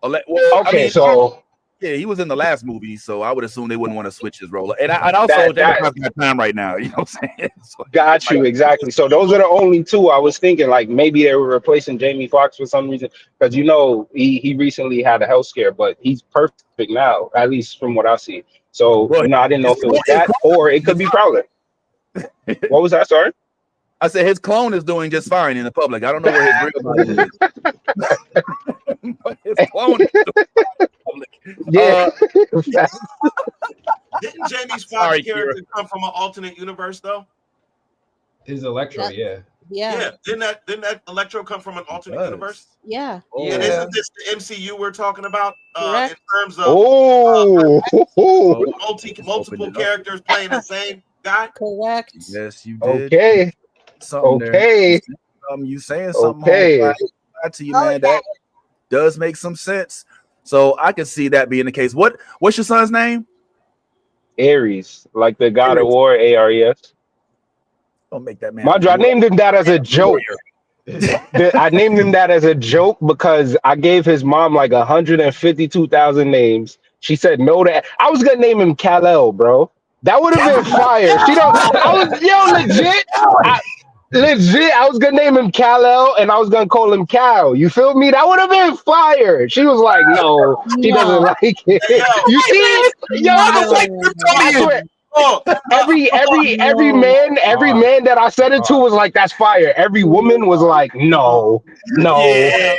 Okay, so yeah, he was in the last movie, so I would assume they wouldn't want to switch his role. And also, Jamie Foxx got time right now. You know what I'm saying? So, got you exactly. So those are the only two I was thinking. Like maybe they were replacing Jamie Foxx for some reason because he recently had a health scare, but he's perfect now, at least from what I see. So I didn't know if it was that or it could be Prowler. What was that? Sorry. I said his clone is doing just fine in the public. I don't know where his real body is. But his clone is doing fine in the public. Yeah. Didn't Jamie Foxx's character come from an alternate universe though? His Electro, yeah. Didn't that Electro come from an alternate universe? Yeah. And isn't this the MCU we're talking about in terms of multiple characters playing the same guy? Correct. Yes, you did. Okay. You saying something? Okay. To you, man. That does make some sense. So I can see that being the case. What's your son's name? Ares, like the God of War, Ares. Don't make that man. I named him that as a joke. I named him that as a joke because I gave his mom like 152,000 names. She said no to. I was gonna name him Kal-El, bro. That would have been fire. Legit. I was gonna name him Kal-El, and I was gonna call him Cal. You feel me? That would have been fire. She was like, "No, she doesn't like it." You see it? Yo, I swear. Every man that I said it to was like, "That's fire." Every woman was like, "No." Yeah.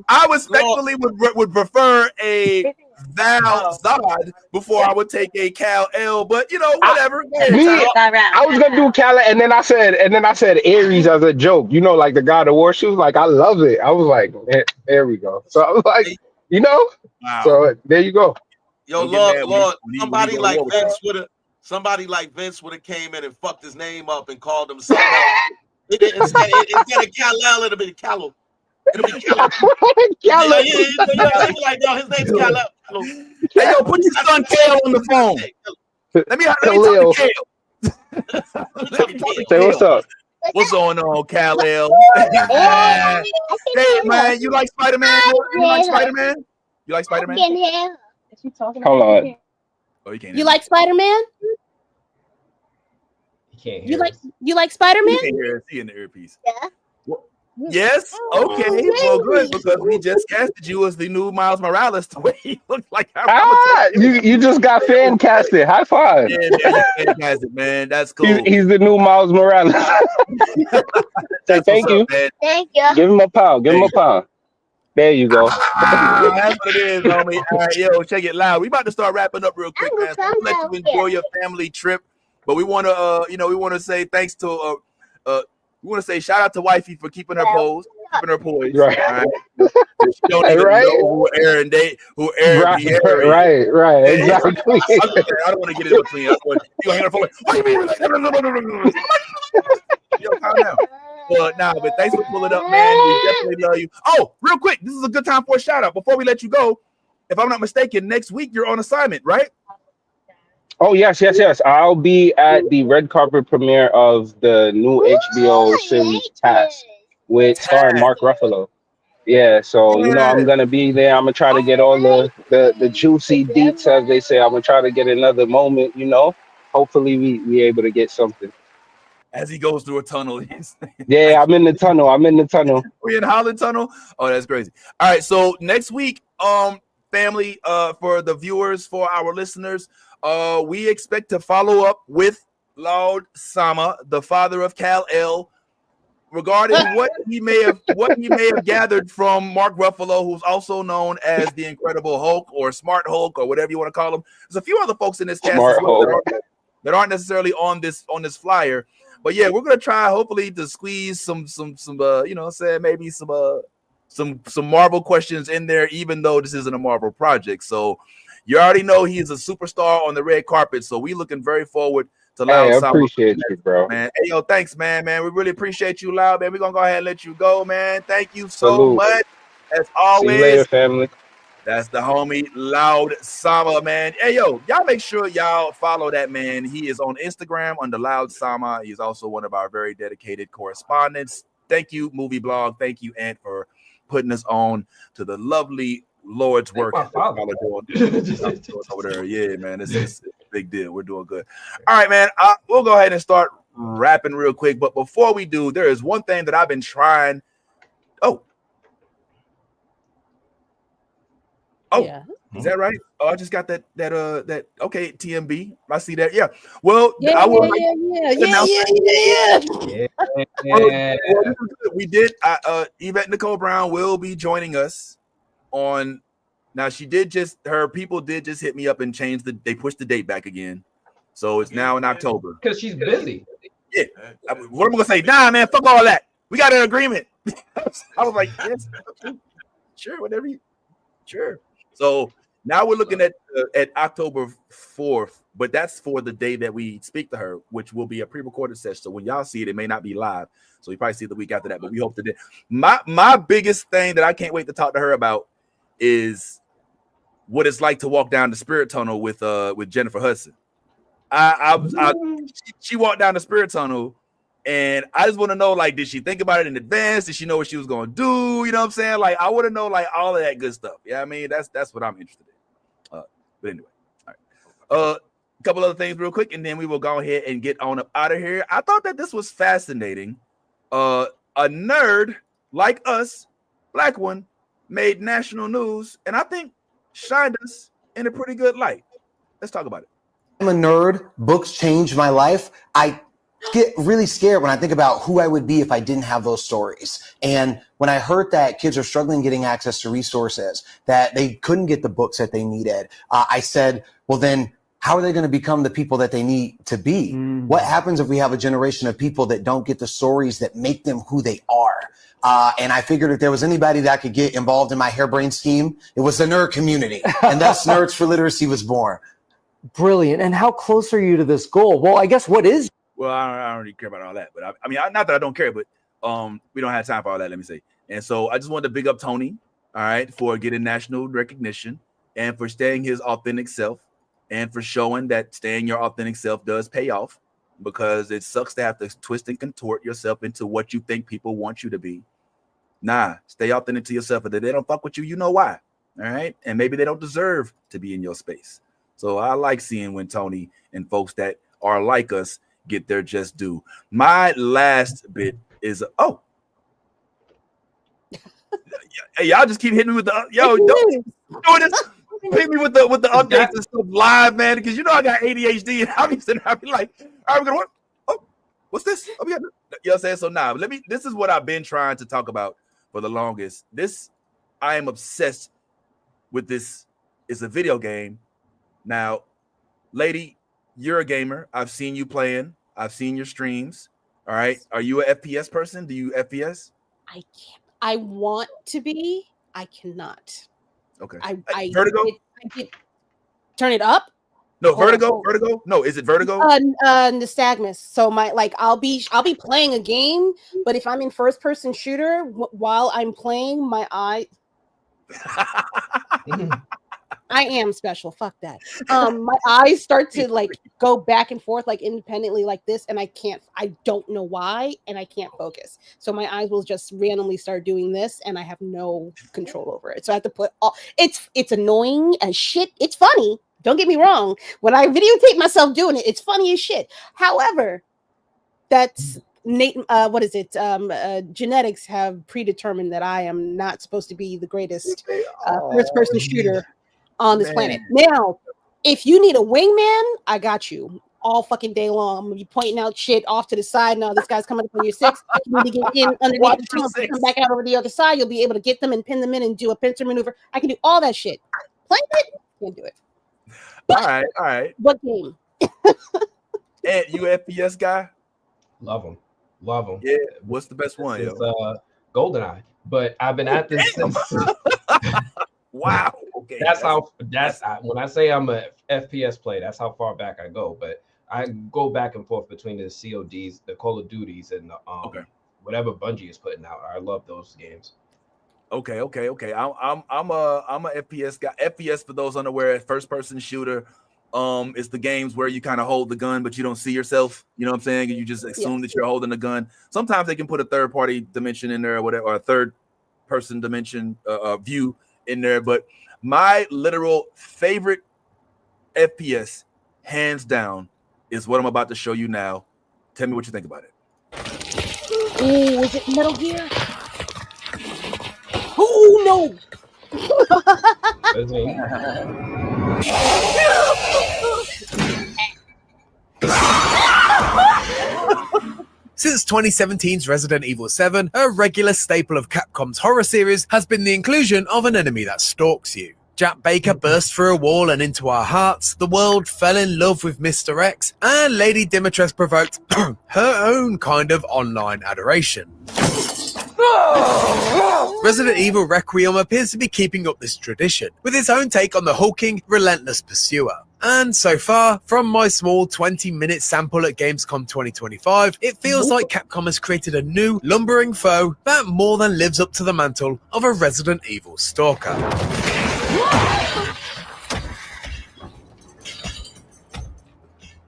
I respectfully would prefer a Val Zod before I would take a Kal-El, but whatever. I was gonna do Cal, and then I said Ares as a joke. Like the God of War. She was like, "I love it." I was like, "There we go." So I was like, wow. So there you go. Yo, Lord, somebody like Vince would have came in and fucked his name up and called him something else. Instead of Kal-El, it'll be Kal-El. It'll be Kal-El. Like, no, his name's Kal-El. Hey, yo, put your son Kale on the phone. Let me talk to Kale. Say what's up. What's going on, Kal-El? Hey, man, you like Spider-Man? You like Spider-Man? You like Spider-Man? Hold on. Oh, you can't. You like Spider-Man? Can't hear you like Spider-Man? You can't hear us. See in the earpiece. Yeah. Yes. Okay. Well, good, because we just casted you as the new Miles Morales. The way he looks like. You just got fan casted. High five. Yeah, man, you fan casted, man. That's cool. He's the new Miles Morales. Say thank you. Thank you. Give him a pound. Give him a pound. There you go. That's what it is, homie. All right, yo, check it loud. We about to start wrapping up real quick, man. So we'll let you enjoy your family trip. But we want to, we want to say thanks to, we want to say shout out to Wifey for keeping her pose, keeping her poise. Right. All right. She don't even know who Aaron Pierre. Right. Exactly. I don't want to get in between. You gonna hit her phone? What do you mean? Yo, calm down. But thanks for pulling up, man. We definitely love you. Oh, real quick, this is a good time for a shout out. Before we let you go, if I'm not mistaken, next week you're on assignment, right? Oh, yes. I'll be at the red carpet premiere of the new HBO series Task with starring Mark Ruffalo. Yeah, so I'm gonna be there. I'm gonna try to get all the juicy deets, as they say. I'm gonna try to get another moment. Hopefully we able to get something. As he goes through a tunnel. Yeah, I'm in the tunnel. We're in Holland Tunnel. Oh, that's crazy. All right, so next week, family, for the viewers, for our listeners, we expect to follow up with Lord Sama, the father of Kal-El, regarding what he may have gathered from Mark Ruffalo, who's also known as the Incredible Hulk or Smart Hulk or whatever you want to call him. There's a few other folks in this cast as well that aren't necessarily on this flyer. But yeah, we're gonna try hopefully to squeeze some maybe some Marvel questions in there, even though this isn't a Marvel project. So You already know he is a superstar on the red carpet, so we looking very forward to Hey, Loud I Sama. appreciate you, bro. Man, hey yo, thanks, man. We really appreciate you, Loud, man. We're gonna go ahead and let you go, man. Thank you so Salute. much. As See you later, always, family. that's the homie Loud Sama, man. Hey yo, y'all make sure y'all follow that man. He is on Instagram under Loud Sama. He's also one of our very dedicated correspondents. Thank you, Movie Blog. Thank you, Ant, for putting us on to the lovely Lord's work that y'all are doing over there. Yeah, man, it's a big deal. We're doing good. All right, man. We'll go ahead and start rapping real quick. But before we do, there is one thing that I've been trying. Oh, yeah. Is that right? Oh, I just got that okay, TMB. I see that. Yeah. Well, Yeah. We did. Yvette Nicole Brown will be joining us on. Now her people did just hit me up and change they pushed the date back again, so it's now in October. Because she's busy. Yeah. What am I gonna say? Nah, man, fuck all that. We got an agreement. I was like, yes, sure, whatever. Sure. So now we're looking at October 4th, but that's for the day that we speak to her, which will be a pre-recorded session. So when y'all see it, it may not be live. So you probably see it the week after that, but we hope to. My biggest thing that I can't wait to talk to her about is what it's like to walk down the Spirit Tunnel with Jennifer Hudson. She walked down the Spirit Tunnel, and I just want to know, like, did she think about it in advance? Did she know what she was going to do? You know what I'm saying? Like, I want to know, like, all of that good stuff. Yeah, I mean, that's what I'm interested in. But anyway, all right. A couple other things real quick, and then we will go ahead and get on up out of here. I thought that this was fascinating. A nerd like us, black one, made national news, and I think shined us in a pretty good light. Let's talk about it. I'm a nerd. Books changed my life. I get really scared when I think about who I would be if I didn't have those stories. And when I heard that kids are struggling getting access to resources, that they couldn't get the books that they needed, I said, well, then how are they going to become the people that they need to be? What happens if we have a generation of people that don't get the stories that make them who they are? And I figured if there was anybody that could get involved in my harebrained scheme, it was the nerd community. And thus Nerds for Literacy was born. Brilliant. And how close are you to this goal? Well, I guess what is... Well, I don't really care about all that, but I mean, not that I don't care, but we don't have time for all that, let me say. And so I just wanted to big up Tony, all right, for getting national recognition and for staying his authentic self and for showing that staying your authentic self does pay off, because it sucks to have to twist and contort yourself into what you think people want you to be. Nah, stay authentic to yourself. If they don't fuck with you, you know why, all right? And maybe they don't deserve to be in your space. So I like seeing when Tony and folks that are like us get their just due. My last bit is hey, y'all just keep hitting me with the don't this. Hit me with the updates and stuff live, man, because you know I got ADHD and I'll be sitting there, I'll be like, all right, we're gonna work. Oh, what's this? Oh, yeah. You know what I'm saying? So now this is what I've been trying to talk about for the longest. I am obsessed with this. It's a video game. Now, lady, you're a gamer. I've seen you playing. I've seen your streams. All right. Are you an FPS person? Do you FPS? I can't. I want to be. I cannot. Okay. Vertigo? Turn it up? No, Vertigo. No, is it Vertigo? Nystagmus. So I'll be playing a game, but if I'm in first person shooter while I'm playing, my eye. I am special. Fuck that. My eyes start to go back and forth independently like this, and I don't know why, and I can't focus. So my eyes will just randomly start doing this, and I have no control over it. So I have to put it's annoying as shit. It's funny. Don't get me wrong. When I videotape myself doing it, it's funny as shit. However, that's genetics have predetermined that I am not supposed to be the greatest first person shooter on this planet. Now, if you need a wingman, I got you all fucking day long. I'm gonna be pointing out shit off to the side. Now this guy's coming up on your six. You need to get in underneath the tunnel, come back out over the other side. You'll be able to get them and pin them in and do a pincer maneuver. I can do all that shit. Playing it, can't do it. But, all right. What game? And you FPS guy? Love them. Yeah. What's the best one? It's GoldenEye. But I've been at this since. Wow. Okay, When I say I'm a FPS player, that's how far back I go. But I go back and forth between the CODs, the Call of Duties, and the, whatever Bungie is putting out. I love those games. Okay. I'm a FPS guy. FPS, for those unaware, first person shooter. It's the games where you kind of hold the gun, but you don't see yourself. You know what I'm saying? And you just assume that you're holding the gun. Sometimes they can put a third party dimension in there or whatever, or a third person dimension view in there. But my literal favorite FPS, hands down, is what I'm about to show you now. Tell me what you think about it. Oh, is it Metal Gear? Oh no! Since 2017's Resident Evil 7, a regular staple of Capcom's horror series has been the inclusion of an enemy that stalks you. Jack Baker burst through a wall and into our hearts, the world fell in love with Mr. X, and Lady Dimitrescu provoked her own kind of online adoration. Resident Evil Requiem appears to be keeping up this tradition, with its own take on the hulking, relentless pursuer. And so far, from my small 20-minute sample at Gamescom 2025, it feels like Capcom has created a new, lumbering foe that more than lives up to the mantle of a Resident Evil stalker.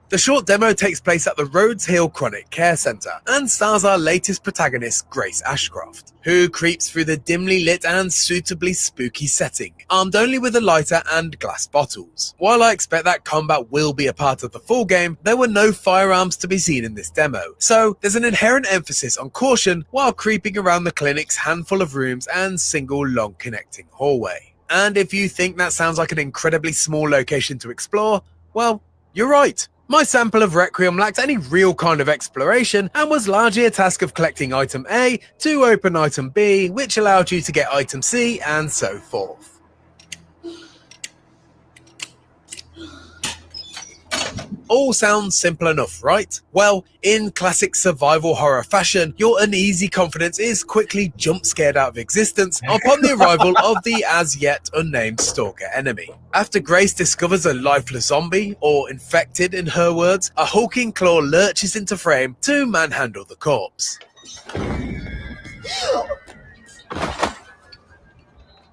The short demo takes place at the Rhodes Hill Chronic Care Centre and stars our latest protagonist, Grace Ashcroft, who creeps through the dimly lit and suitably spooky setting, armed only with a lighter and glass bottles. While I expect that combat will be a part of the full game, there were no firearms to be seen in this demo, so there's an inherent emphasis on caution while creeping around the clinic's handful of rooms and single long connecting hallway. And if you think that sounds like an incredibly small location to explore, well, you're right. My sample of Requiem lacked any real kind of exploration and was largely a task of collecting item A to open item B, which allowed you to get item C and so forth. All sounds simple enough, right? Well, in classic survival horror fashion, your uneasy confidence is quickly jump-scared out of existence upon the arrival of the as-yet unnamed stalker enemy. After Grace discovers a lifeless zombie, or infected in her words, a hulking claw lurches into frame to manhandle the corpse.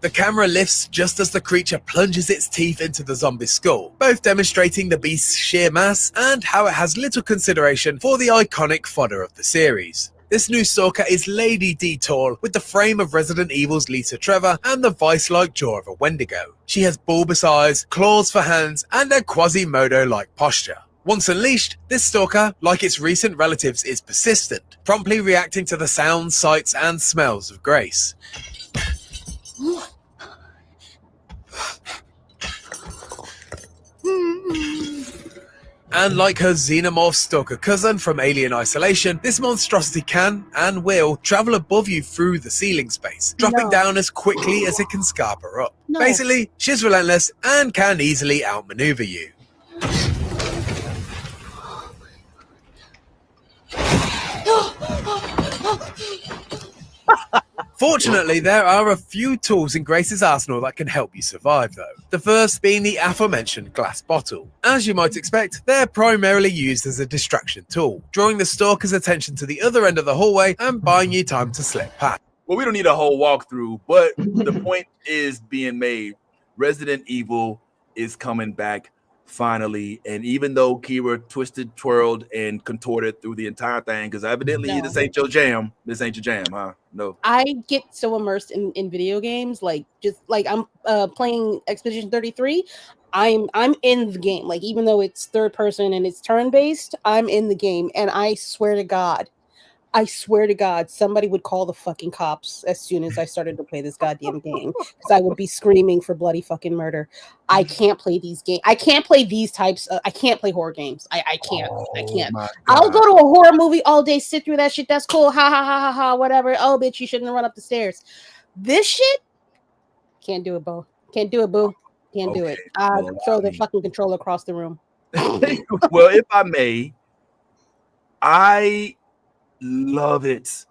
The camera lifts just as the creature plunges its teeth into the zombie's skull, both demonstrating the beast's sheer mass and how it has little consideration for the iconic fodder of the series. This new stalker is Lady D tall, with the frame of Resident Evil's Lisa Trevor and the vice-like jaw of a Wendigo. She has bulbous eyes, claws for hands, and a Quasimodo-like posture. Once unleashed, this stalker, like its recent relatives, is persistent, promptly reacting to the sounds, sights, and smells of Grace. And like her xenomorph stalker cousin from Alien Isolation, this monstrosity can, and will, travel above you through the ceiling space, dropping down as quickly as it can scamper up. Basically, she's relentless and can easily outmaneuver you. Fortunately, there are a few tools in Grace's arsenal that can help you survive, though. The first being the aforementioned glass bottle. As you might expect, they're primarily used as a distraction tool, drawing the stalker's attention to the other end of the hallway and buying you time to slip past. Well, we don't need a whole walkthrough, but the point is being made. Resident Evil is coming back finally, and even though Kira twisted, twirled, and contorted through the entire thing, because evidently this ain't your jam, huh? No. I get so immersed in video games, like just like I'm playing Expedition 33. I'm in the game, like even though it's third person and it's turn based, I'm in the game, and I swear to God, somebody would call the fucking cops as soon as I started to play this goddamn game, because I would be screaming for bloody fucking murder. I can't play these games. I can't play these types. I can't play horror games. I can't. I'll go to a horror movie all day, sit through that shit. That's cool. Ha ha ha ha ha. Whatever. Oh, bitch, you shouldn't run up the stairs. This shit, can't do it, boo. Can't do it, boo. Can't do it. Throw the fucking controller across the room. Well, if I may, I love it.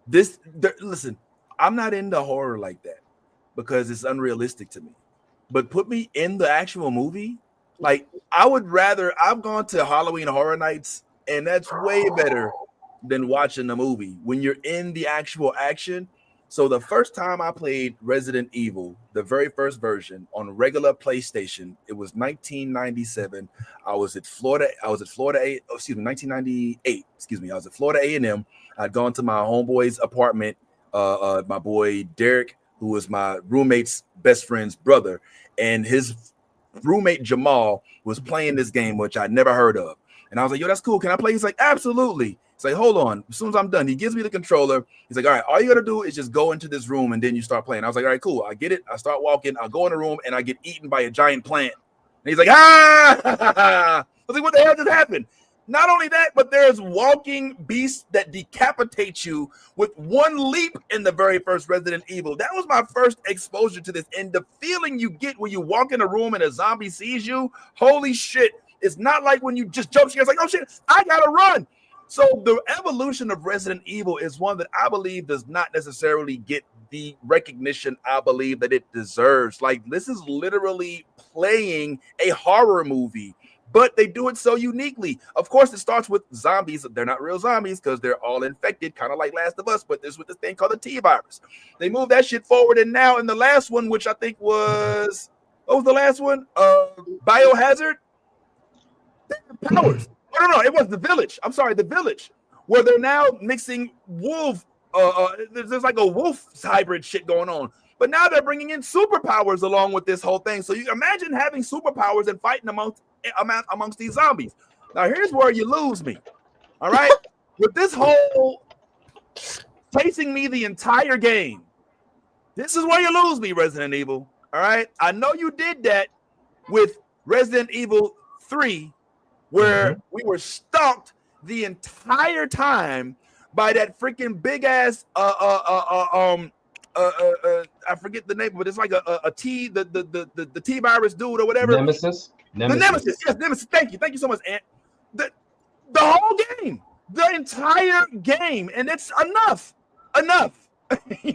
Listen, I'm not into horror like that because it's unrealistic to me. but put me in the actual movie. Like I would rather. I've gone to Halloween Horror Nights, and that's way better than watching the movie when you're in the actual action. So the first time I played Resident Evil, the very first version on regular PlayStation, it was 1997. I was at Florida. 1998. Excuse me. I was at Florida A&M. I'd gone to my homeboy's apartment. My boy Derek, who was my roommate's best friend's brother, and his roommate Jamal was playing this game, which I'd never heard of. And I was like, yo, that's cool. Can I play? He's like, absolutely. He's like, hold on. As soon as I'm done, he gives me the controller. He's like, all right, all you got to do is just go into this room and then you start playing. I was like, all right, cool. I get it. I start walking. I go in the room and I get eaten by a giant plant. And he's like, ah! I was like, what the hell just happened? Not only that, but there's walking beasts that decapitate you with one leap in the very first Resident Evil. That was my first exposure to this. And the feeling you get when you walk in a room and a zombie sees you, holy shit. It's not like when you just jump scared. It's like, oh shit, I gotta run. So the evolution of Resident Evil is one that I believe does not necessarily get the recognition I believe that it deserves. Like this is literally playing a horror movie, but they do it so uniquely. Of course, it starts with zombies. They're not real zombies because they're all infected, kind of like Last of Us, but there's with this thing called the T virus. They moved that shit forward, and now in the last one, which I think was, what was the last one? Biohazard? Powers. No, it was The Village. I'm sorry, The Village, where they're now mixing wolf. There's like a wolf hybrid shit going on, but now they're bringing in superpowers along with this whole thing. So you imagine having superpowers and fighting amongst these zombies. Now here's where you lose me. All right, with this whole chasing me the entire game. This is where you lose me, Resident Evil. All right, I know you did that with Resident Evil 3. Where we were stalked the entire time by that freaking big ass I forget the name, but it's like a T the T virus dude or whatever. Nemesis. The Nemesis. Yes, Nemesis. Thank you so much, Ant. The whole game, the entire game, and it's enough. You know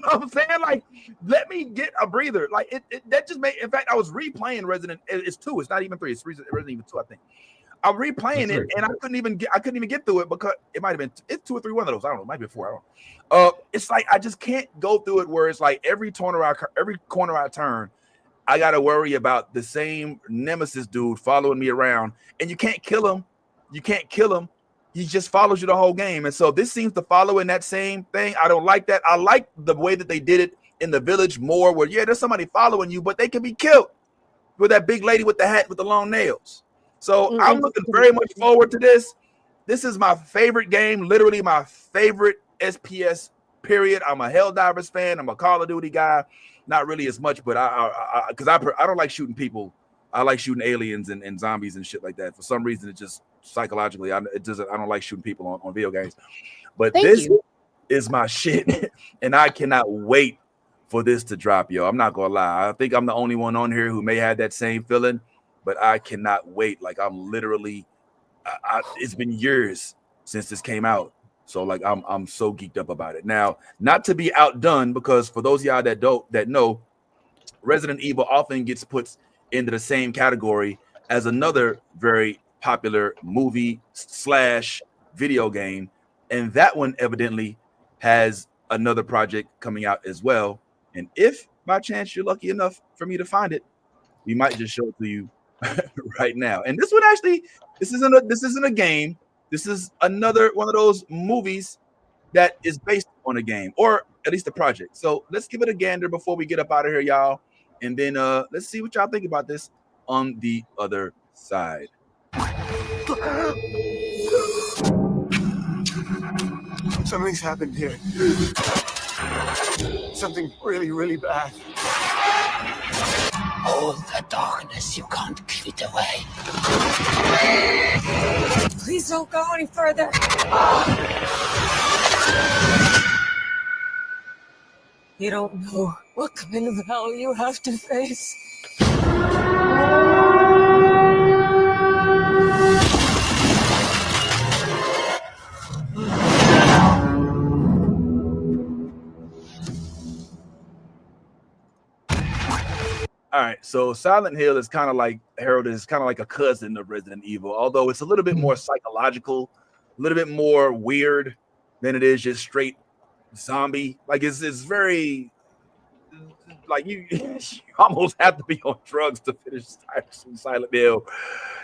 what I'm saying? Like, let me get a breather. Like it that just made. In fact, I was replaying Resident. It's 2. It's not even 3. It's Resident Evil 2, I think. I'm replaying it, and I couldn't even get through it because it might have been 2 or 3, one of those. I don't know, it might be 4. I don't know. It's like I just can't go through it where it's like every corner I turn, I gotta worry about the same Nemesis dude following me around, and you can't kill him. He just follows you the whole game, and so this seems to follow in that same thing. I don't like that. I like the way that they did it in The Village more, where there's somebody following you, but they can be killed with that big lady with the hat with the long nails. So I'm looking very much forward to this. This is my favorite game, literally my favorite SPS, period. I'm a Helldivers fan. I'm a Call of Duty guy. Not really as much, but I don't like shooting people. I like shooting aliens and zombies and shit like that. For some reason, it just psychologically, I don't like shooting people on video games. But this is my shit, and I cannot wait for this to drop, yo. I'm not gonna lie. I think I'm the only one on here who may have that same feeling. But I cannot wait. Like I'm literally, it's been years since this came out, so like I'm so geeked up about it. Now, not to be outdone, because for those of y'all that know, Resident Evil often gets put into the same category as another very popular movie / video game, and that one evidently has another project coming out as well. And if by chance you're lucky enough for me to find it, we might just show it to you right now. And this one actually, this isn't a game. This is another one of those movies that is based on a game, or at least a project. So let's give it a gander before we get up out of here, y'all. And then let's see what y'all think about this on the other side. Something's happened here. Something really, really bad. All the darkness, you can't keep it away. Please don't go any further. You don't know what kind of hell you have to face. All right, so Silent Hill is kind of like Harold is kind of like a cousin of Resident Evil, although it's a little bit more psychological, a little bit more weird than it is just straight zombie. Like it's very like you almost have to be on drugs to finish Silent Hill.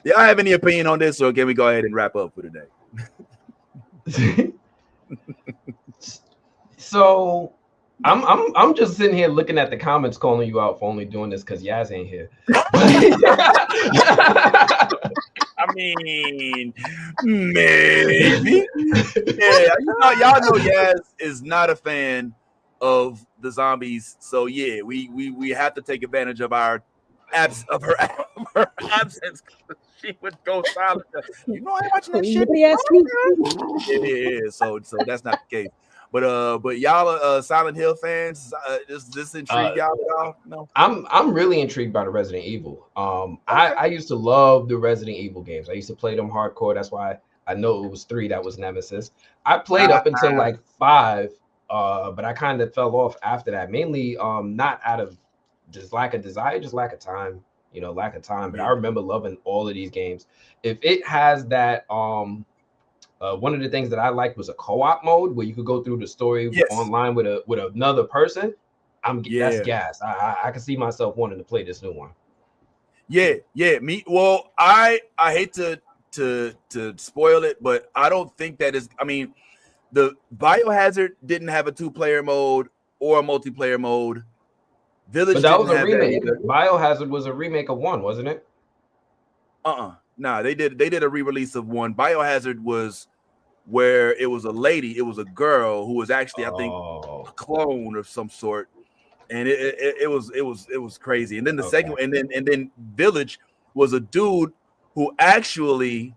Do y'all have any opinion on this, or can we go ahead and wrap up for today? So I'm just sitting here looking at the comments, calling you out for only doing this because Yaz ain't here. I mean, maybe. Yeah, y'all know Yaz is not a fan of the zombies, so yeah, we have to take advantage of her absence. She would go silent. You know, I ain't watching that shit. Yeah. So that's not the case. But y'all Silent Hill fans, this intrigue y'all at all? No. I'm really intrigued by the Resident Evil. I used to love the Resident Evil games. I used to play them hardcore. That's why I know it was 3 that was Nemesis. I played up until like 5, but I kind of fell off after that. Mainly not out of just lack of desire, just lack of time. Lack of time. But I remember loving all of these games. If it has that one of the things that I liked was a co-op mode where you could go through the story online with another person. That's gas. I can see myself wanting to play this new one. Yeah. Me. Well, I hate to spoil it, but I don't think that is. I mean, the Biohazard didn't have a 2-player mode or a multiplayer mode. Village, but that was a remake. Biohazard was a remake of 1, wasn't it? Nah, they did a re-release of 1. Biohazard was where it was a lady, it was a girl who was actually, I think, a clone of some sort, and it was crazy. And then the second, and then Village was a dude who actually,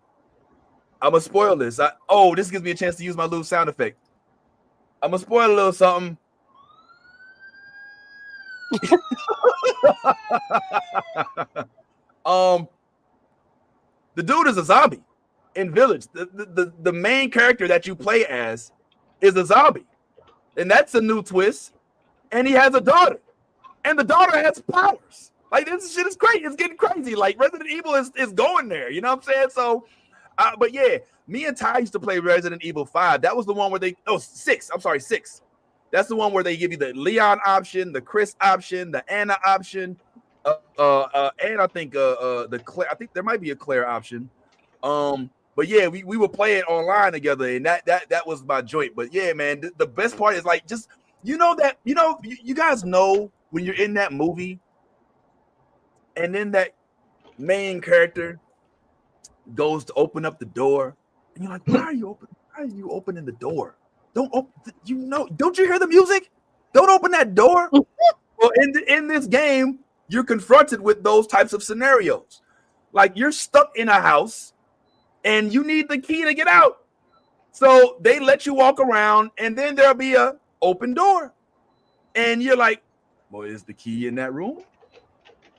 I'm gonna spoil this. This gives me a chance to use my little sound effect. I'm gonna spoil a little something. The dude is a zombie in Village. The main character that you play as is a zombie, and that's a new twist. And he has a daughter, and the daughter has powers. Like, this shit is crazy. It's getting crazy. Like, Resident Evil is going there. You know what I'm saying? So, but yeah, me and Ty used to play Resident Evil 5. That was the one where 6. I'm sorry, 6. That's the one where they give you the Leon option, the Chris option, the Anna option, and I think the Claire. I think there might be a Claire option. But yeah, we were playing online together, and that was my joint. But yeah, man, the best part is like just you guys know when you're in that movie, and then that main character goes to open up the door, and you're like, why are you opening the door? Don't you hear the music? Don't open that door. Well, in this game, you're confronted with those types of scenarios. Like, you're stuck in a house and you need the key to get out. So they let you walk around, and then there'll be a open door. And you're like, well, is the key in that room?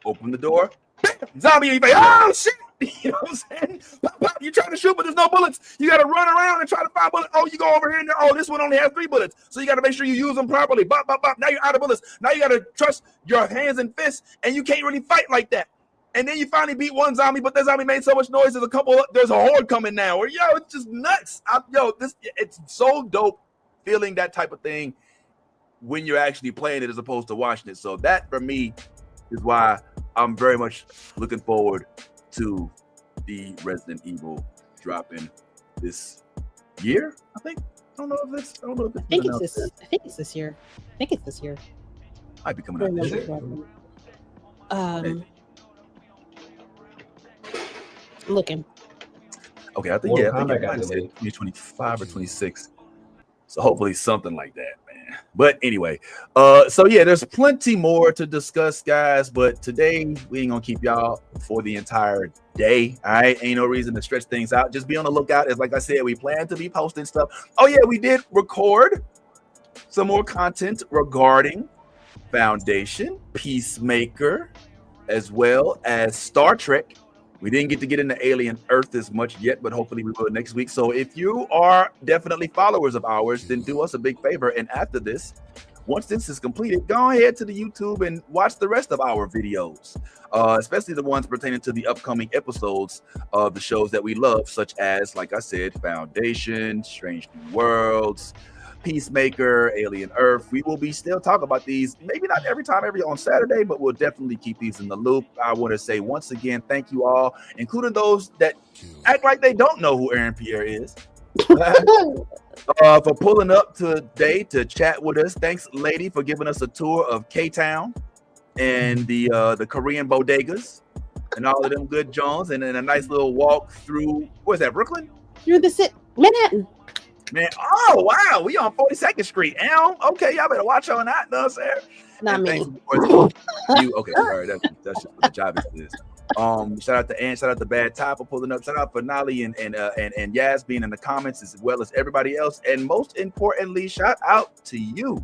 Open the door. Bam! Zombie, you like, oh shit. You know what I'm saying? Pop, pop, you're trying to shoot, but there's no bullets. You got to run around and try to find bullets. Oh, you go over here and there. Oh, this one only has 3 bullets. So you got to make sure you use them properly. Bop, bop, bop. Now you're out of bullets. Now you got to trust your hands and fists, and you can't really fight like that. And then you finally beat one zombie, but that zombie made so much noise. There's a horde coming now. Or it's just nuts. It's so dope feeling that type of thing when you're actually playing it as opposed to watching it. So that for me is why I'm very much looking forward to the Resident Evil dropping this year. I think. I don't know if it's I think it's this year. Might be coming out this year. I'm looking. Okay, I think it might have said 2025 or 26. So hopefully something like that, man. But anyway, so yeah, there's plenty more to discuss, guys. But today we ain't gonna keep y'all for the entire day. All right, ain't no reason to stretch things out. Just be on the lookout. As like I said, we plan to be posting stuff. Oh yeah, we did record some more content regarding Foundation, Peacemaker, as well as Star Trek. We didn't get to get into Alien Earth as much yet, but hopefully we will next week. So if you are definitely followers of ours, then do us a big favor. And after this, once this is completed, go ahead to the YouTube and watch the rest of our videos, especially the ones pertaining to the upcoming episodes of the shows that we love, such as, like I said, Foundation, Strange New Worlds, Peacemaker, Alien Earth. We will be still talking about these, maybe not every on Saturday, but we'll definitely keep these in the loop. I want to say once again, thank you all, including those that act like they don't know who Aaron Pierre is. For pulling up today to chat with us. Thanks, lady, for giving us a tour of K-Town and the Korean bodegas and all of them good Jones, and then a nice little walk through, where's that, Brooklyn? Through the Manhattan. Man, oh wow, we on 42nd Street. Elm. Okay, y'all better watch on that. No, sir. Not me. You okay? Sorry, that's just what the job is. Shout out to Ann, shout out to Bad Ty for pulling up, shout out for Nolly and Yaz being in the comments, as well as everybody else, and most importantly, shout out to you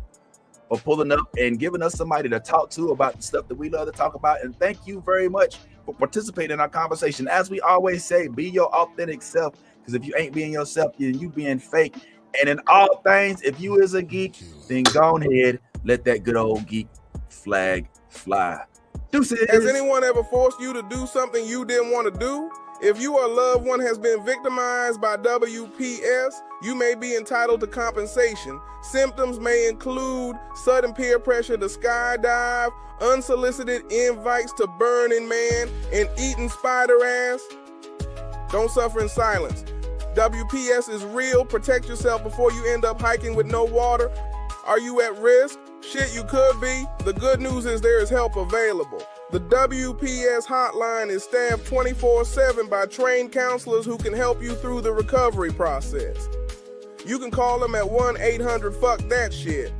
for pulling up and giving us somebody to talk to about the stuff that we love to talk about. And thank you very much for participating in our conversation. As we always say, be your authentic self, because if you ain't being yourself, you being fake. And in all things, if you is a geek, then go ahead, let that good old geek flag fly. Deuces. Has anyone ever forced you to do something you didn't want to do? If you or a loved one has been victimized by WPS, you may be entitled to compensation. Symptoms may include sudden peer pressure to skydive, unsolicited invites to Burning Man, and eating spider ass. Don't suffer in silence. WPS is real. Protect yourself before you end up hiking with no water. Are you at risk? Shit, you could be. The good news is there is help available. The WPS hotline is staffed 24/7 by trained counselors who can help you through the recovery process. You can call them at 1-800-FUCK-THAT-SHIT.